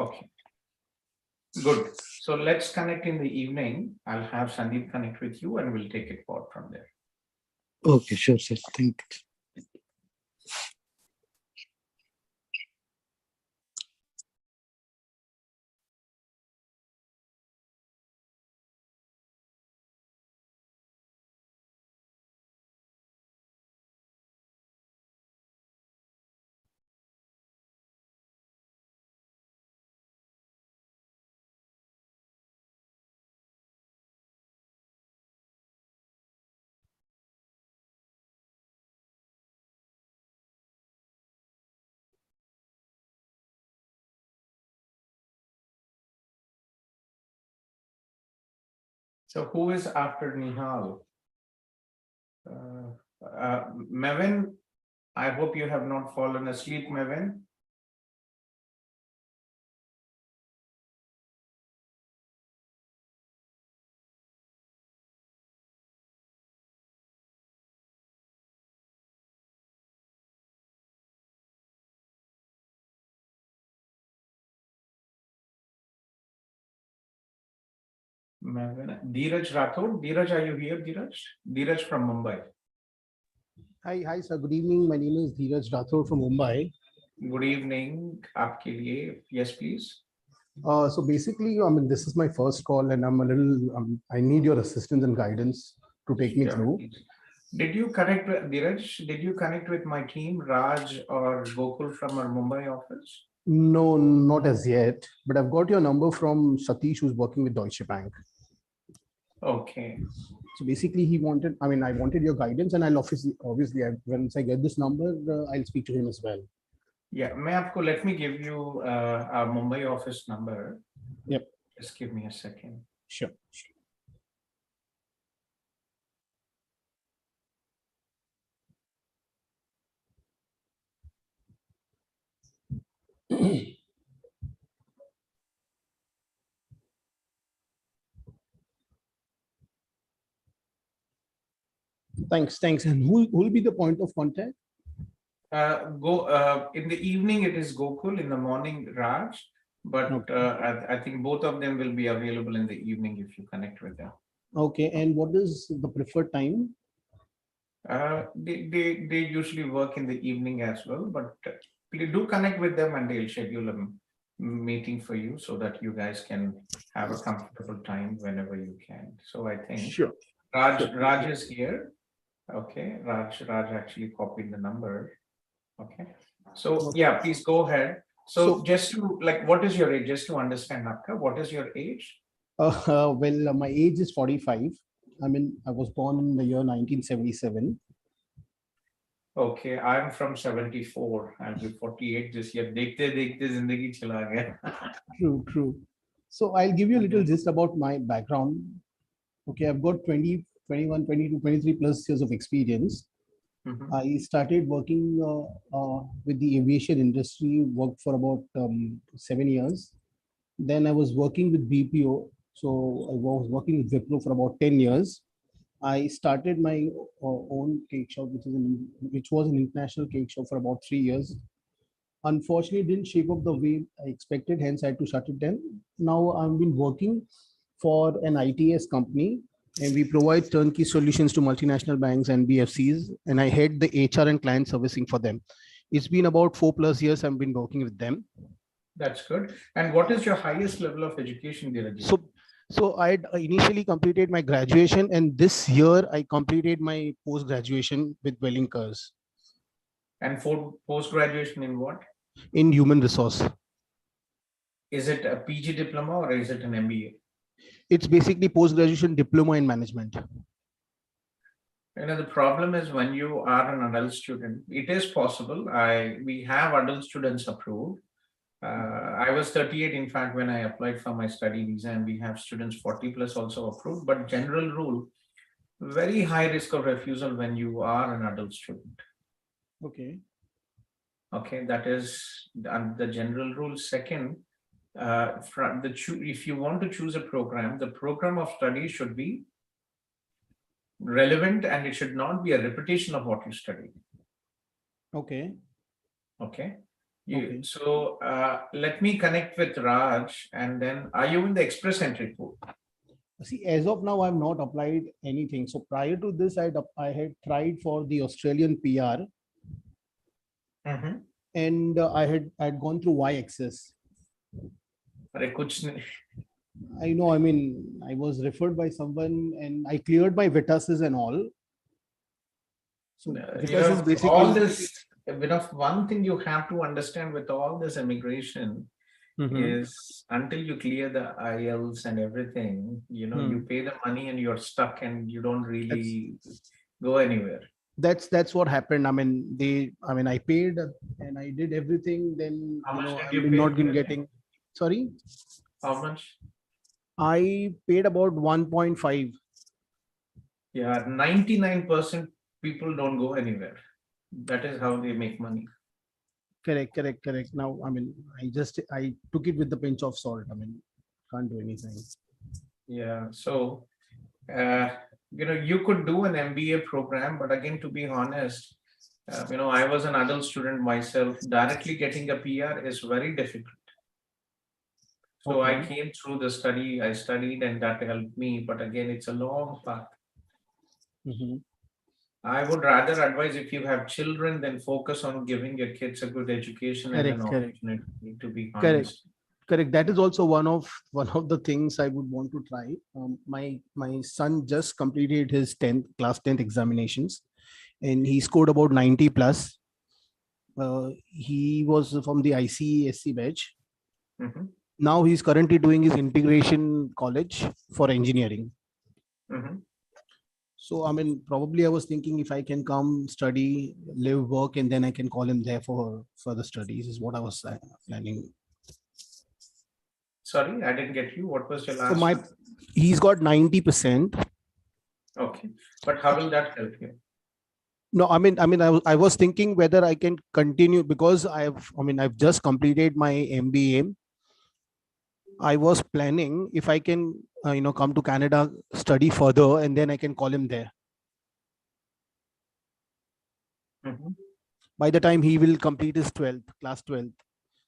Okay. Good. So let's connect in the evening. I'll have Sandeep connect with you and we'll take it forward from there. Okay, sure, sir. Thank you. So who is after Nihal? Mevin, I hope you have not fallen asleep, Mevin. Dheeraj Rathod. Dheeraj, are you here, Dheeraj? Dheeraj from Mumbai. Hi, sir. Good evening. My name is Dheeraj Rathod from Mumbai. Good evening. Aapke liye. Yes, please. So basically, I mean, this is my first call and I'm a little, I need your assistance and guidance to take me through. Did you connect with Dheeraj? Did you connect with my team, Raj or Gokul from our Mumbai office? No, not as yet, but I've got your number from Satish, who's working with Deutsche Bank. Okay. So basically I wanted your guidance and I'll obviously once I get this number, I'll speak to him as well. Yeah, let me give you our Mumbai office number. Yep. Just give me a second. Sure. Thanks. And who will be the point of contact? In the evening it is Gokul, in the morning Raj, but I think both of them will be available in the evening if you connect with them. Okay, and what is the preferred time? They usually work in the evening as well, but please do connect with them and they'll schedule a meeting for you so that you guys can have a comfortable time whenever you can. So I think Sure. Raj is here. Okay, Raj actually copied the number. Okay, so yeah, please go ahead. So just to what is your age? Just to understand, Akka, what is your age? Well, my age is 45. I mean, I was born in the year 1977. Okay, I'm from 74. I'll be 48 this year. देखते देखते जिंदगी चला गया. True. So I'll give you a little gist about my background. Okay, I've got 20, 21, 22, 23 plus years of experience. I started working with the aviation industry, worked for about 7 years. Then I was working with BPO. So I was working with Wipro for about 10 years. I started my own cake shop, which was an international cake shop for about 3 years. Unfortunately, it didn't shape up the way I expected, hence I had to shut it down. Now I've been working for an ITS company, and we provide turnkey solutions to multinational banks and BFCs, and I head the HR and client servicing for them. It's been about 4+ years I've been working with them. That's good. And what is your highest level of education, Dheeraj? So I initially completed my graduation, and this year I completed my post-graduation with Wellinkers. And for post-graduation in what? In human resource. Is it a PG diploma or is it an MBA? It's basically post-graduation diploma in management. You know, the problem is when you are an adult student, it is possible. We have adult students approved. I was 38, in fact, when I applied for my study visa, and we have students 40 plus also approved. But general rule, very high risk of refusal when you are an adult student. Okay. Okay, that is the general rule. Second, if you want to choose a program, the program of study should be relevant and it should not be a repetition of what you studied. Okay. Okay. So let me connect with Raj, and then are you in the express entry pool? See, as of now, I've not applied anything. So prior to this, I had tried for the Australian PR, and I had gone through Y-axis. I know. I mean, I was referred by someone, and I cleared my Vitases and all. So Vitases basically all this. One thing you have to understand with all this immigration is until you clear the IELTS and everything, you pay the money and you're stuck and you don't really go anywhere. That's what happened. I mean, I paid and I did everything. Then How much I've did you been pay? not been getting. Sorry. How much? I paid about 1.5. Yeah, 99% people don't go anywhere. That is how they make money. Correct. Now, I mean, I took it with the pinch of salt. I mean, can't do anything. Yeah. So, you could do an MBA program, but again, to be honest, I was an adult student myself. Directly getting a PR is very difficult. So I came through the study, I studied, and that helped me. But again, it's a long path. I would rather advise, if you have children, then focus on giving your kids a good education and an opportunity, to be honest. Correct. That is also one of the things I would want to try. My son just completed his class 10th examinations, and he scored about 90 plus. He was from the ICSC batch. Now he's currently doing his integration college for engineering. So, I mean, probably I was thinking if I can come, study, live, work, and then I can call him there for further studies is what I was planning. Sorry, I didn't get you. What was your last? So he's got 90%. Okay, but how will that help you? No, I mean, I was thinking whether I can continue, because I've just completed my MBA. I was planning if I can, come to Canada, study further, and then I can call him there. By the time he will complete his class 12th,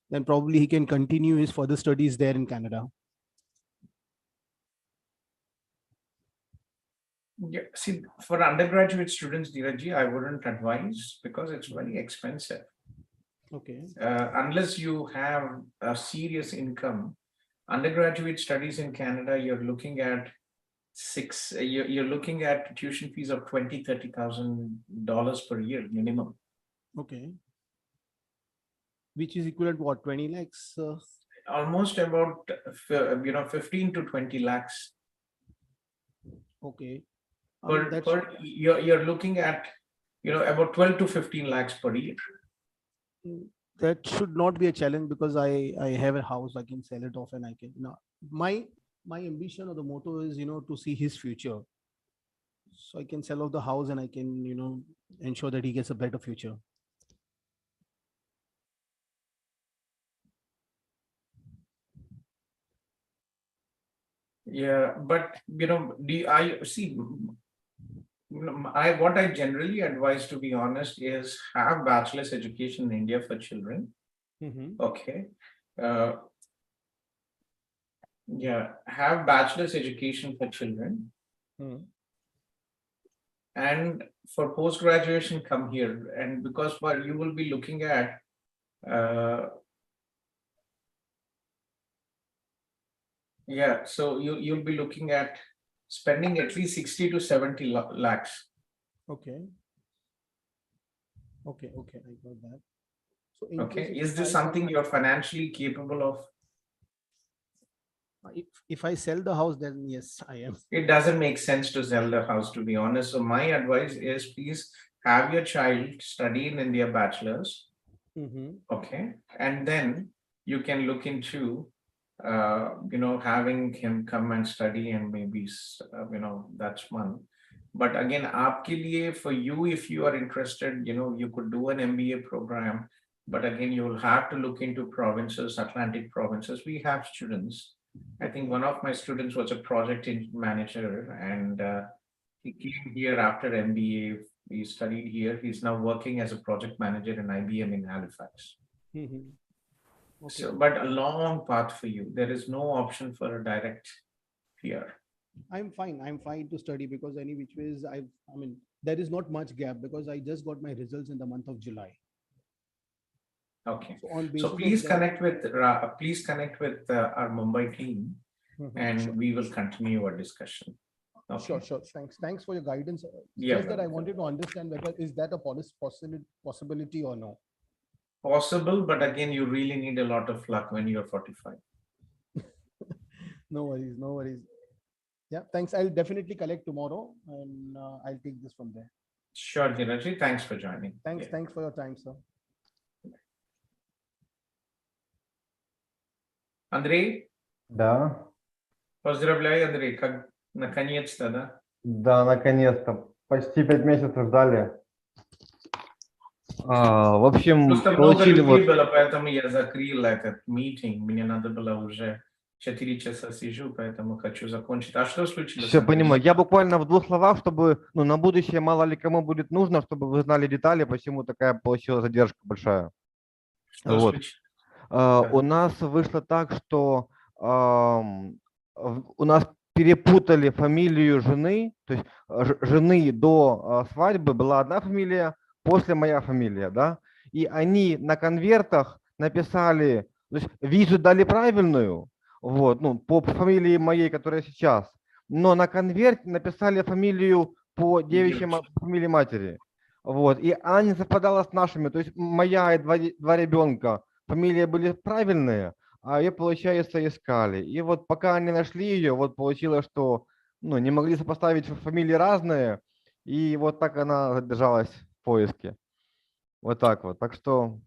then probably he can continue his further studies there in Canada. Yeah, see, for undergraduate students, Dheeraj, I wouldn't advise because it's very expensive. Okay. Unless you have a serious income, undergraduate studies in Canada, you're looking at you're looking at tuition fees of $20,000-$30,000 per year minimum. Okay. Which is equivalent to what, 20 lakhs? Almost about 15 to 20 lakhs. Okay. You're looking at about 12 to 15 lakhs per year. That should not be a challenge because I have a house. I can sell it off and I can. My ambition or the motto is to see his future. So I can sell off the house and I can ensure that he gets a better future. Yeah, but I see. What I generally advise, to be honest, is have bachelor's education in India for children. Okay. Yeah, have bachelor's education for children. And for post-graduation, come here. And because you will be looking at so you'll be looking at spending at least 60 to 70 lakhs. Okay. Okay. Okay. I got that. So okay. Is this something you're financially capable of? If I sell the house, then yes, I am. It doesn't make sense to sell the house, to be honest. So my advice is please have your child study in India bachelor's. Okay. And then you can look into having him come and study and maybe that's one. But again, aapke liye, for you, if you are interested, you could do an MBA program. But again, you'll have to look into provinces, Atlantic provinces. We have students. I think one of my students was a project manager, and he came here after MBA. He studied here. He's now working as a project manager in IBM in Halifax. Okay. So, but a long path for you. There is no option for a direct PR. I'm fine. I'm fine to study because any which ways I mean, there is not much gap because I just got my results in the month of July. Okay. So please connect with our Mumbai team, and we will continue our discussion. Okay. Sure. Thanks for your guidance. Yeah, just that I wanted to understand whether is that a possibility or no. Possible, but again, you really need a lot of luck when you're 45. No worries. Yeah, thanks. I'll definitely collect tomorrow, and I'll take this from there. Sure, Dheeraj. Thanks for joining. Thanks for your time, sir. Андрей? Да. Поздравляю, Андрей, как наконец-то, да? Да, наконец-то. Почти 5 месяцев ждали. В общем, Просто получили много людей было, поэтому я закрыл этот митинг. Мне надо было уже 4 часа сижу, поэтому хочу закончить. А что случилось? Все понимаю. Я буквально в 2 словах, чтобы на будущее мало ли кому будет нужно, чтобы вы знали детали, почему такая получилась задержка большая. Что случилось? У нас вышло так, что у нас перепутали фамилию жены, то есть жены до свадьбы была одна фамилия, после моя фамилия, да, и они на конвертах написали, то есть визу дали правильную, по фамилии моей, которая сейчас, но на конверте написали фамилию по девичьей фамилии матери, и она не совпадала с нашими, то есть моя и два ребенка, фамилии были правильные, а ее, получается, искали. И пока они нашли ее, получилось, что не могли сопоставить фамилии разные, и так она задержалась в поиске. Вот так вот. Так что,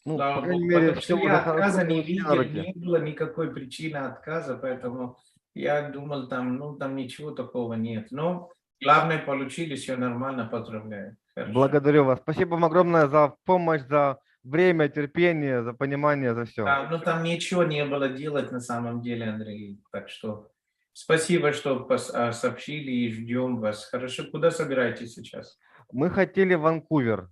по крайней мере, все уже отказа не на видел, руки. не было никакой причины отказа, поэтому я думал, там ничего такого нет. Но главное, получили, все нормально, поздравляю. Хорошо. Благодарю вас. Спасибо вам огромное за помощь, за время, терпение, за понимание, за все. Там ничего не было делать на самом деле, Андрей. Так что спасибо, что сообщили, и ждем вас. Хорошо, куда собираетесь сейчас? Мы хотели в Ванкувер.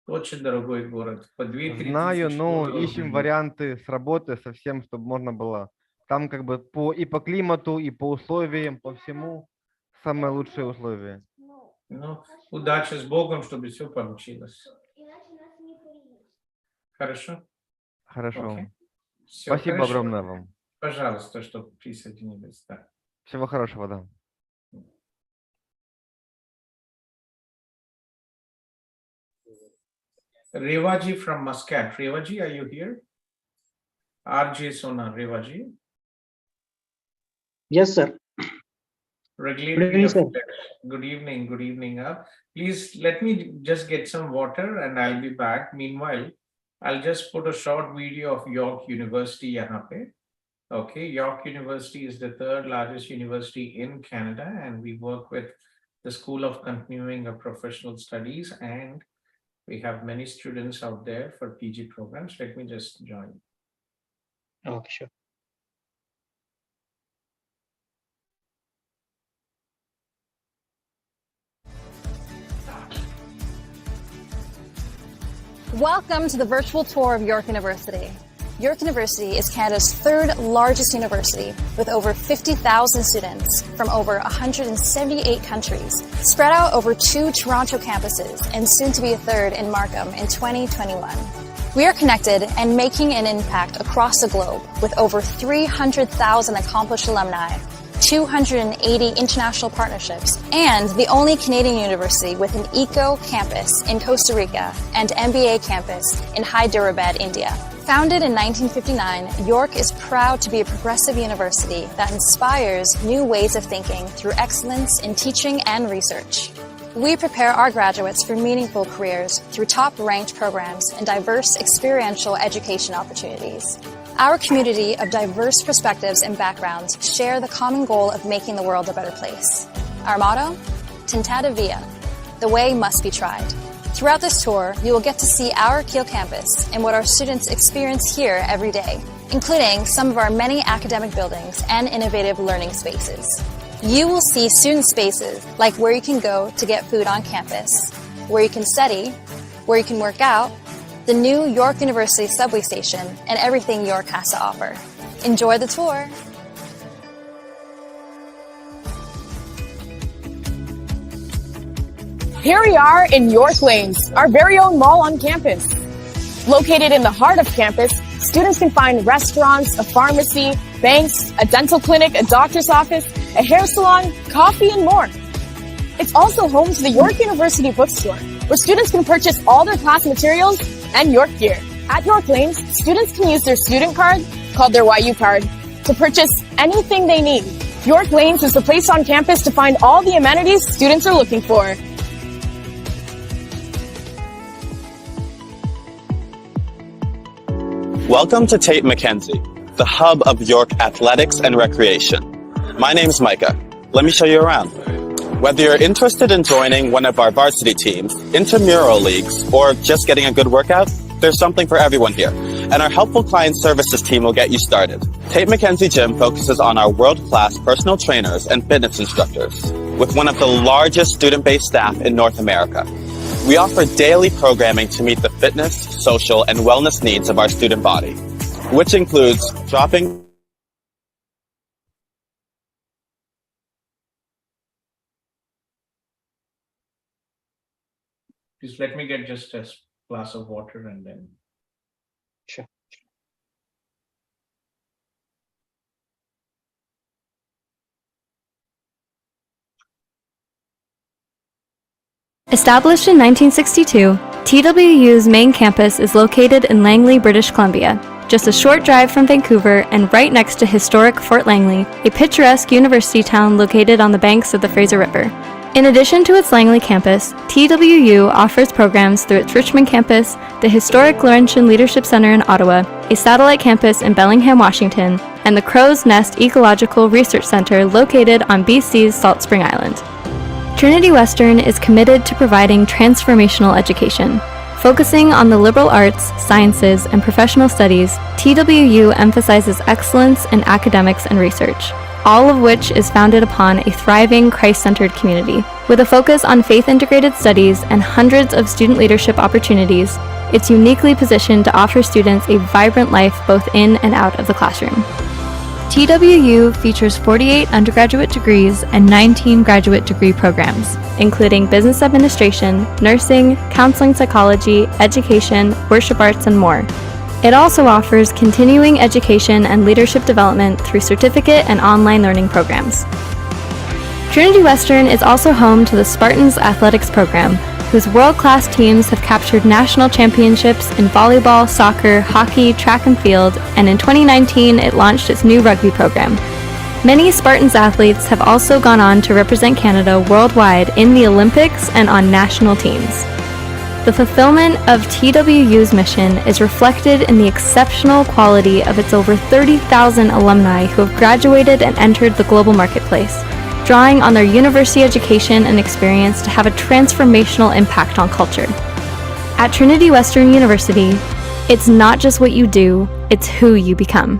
Очень дорогой город. По 2-3 Знаю, тысячи но долларов ищем в день. варианты с работы совсем, чтобы можно было. Там и по климату, и по условиям, по всему самые лучшие условия. Ну, удачи с Богом, чтобы все получилось. Хорошо? Хорошо. Окей. Всё, Спасибо хорошо. огромное вам. Пожалуйста, что присоединились. Да. Всего хорошего, да. Revaji from Muscat. Revaji, are you here? RJ Sona, Revaji. Yes, sir. Regulatory sir. affairs. Good evening. Good evening. Please let me just get some water and I'll be back. Meanwhile, I'll just put a short video of York University. Yahan pe. Okay, York University is the third largest university in Canada, and we work with the School of Continuing of Professional Studies, and we have many students out there for PG programs. Let me just join. Okay, sure. Welcome to the virtual tour of York University. York University is Canada's third largest university with over 50,000 students from over 178 countries, spread out over 2 Toronto campuses and soon to be a third in Markham in 2021. We are connected and making an impact across the globe with over 300,000 accomplished alumni, 280 international partnerships, and the only Canadian university with an eco campus in Costa Rica and MBA campus in Hyderabad, India. Founded in 1959, York is proud to be a progressive university that inspires new ways of thinking through excellence in teaching and research. We prepare our graduates for meaningful careers through top-ranked programs and diverse experiential education opportunities. Our community of diverse perspectives and backgrounds share the common goal of making the world a better place. Our motto? Tentata Via. The way must be tried. Throughout this tour, you will get to see our Kiel campus and what our students experience here every day, including some of our many academic buildings and innovative learning spaces. You will see student spaces like where you can go to get food on campus, where you can study, where you can work out, the new York University subway station, and everything York has to offer. Enjoy the tour! Here we are in York Lanes, our very own mall on campus. Located in the heart of campus, students can find restaurants, a pharmacy, banks, a dental clinic, a doctor's office, a hair salon, coffee, and more. It's also home to the York University bookstore, where students can purchase all their class materials and York gear. At York Lanes, students can use their student card, called their YU card, to purchase anything they need. York Lanes is the place on campus to find all the amenities students are looking for. Welcome to Tate McKenzie, the hub of York athletics and recreation. My name's Micah. Let me show you around. Whether you're interested in joining one of our varsity teams, intramural leagues, or just getting a good workout, there's something for everyone here. And our helpful client services team will get you started. Tate McKenzie Gym focuses on our world-class personal trainers and fitness instructors, with one of the largest student-based staff in North America. We offer daily programming to meet the fitness, social, and wellness needs of our student body, which includes dropping. Please let me get just a glass of water and then. Sure. Established in 1962, TWU's main campus is located in Langley, British Columbia, just a short drive from Vancouver and right next to historic Fort Langley, a picturesque university town located on the banks of the Fraser River. In addition to its Langley campus, TWU offers programs through its Richmond campus, the historic Laurentian Leadership Center in Ottawa, a satellite campus in Bellingham, Washington, and the Crow's Nest Ecological Research Center located on BC's Salt Spring Island. Trinity Western is committed to providing transformational education. Focusing on the liberal arts, sciences, and professional studies, TWU emphasizes excellence in academics and research, all of which is founded upon a thriving Christ-centered community. With a focus on faith-integrated studies and hundreds of student leadership opportunities, it's uniquely positioned to offer students a vibrant life both in and out of the classroom. TWU features 48 undergraduate degrees and 19 graduate degree programs, including business administration, nursing, counseling psychology, education, worship arts, and more. It also offers continuing education and leadership development through certificate and online learning programs. Trinity Western is also home to the Spartans Athletics program, whose world-class teams have captured national championships in volleyball, soccer, hockey, track and field, and in 2019 it launched its new rugby program. Many Spartans athletes have also gone on to represent Canada worldwide in the Olympics and on national teams. The fulfillment of TWU's mission is reflected in the exceptional quality of its over 30,000 alumni who have graduated and entered the global marketplace, drawing on their university education and experience to have a transformational impact on culture. At Trinity Western University, it's not just what you do, it's who you become.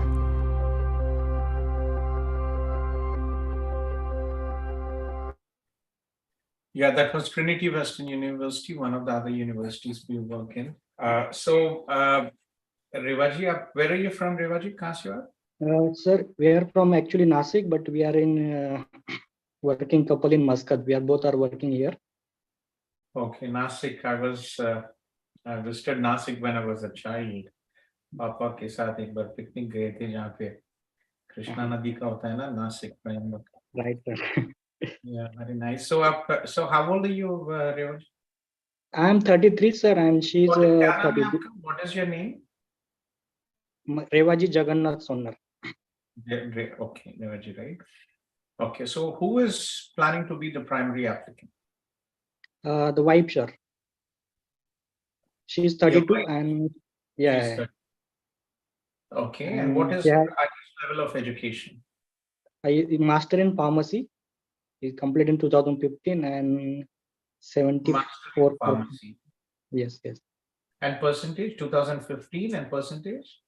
Yeah, that was Trinity Western University, one of the other universities we work in. Revaji, where are you from, Revaji? Kahan se ho aap? Sir, we are from actually Nashik, but we are in working couple in Muscat. We are both are working here. Okay, Nashik. I visited Nashik when I was a child. पापा के साथ एक बार picnic गए थे जहाँ पे कृष्णा नदी का होता है ना नासिक में. Right, sir. Yeah, very nice. So how old are you, Revaji? I am 33, sir, and she's 30. What is your name? Revaji Jagannath Sonnar. Okay, Revaji, right? Okay, so who is planning to be the primary applicant? The wife, sir. She's 32 and yeah. Okay, and what is your level of education? I master in pharmacy. He completed in 2015 and 74. Pharmacy. Yes. And percentage, 2015 and percentage?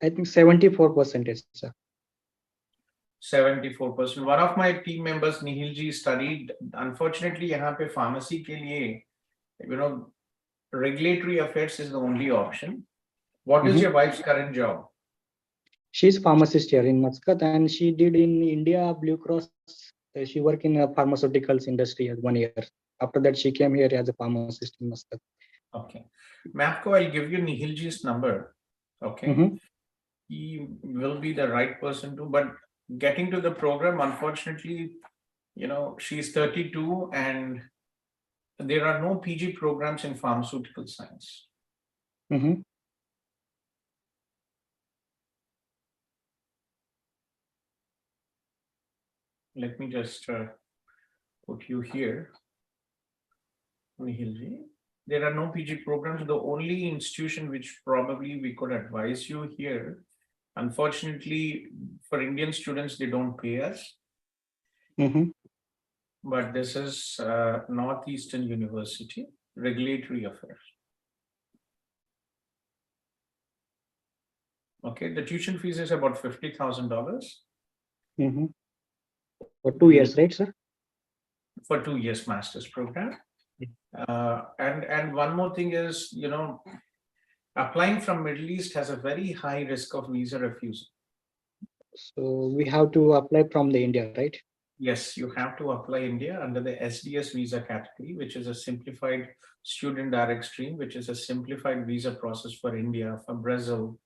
I think 74%, sir. 74%. One of my team members, Nihilji, studied. Unfortunately, यहाँ पे pharmacy के लिए, regulatory affairs is the only option. What is your wife's current job? She's pharmacist here in Muscat, and she did in India Blue Cross. She worked in a pharmaceuticals industry as 1 year. After that, she came here as a pharmacist in Muscat. Okay. Mapko, I'll give you Nihilji's number. Okay. He will be the right person to, but getting to the program, unfortunately, she's 32 and there are no PG programs in pharmaceutical science. Let me just put you here, Nihilji. There are no PG programs. The only institution which probably we could advise you here, unfortunately, for Indian students, they don't pay us. But this is Northeastern University, Regulatory Affairs. Okay, the tuition fees is about $50,000. For 2 years, right, sir? For 2 years master's program. And one more thing is, applying from Middle East has a very high risk of visa refusal. So we have to apply from the India, right? Yes, you have to apply India under the SDS visa category, which is a simplified student direct stream, which is a simplified visa process for India, for Brazil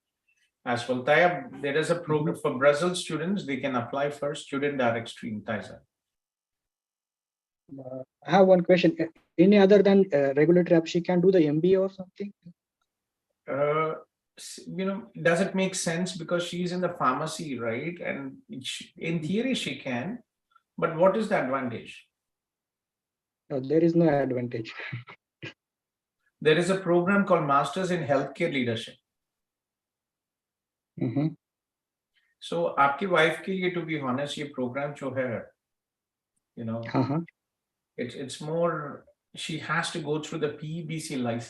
as well. Tayab, there is a program for Brazil students. They can apply for student direct stream, Taiza. I have one question. Any other than regulatory app, she can do the MBA or something? Does it make sense because she's in the pharmacy, right? And in theory, she can. But what is the advantage? There is no advantage. There is a program called Masters in Healthcare Leadership. So, आपकी wife के लिए, to be honest, ये program जो है, it's more, she has to go through the PEBC license